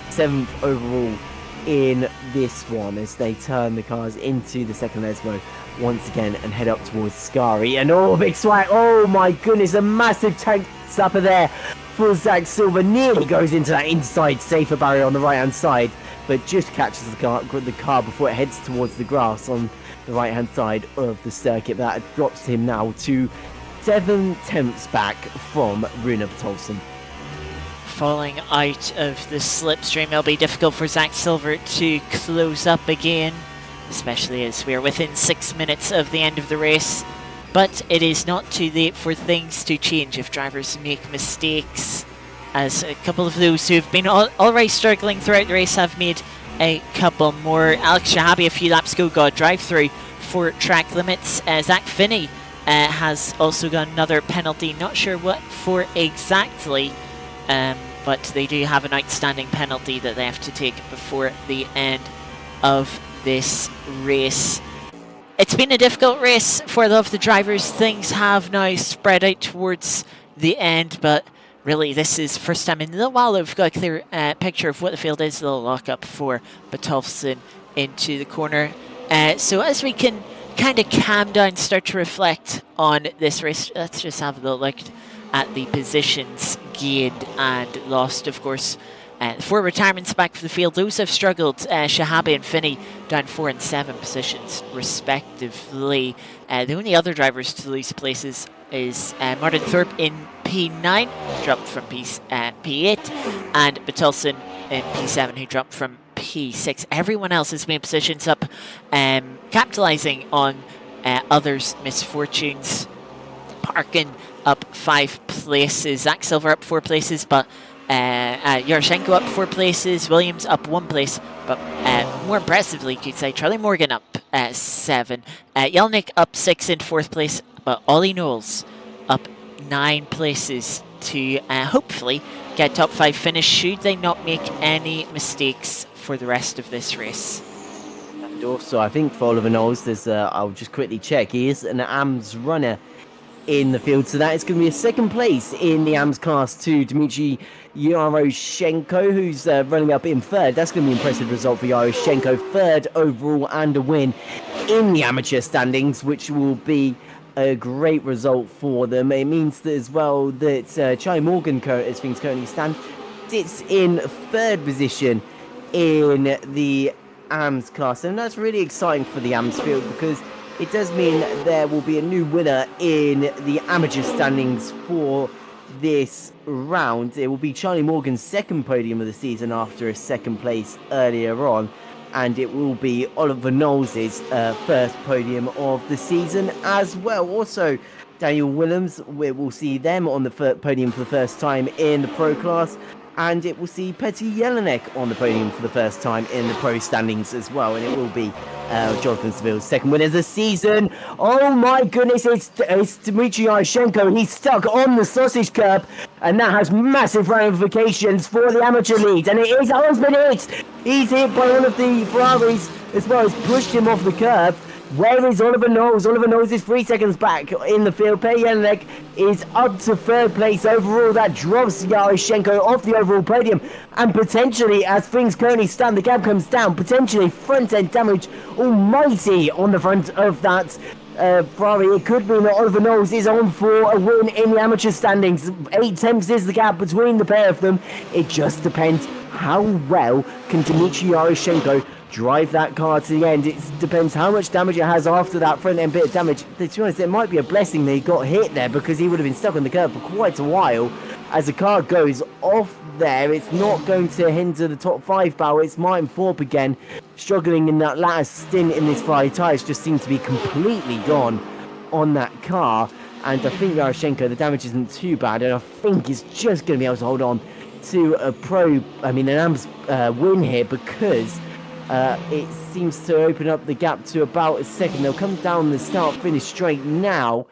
7th overall in this one as they turn the cars into the second Lesmo once again and head up towards Ascari. And oh, big swag! Oh my goodness, a massive tank slapper there for Zach Silver. Nearly goes into that inside safer barrier on the right hand side, but just catches the car before it heads towards the grass on the right hand side of the circuit. That drops him now to 7 tenths back from Rune Bertolson. Falling out of the slipstream, it'll be difficult for Zach Silver to close up again, especially as we're within 6 minutes of the end of the race. But it is not too late for things to change if drivers make mistakes, as a couple of those who've been already struggling throughout the race have made a couple more. Alex Shahabi a few laps ago got a drive-through for track limits. Zach Finney has also got another penalty, not sure what for exactly, but they do have an outstanding penalty that they have to take before the end of this race. It's been a difficult race for a lot of the drivers. Things have now spread out towards the end, but really this is first time in a little while we've got a clear picture of what the field is. A little lock-up for Bertolson into the corner. So as we can kind of calm down, start to reflect on this race, let's just have a little look at the positions gained and lost. Of course, 4 retirements back for the field. Those have struggled. Shahabi and Finney down 4 and 7 positions respectively. The only other drivers to lose places is Martin Thorpe in P9, dropped from P8, and Bertolson in P7, who dropped from P6. Everyone else has made positions up, capitalising on others' misfortunes. Parkin up 5 places, Zach Silver up 4 places, but Yaroshenko up 4 places, Williams up 1 place, but more impressively, you could say, Charlie Morgan up 7, Yelnik up 6 in 4th place, but Ollie Knowles up 9 places to hopefully get top 5 finish should they not make any mistakes for the rest of this race. And also, I think for Oliver Knowles, there's I'll just quickly check. He is an AMS runner in the field, so that is going to be a second place in the AMS class to Dmitry Yaroshenko, who's running up in third. That's going to be an impressive result for Yaroshenko, third overall and a win in the amateur standings, which will be a great result for them. It means that as well that Charlie Morgan, as things currently stand, sits in third position in the AMS class, and that's really exciting for the AMS field because it does mean there will be a new winner in the amateur standings for this round. It will be Charlie Morgan's second podium of the season after a second place earlier on, and it will be Oliver Knowles' first podium of the season as well. Also, Daniel Willems, we will see them on the podium for the first time in the pro class, and it will see Petty Jelinek on the podium for the first time in the pro standings as well, and it will be Jonathan Seville's second win of the season. Oh my goodness, it's Dmitry Yaroshenko. He's stuck on the sausage curb, and that has massive ramifications for the amateur lead, and it is almost been hit. He's hit by one of the Ferraris as well as pushed him off the curb. Where is Oliver Knowles? Oliver Knowles is 3 seconds back in the field. Petty Jelinek is up to third place overall. That drops Yaroshenko off the overall podium. And potentially, as things currently stand, the gap comes down. Potentially front-end damage almighty on the front of that Ferrari. It could mean that Oliver Knowles is on for a win in the amateur standings. 8 tenths is the gap between the pair of them. It just depends how well can Dmitry Yaroshenko drive that car to the end. It depends how much damage it has after that front end bit of damage. To be honest, it might be a blessing that he got hit there because he would have been stuck on the curb for quite a while. As the car goes off there, it's not going to hinder the top 5 battle. It's Martin Thorpe again, struggling in that last stint in this Ferrari tyres, just seemed to be completely gone on that car. And I think Yaroshenko, the damage isn't too bad, and I think he's just going to be able to hold on to an AMS win here because it seems to open up the gap to about a second. They'll come down the start-finish straight now.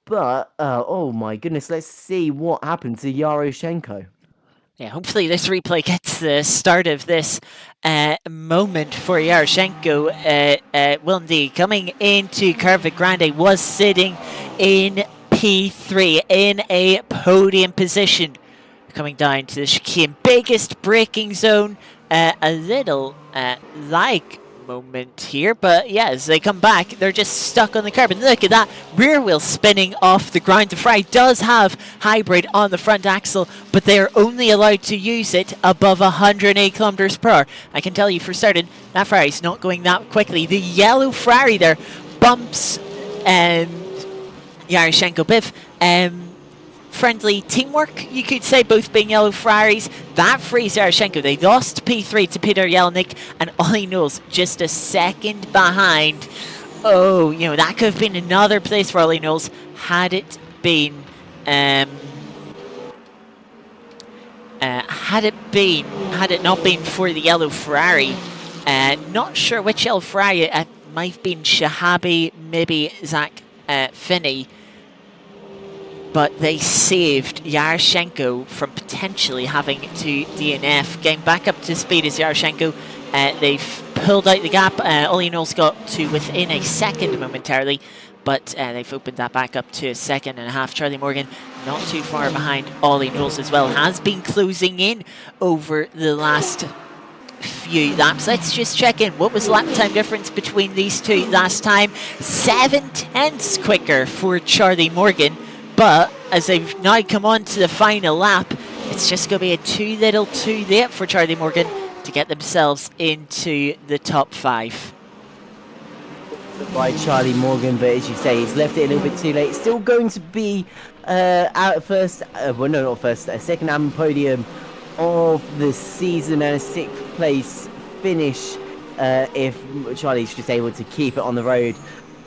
But, oh my goodness, let's see what happened to Yaroshenko. Yeah, hopefully this replay gets the start of this moment for Yaroshenko. Will indeed. Coming into Curva Grande, was sitting in P3 in a podium position. Coming down to the chicane, biggest braking zone, a little lag moment here, but yeah, as they come back, they're just stuck on the curb. And look at that rear wheel spinning off the ground. The Ferrari does have hybrid on the front axle, but they are only allowed to use it above 108 kilometers per hour. I can tell you for certain that Ferrari's not going that quickly. The yellow Ferrari there bumps Yaroshenko. Biff, friendly teamwork, you could say, both being yellow Ferraris. That frees Yaroshenko. They lost P3 to Peter Jelinek, and Ollie Knowles just a second behind. Oh, you know, that could have been another place for Ollie Knowles had it been had it not been for the yellow Ferrari. Not sure which yellow Ferrari. It might have been Shahabi, maybe Zach Finney. But they saved Yaroshenko from potentially having to DNF. Getting back up to speed is Yaroshenko. They've pulled out the gap. Ollie Knowles got to within a second momentarily, but they've opened that back up to a second and a half. Charlie Morgan not too far behind Ollie Knowles as well. Has been closing in over the last few laps. Let's just check in. What was the lap time difference between these two last time? 7 tenths quicker for Charlie Morgan. But as they've now come on to the final lap, it's just going to be a too little too late for Charlie Morgan to get themselves into the top 5. By Charlie Morgan, but as you say, he's left it a little bit too late. Still going to be out first, well, no, not first, a second AM podium of the season and a 6th place finish if Charlie's just able to keep it on the road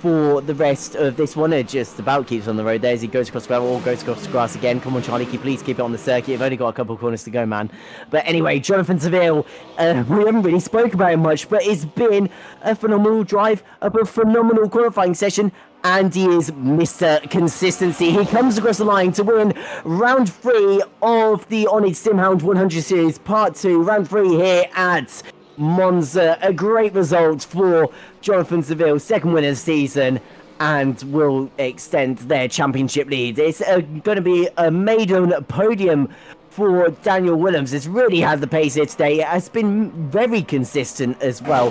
for the rest of this one. It just about keeps on the road there as he goes across the gravel or goes across the grass again. Come on, Charlie, please keep it on the circuit. You've only got a couple of corners to go, man. But anyway, Jonathan Seville, we haven't really spoke about him much, but it's been a phenomenal drive, a phenomenal qualifying session, And he is Mr. Consistency. He comes across the line to win round 3 of the oNiD Sim Hound 100 Series Part 2. Round 3 here at Monza. A great result for Jonathan Seville, second winner of the season, and will extend their championship lead. It's going to be a maiden podium for Daniel Williams. It's really had the pace here today. It has been very consistent as well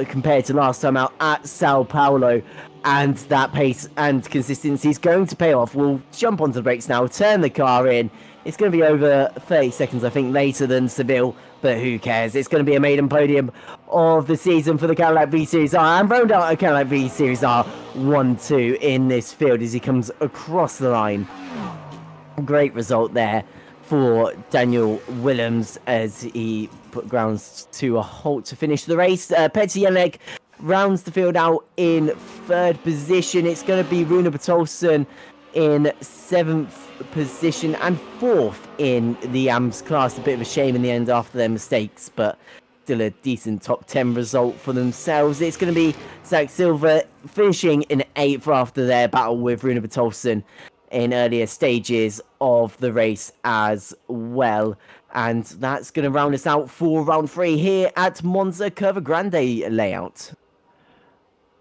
compared to last time out at Sao Paulo. And that pace and consistency is going to pay off. We'll jump onto the brakes now, turn the car in. It's going to be over 30 seconds, I think, later than Seville, but who cares? It's going to be a maiden podium of the season for the Cadillac V Series R, and round out a Cadillac V Series R 1-2 in this field as he comes across the line. Great result there for Daniel Williams as he put grounds to a halt to finish the race. Petr Jelenek rounds the field out in third position. It's going to be Rune Bertolsen in 7th position and 4th in the AMS class. A bit of a shame in the end after their mistakes, but still a decent top 10 result for themselves. It's going to be Zach Silver finishing in 8th after their battle with Rune Bertolsen in earlier stages of the race as well. And that's going to round us out for round 3 here at Monza Curva Grande layout.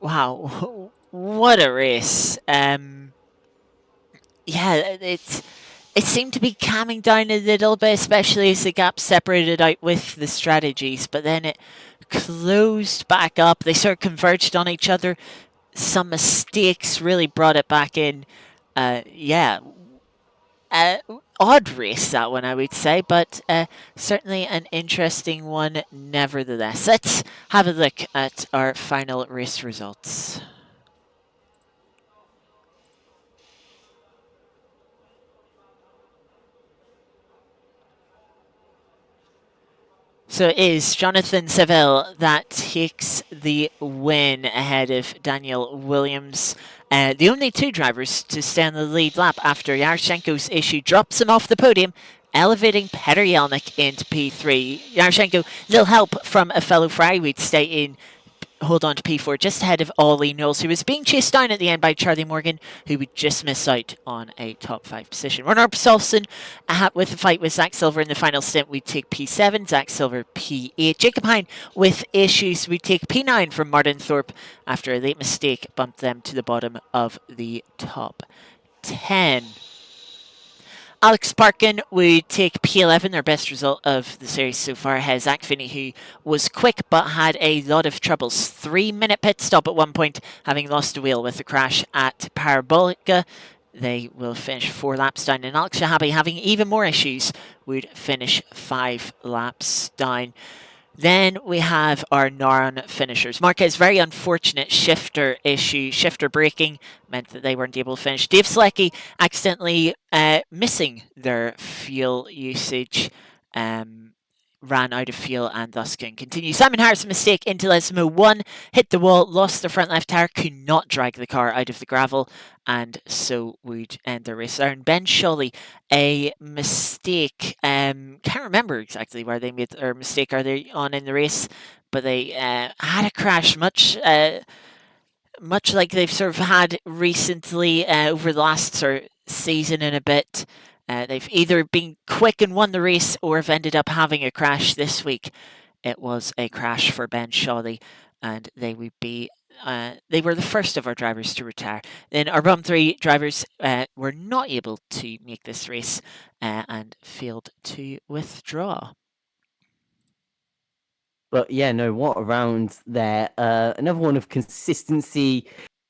Wow, what a race. Yeah, it seemed to be calming down a little bit, especially as the gap separated out with the strategies, but then it closed back up. They sort of converged on each other. Some mistakes really brought it back in. Yeah, odd race, that one, I would say, but certainly an interesting one nevertheless. Let's have a look at our final race results. So it is Jonathan Seville that takes the win ahead of Daniel Williams. The only two drivers to stay on the lead lap after Yaroshenko's issue drops him off the podium, elevating Petr Jelenek into P3. Yaroshenko, little help from a fellow Ferrari, would stay in, hold on to P4 just ahead of Ollie Knowles, who was being chased down at the end by Charlie Morgan, who would just miss out on a top 5 position. Werner Bertolsen with the fight with Zach Silver in the final stint, we'd take P7, Zach Silver P8. Jacob Hine with issues, we'd take P9 from Martin Thorpe after a late mistake bumped them to the bottom of the top 10. Alex Parkin would take P11, their best result of the series so far. Has Zach Finney, who was quick but had a lot of troubles. 3-minute pit stop at one point, having lost a wheel with the crash at Parabolica. They will finish 4 laps down. And Alex Shahabi, having even more issues, would finish 5 laps down. Then we have our non-finishers. Marquez, very unfortunate shifter issue. Shifter braking meant that they weren't able to finish. Dave Selecki accidentally missing their fuel usage. Ran out of fuel and thus can continue. Simon Harris, mistake into Lesmo 1, hit the wall, lost the front left tyre, could not drag the car out of the gravel, and so would end the race there. And Ben Shawley, a mistake, can't remember exactly where they made their mistake early on in the race, but they had a crash much like they've sort of had recently over the last sort of season and a bit. They've either been quick and won the race or have ended up having a crash this week. It was a crash for Ben Shawley, and they would be they were the first of our drivers to retire. Then our bottom 3 drivers were not able to make this race and failed to withdraw. But yeah, no, what a round there. Another one of consistency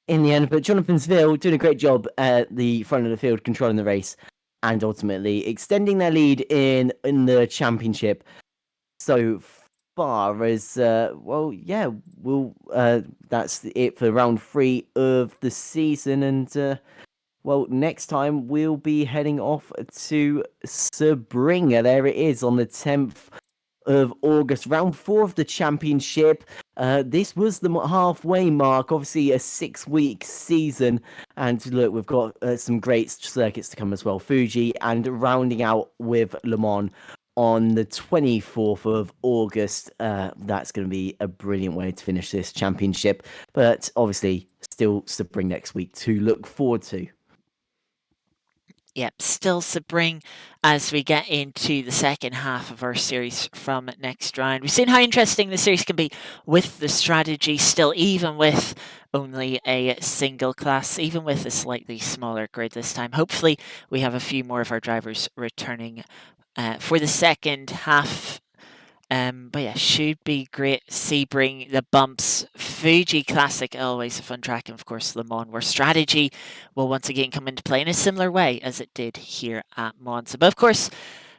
in the end, but Jonathan Seville doing a great job at the front of the field, controlling the race, and ultimately extending their lead in the championship so far as well. Yeah, that's it for round 3 of the season, and well, next time we'll be heading off to Sebringa. There it is on the 10th of August, round 4 of the championship. This was the halfway mark, obviously a 6-week season, and look, we've got some great circuits to come as well. Fuji, and rounding out with Le Mans on the 24th of August. That's going to be a brilliant way to finish this championship. But obviously, still Spring next week to look forward to. Yep, still Sebring as we get into the second half of our series from next round. We've seen how interesting the series can be with the strategy still, even with only a single class, even with a slightly smaller grid this time. Hopefully, we have a few more of our drivers returning for the second half. But yeah, should be great. Sebring, the bumps, Fuji Classic, always a fun track, and of course Le Mans, where strategy will once again come into play in a similar way as it did here at Monza. But of course,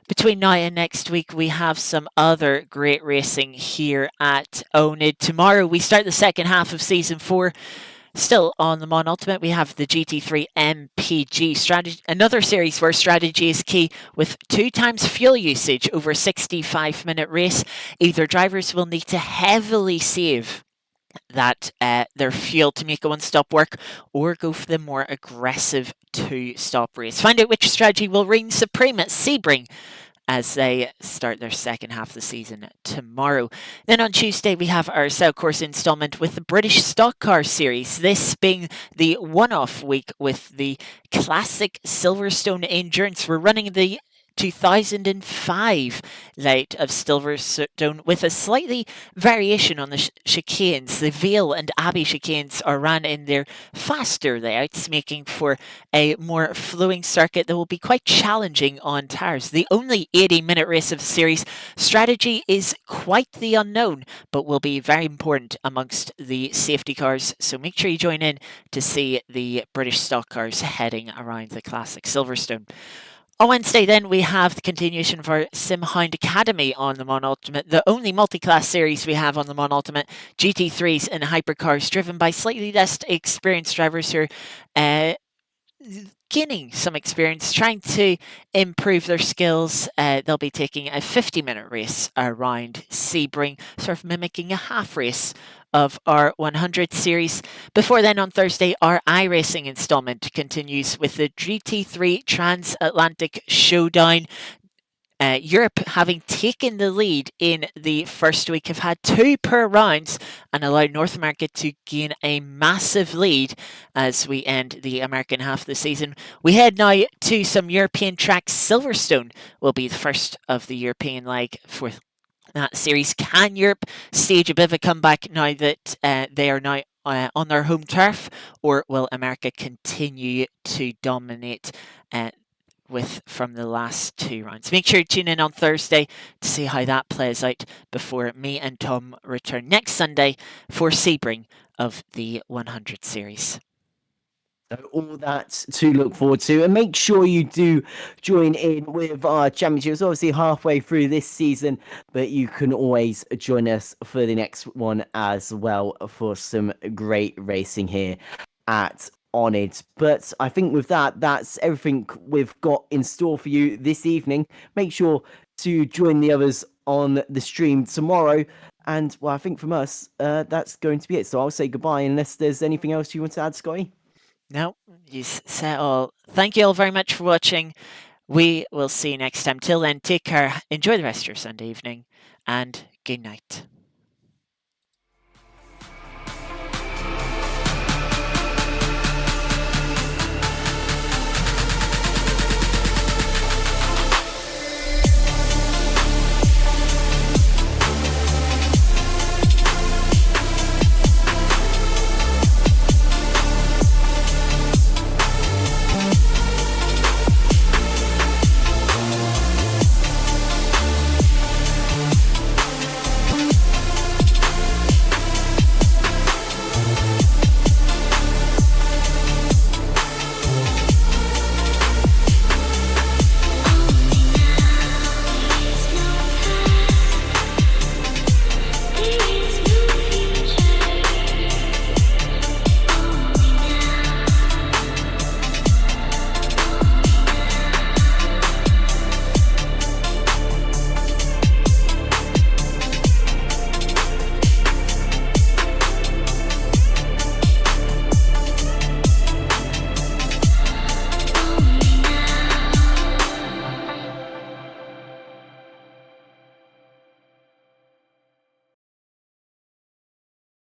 between now and next week, we have some other great racing here at oNiD. Tomorrow, we start the second half of Season 4. Still on the Mon Ultimate, we have the GT3 MPG strategy, another series where strategy is key with 2 times fuel usage over a 65-minute race. Either drivers will need to heavily save that their fuel to make a one-stop work, or go for the more aggressive 2-stop race. Find out which strategy will reign supreme at Sebring as they start their second half of the season tomorrow. Then on Tuesday, we have our South Course installment with the British Stock Car Series, this being the one-off week with the classic Silverstone Endurance. We're running the 2005 light of Silverstone with a slightly variation on the chicanes. The Vale and Abbey chicanes are ran in their faster layouts, making for a more flowing circuit that will be quite challenging on tyres. The only 80-minute race of the series, strategy is quite the unknown, but will be very important amongst the safety cars. So make sure you join in to see the British stock cars heading around the classic Silverstone. On Wednesday, then, we have the continuation of our Sim Hound Academy on the Mon Ultimate, the only multi-class series we have on the Mon Ultimate, GT3s and hypercars driven by slightly less experienced drivers who are gaining some experience, trying to improve their skills. They'll be taking a 50-minute race around Sebring, sort of mimicking a half race of our 100 series. Before then, on Thursday, our iRacing installment continues with the GT3 Transatlantic Showdown. Europe, having taken the lead in the first week, have had 2 per rounds and allowed North America to gain a massive lead as we end the American half of the season. We head now to some European tracks. Silverstone will be the first of the European leg for that series. Can Europe stage a bit of a comeback now that they are now on their home turf, or will America continue to dominate from the last 2 rounds? Make sure you tune in on Thursday to see how that plays out before me and Tom return next Sunday for Sebring of the 100 series. So all that to look forward to, and make sure you do join in with our championship. It's obviously halfway through this season, but you can always join us for the next one as well for some great racing here at oNiD. But I think with that, that's everything we've got in store for you this evening. Make sure to join the others on the stream tomorrow. And well, I think from us, that's going to be it. So I'll say goodbye unless there's anything else you want to add, Scotty. No, you said all. Thank you all very much for watching. We will see you next time. Till then, take care, enjoy the rest of your Sunday evening, and good night.